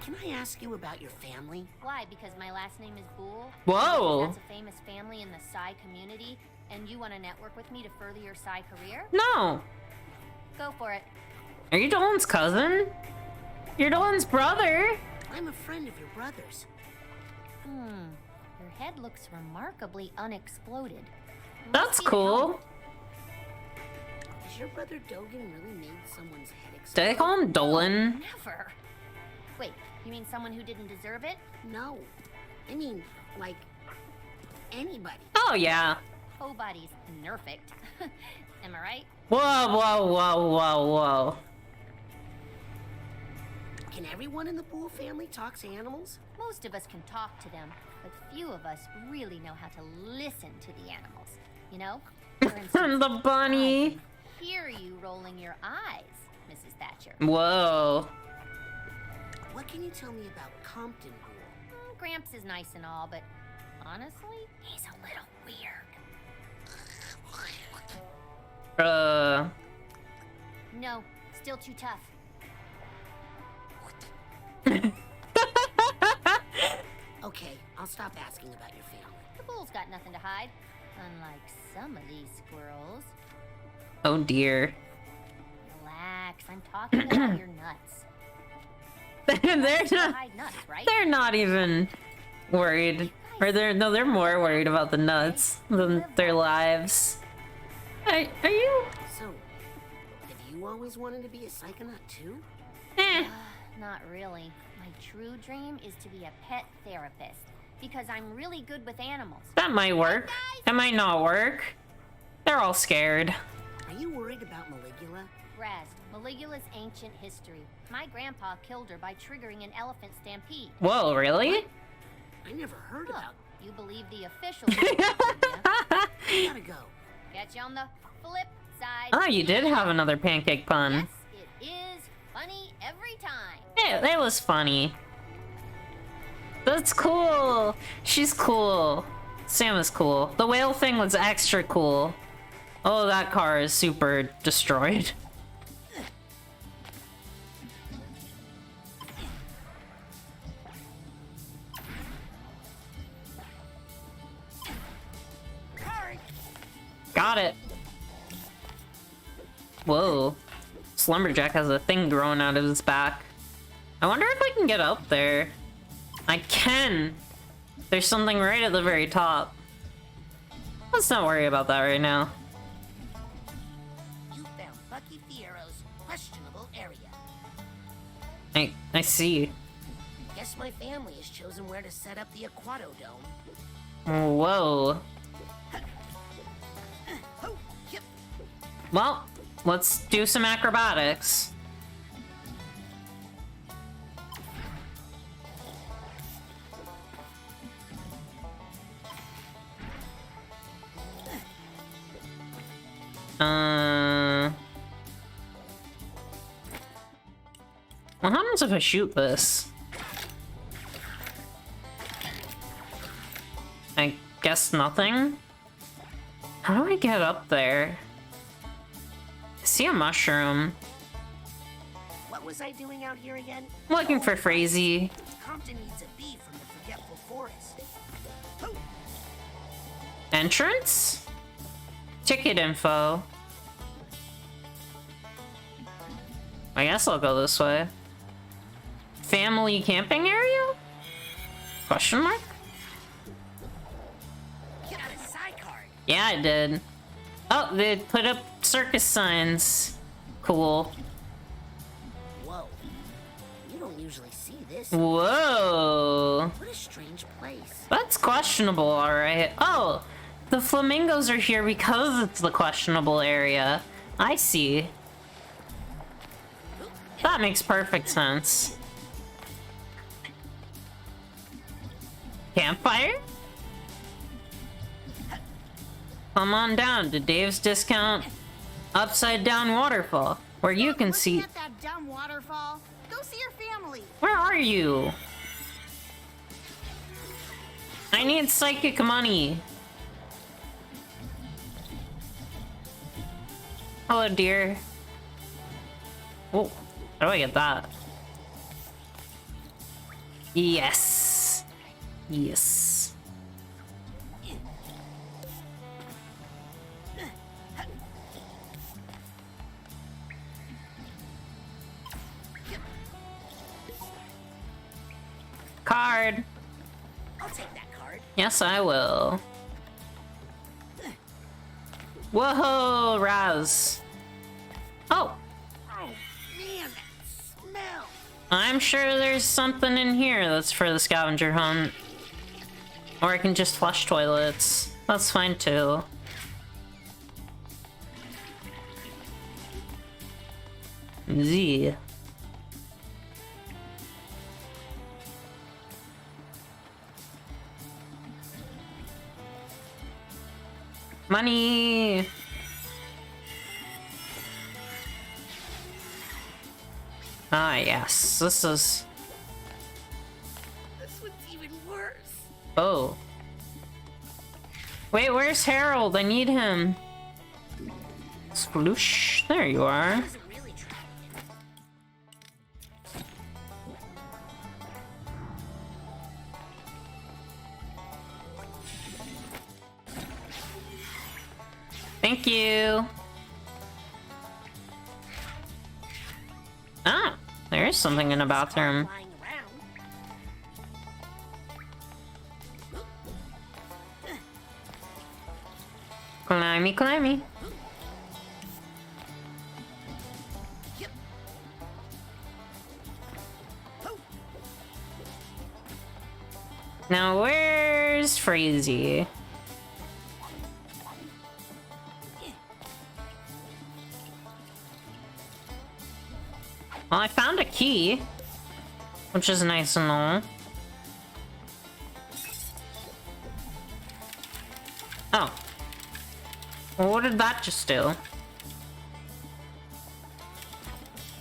Can I ask you about your family?
Why? Because my last name is Boole?
Whoa.
That's a famous family in the Psy community, and you want to network with me to further your Psy career?
No.
Go for it.
Are you Dolan's cousin? You're Dolan's brother.
I'm a friend of your brother's.
Your head looks remarkably unexploded.
That's cool.
Has your brother Dogan really made someone's head explode?
Did I call him Dolan?
Never. Wait, you mean someone who didn't deserve it?
No. I mean, like, anybody.
Oh, yeah.
Oh, body's nerfect. Am I right?
Whoa, whoa, whoa, whoa, whoa.
Can everyone in the Boole family talk to animals?
Most of us can talk to them, but few of us really know how to listen to the animals. You know? For instance,
the bunny.
I can hear you rolling your eyes, Mrs. Thatcher.
Whoa.
What can you tell me about Compton Boole?
Gramps is nice and all, but honestly, he's a little weird. No, still too tough.
Okay, I'll stop asking about your family.
The Boole's got nothing to hide, unlike some of these squirrels.
Oh dear.
Relax, I'm talking about your nuts.
They're not even worried. Or they're more worried about the nuts than their lives. Are you?
So, have you always wanted to be a psychonaut too?
Not really. My true dream is to be a pet therapist because I'm really good with animals.
That might work. That might not work. They're all scared.
Are you worried about Maligula?
Raz, Maligula's ancient history. My grandpa killed her by triggering an elephant stampede.
Whoa, really?
I never heard about.
You believe the official?
I gotta go.
Catch you on the flip side.
Oh, you did have another pancake pun.
Yes, it is funny every time.
Yeah, that was funny. That's cool. She's cool. Sam is cool. The whale thing was extra cool. Oh, that car is super destroyed. Got it. Whoa. Slumberjack has a thing growing out of his back. I wonder if I can get up there. I can. There's something right at the very top. Let's not worry about that right now.
You found Bucky Fierro's questionable area.
I see.
Guess my family has chosen where to set up the Aquato Dome.
Whoa. Well, let's do some acrobatics. What happens if I shoot this? I guess nothing? How do I get up there? I see a mushroom.
What was I doing out here again?
Looking for Frazee.
Compton needs a bee from the Forgetful Forest.
Entrance? Ticket info. I guess I'll go this way. Family camping area? Question mark?
Get out of Psycard.
Yeah, I did. Oh, they put up circus signs. Cool.
Whoa. You don't usually see this.
Whoa.
What a strange place.
That's questionable, alright. Oh, the flamingos are here because it's the questionable area. I see. That makes perfect sense. Campfire? Come on down to Dave's Discount Upside Down Waterfall, where you can see...
At that dumb waterfall. Go see your family.
Where are you? I need psychic money. Hello, dear. Oh, how do I get that? Yes. Yes. Card.
I'll take that card.
Yes, I will. Whoa, Raz. Oh.
Oh, man, that smell.
I'm sure there's something in here that's for the scavenger hunt. Or I can just flush toilets. That's fine too. Z. Money! Ah, yes. This is...
This one's even worse.
Oh. Wait, where's Harold? I need him. Sploosh. There you are. Thank you. Ah, there is something in the bathroom. Climby, climby. Now where's Frazee? Well, I found a key, which is nice and all. Oh. Well, what did that just do?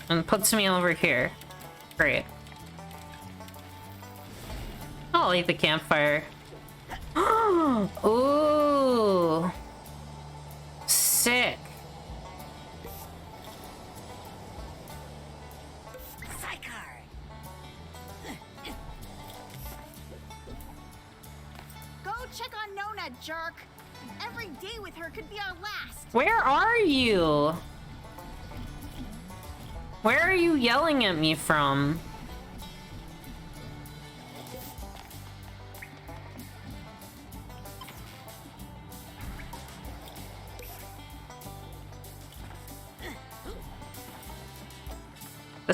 And puts me over here. Great. I'll light the campfire. Ooh. Sick.
Go check on Nona, jerk. Every day with her could be our last.
Where are you? Where are you yelling at me from?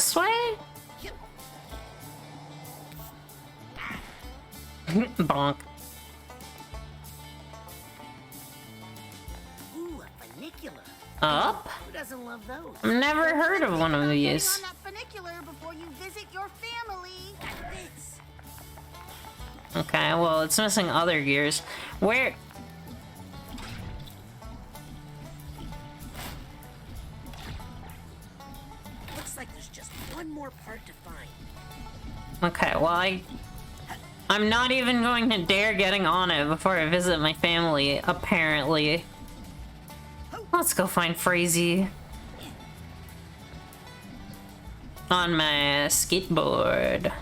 This way? Bonk.
Ooh, a funicular.
Up?
Who doesn't love those?
I've never heard of one of these.
On that funicular before you visit your family.
Okay, well, it's missing other gears. Where?
Looks like there's just one more part to find.
Okay, well, I'm not even going to dare getting on it before I visit my family, apparently. Let's go find Frazee. On my skateboard.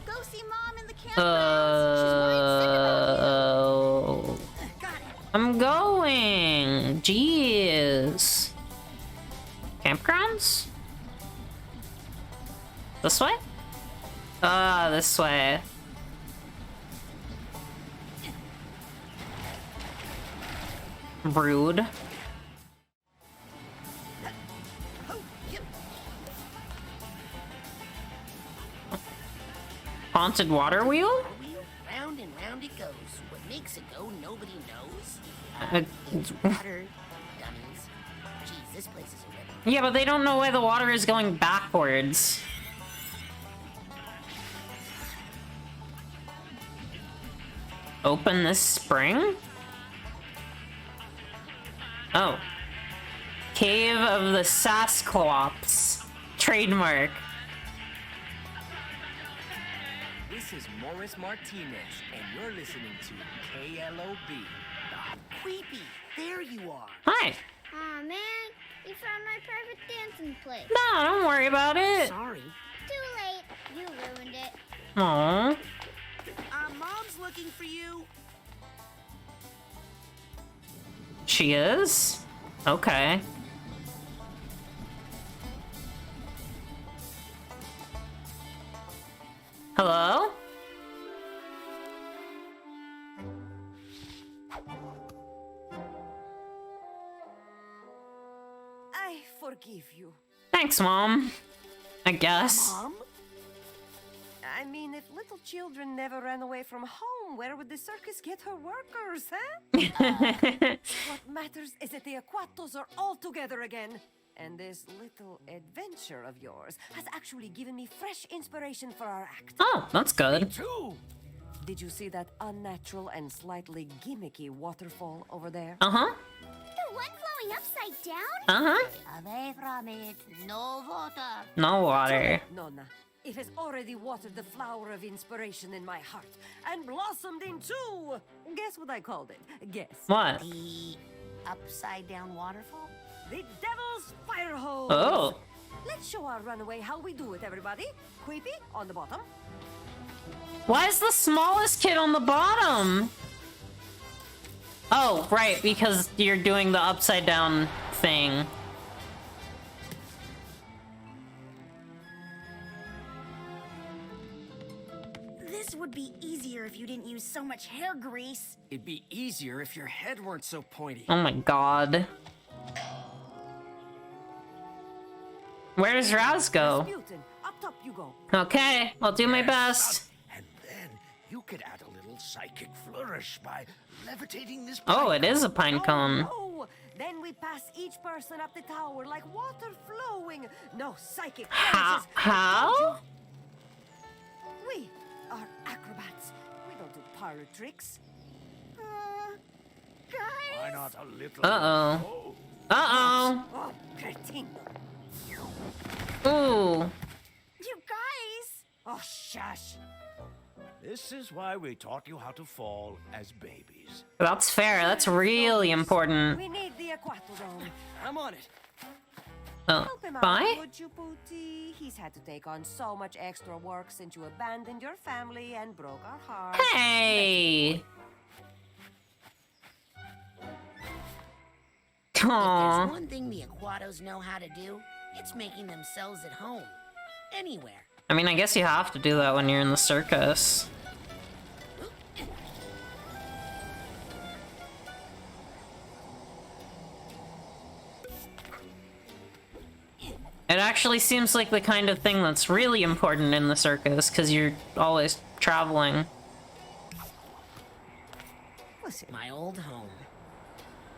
Go see Mom in the campgrounds. She's worried sick about you.
I'm going. Jeez. Campgrounds? This way? Ah, this way. Rude. Haunted water wheel?
Round and round it goes. What makes it go, nobody knows.
It's
water, dummies. Jeez, this place is a rip.
Yeah, but they don't know why the water is going backwards. Open this spring? Oh. Cave of the Sasclops. Trademark.
This is Morris Martinez, and you're listening to KLOB.
Creepy, there you are.
Hi.
Aw, man. You found my private dancing place.
No, don't worry about it.
Sorry.
Too late. You ruined it.
Aww.
Mom's looking for you.
She is? Okay. Hello?
I forgive you.
Thanks, Mom. I guess.
Mom? I mean, if little children never ran away from home, where would the circus get her workers, huh? What matters is that the Aquatos are all together again. And this little adventure of yours has actually given me fresh inspiration for our act.
Oh, that's good.
Me too. Did you see that unnatural and slightly gimmicky waterfall over there?
Uh-huh.
The one flowing upside down?
Uh-huh.
Away from it. No water.
No water.
Nonna, it has already watered the flower of inspiration in my heart and blossomed into... Guess what I called it? Guess.
What?
The upside down waterfall?
The Devil's Fire Hose!
Oh.
Let's show our runaway how we do it, everybody. Creepy on the bottom.
Why is the smallest kid on the bottom? Oh, right, because you're doing the upside down thing.
This would be easier if you didn't use so much hair grease.
It'd be easier if your head weren't so pointy.
Oh my god. Where does Raz go?
Rasputin, up top you go.
Okay, I'll do my best.
And then you could add a little psychic flourish by levitating this.
Oh, it is a pine cone.
Oh, then we pass each person up the tower like water flowing. No psychic
How?
flourishes.
How?
We are acrobats. We don't do parlor tricks.
Guys?
Why not a little?
Uh-oh. Uh-oh.
Oh, cretin.
Ooh.
You guys!
Oh, shush.
This is why we taught you how to fall as babies.
That's fair. That's really important.
We need the Aquatodome.
I'm on it.
Oh,
Help him out,
bye?
would you, Pooty? He's had to take on so much extra work since you abandoned your family and broke our hearts.
Hey!
If
Aww.
there's one thing the Aquatos know how to do, it's making themselves at home. Anywhere.
I mean, I guess you have to do that when you're in the circus. It actually seems like the kind of thing that's really important in the circus, because you're always traveling.
Listen, my old home.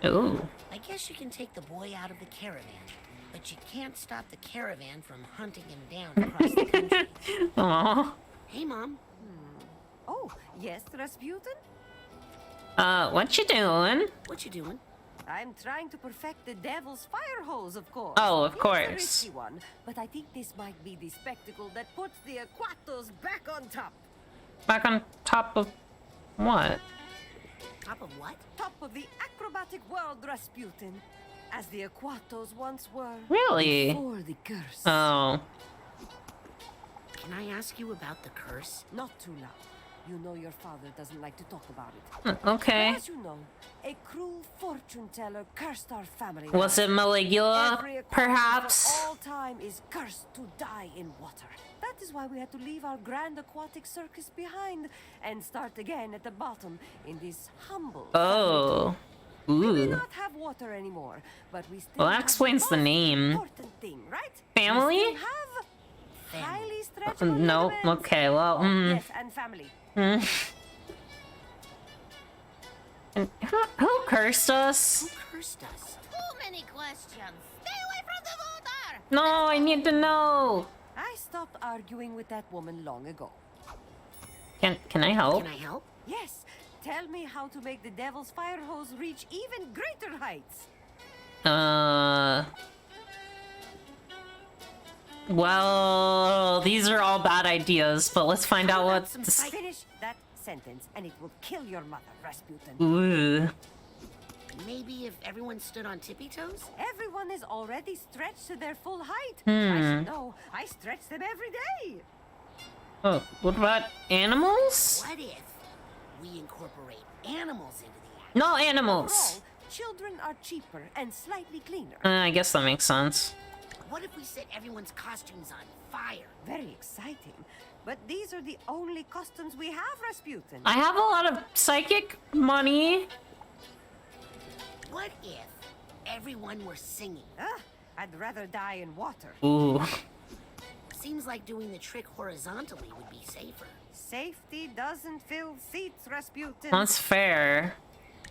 Ooh.
I guess you can take the boy out of the caravan, but you can't stop the caravan from hunting him down across the country.
Aww.
Hey, Mom.
Oh, yes, Rasputin?
What you doing?
What you doing?
I'm trying to perfect the devil's fire hose, of course.
Oh, of course.
It's a risky one, but I think this might be the spectacle that puts the Aquatos back on top.
Back on top of what?
Top of what?
Top of the acrobatic world, Rasputin. As the Aquatos once were.
Really?
Before the curse.
Oh.
Can I ask you about the curse?
Not too loud. You know your father doesn't like to talk about it.
Okay.
As you know, a cruel fortune teller cursed our family.
Was it Maligula,
Every Aquatos
perhaps?
for all time is cursed to die in water. That is why we had to leave our grand aquatic circus behind and start again at the bottom in this humble.
Oh.
We may
Ooh.
not have water anymore, but we still
Well, that
have
explains the
most
name.
important thing, right?
Family?
We still have highly stretchable
No.
ligaments.
Okay. Well.
Yes, and family.
And who cursed us?
Who cursed us?
Too many questions. Stay away from the water.
No, I need to know.
I stopped arguing with that woman long ago.
Can I help?
Can I help?
Yes. Tell me how to make the devil's fire hose reach even greater heights.
Well, these are all bad ideas, but let's find out what.
Finish that sentence, and it will kill your mother, Rasputin.
Ooh.
Maybe if everyone stood on tippy toes?
Everyone is already stretched to their full height. I
Hmm.
should know. I stretch them every day.
Oh, what about animals?
What if we incorporate animals into the act?
No animals.
Overall, children are cheaper and slightly cleaner.
I guess that makes sense.
What if we set everyone's costumes on fire?
Very exciting. But these are the only costumes we have, Rasputin.
I have a lot of psychic money.
What if everyone were singing?
I'd rather die in water.
Ooh.
Seems like doing the trick horizontally would be safer.
Safety doesn't fill seats, Rasputin.
That's fair.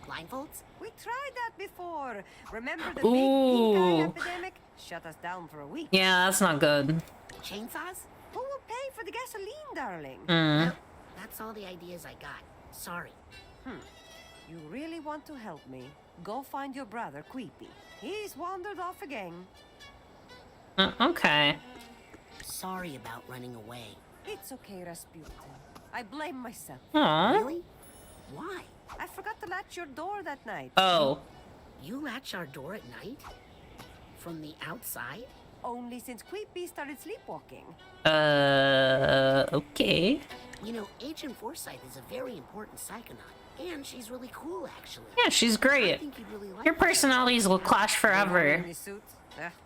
Blindfolds?
We tried that before. Remember the big
Ooh.
pink eye epidemic? Shut us down for a week.
Yeah, that's not good.
Chainsaws?
Who will pay for the gasoline, darling?
Mm.
Well, that's all the ideas I got. Sorry.
You really want to help me? Go find your brother, Queepy. He's wandered off again.
Okay.
Sorry about running away.
It's okay, Rasputin. I blame myself.
Aw.
Really? Why?
I forgot to latch your door that night.
Oh.
You latch our door at night? From the outside?
Only since Queepy started sleepwalking.
Okay.
You know, Agent Forsyth is a very important Psychonaut. And she's really cool, actually.
Yeah, she's
I
great.
think you'd really like
Your
her.
personalities will clash forever.
In this suit,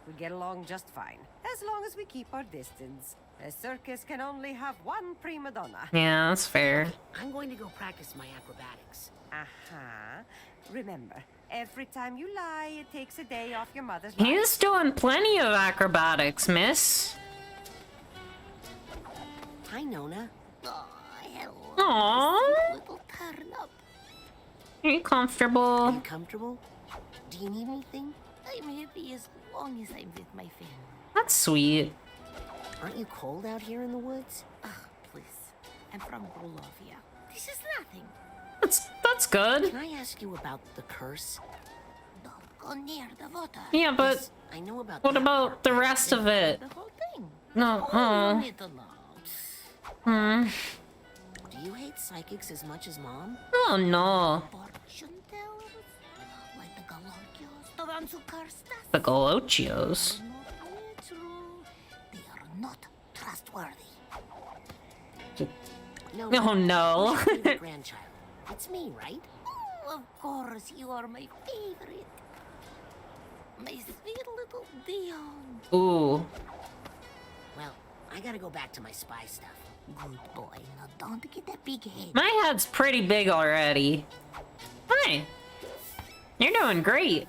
we get along just fine. As long as we keep our distance. A circus can only have one prima donna.
Yeah, that's fair.
I'm going to go practice my acrobatics.
Remember, every time you lie, it takes a day off your mother's life.
He's doing plenty of acrobatics, miss.
Hi, Nona.
Oh, hello.
Aww.
Little turnip.
Are you comfortable?
Are you comfortable? Do you need anything?
I'm happy as long as I'm with my family.
That's sweet.
Aren't you cold out here in the woods?
Ugh, please. I'm from Grulovia. This is nothing.
That's good.
Can I ask you about the curse?
Don't go near the water.
Yeah, but
Yes, I know about
what
that
about
part,
the
but
rest of it?
The whole thing.
No.
Oh,
Oh.
you need to know.
Do you hate psychics as much as Mom?
Oh no.
Fortune tellers? Like the Galorgios, the ones who cursed us?
The Galochios.
They're not all true. They are not trustworthy.
No.
Oh no.
Who's your favorite grandchild? It's me, right?
Oh, of course, you are my favorite. My sweet little Dion.
Ooh.
Well, I gotta go back to my spy stuff.
Good boy. Now don't get that big head.
My head's pretty big already. Hi. You're doing great.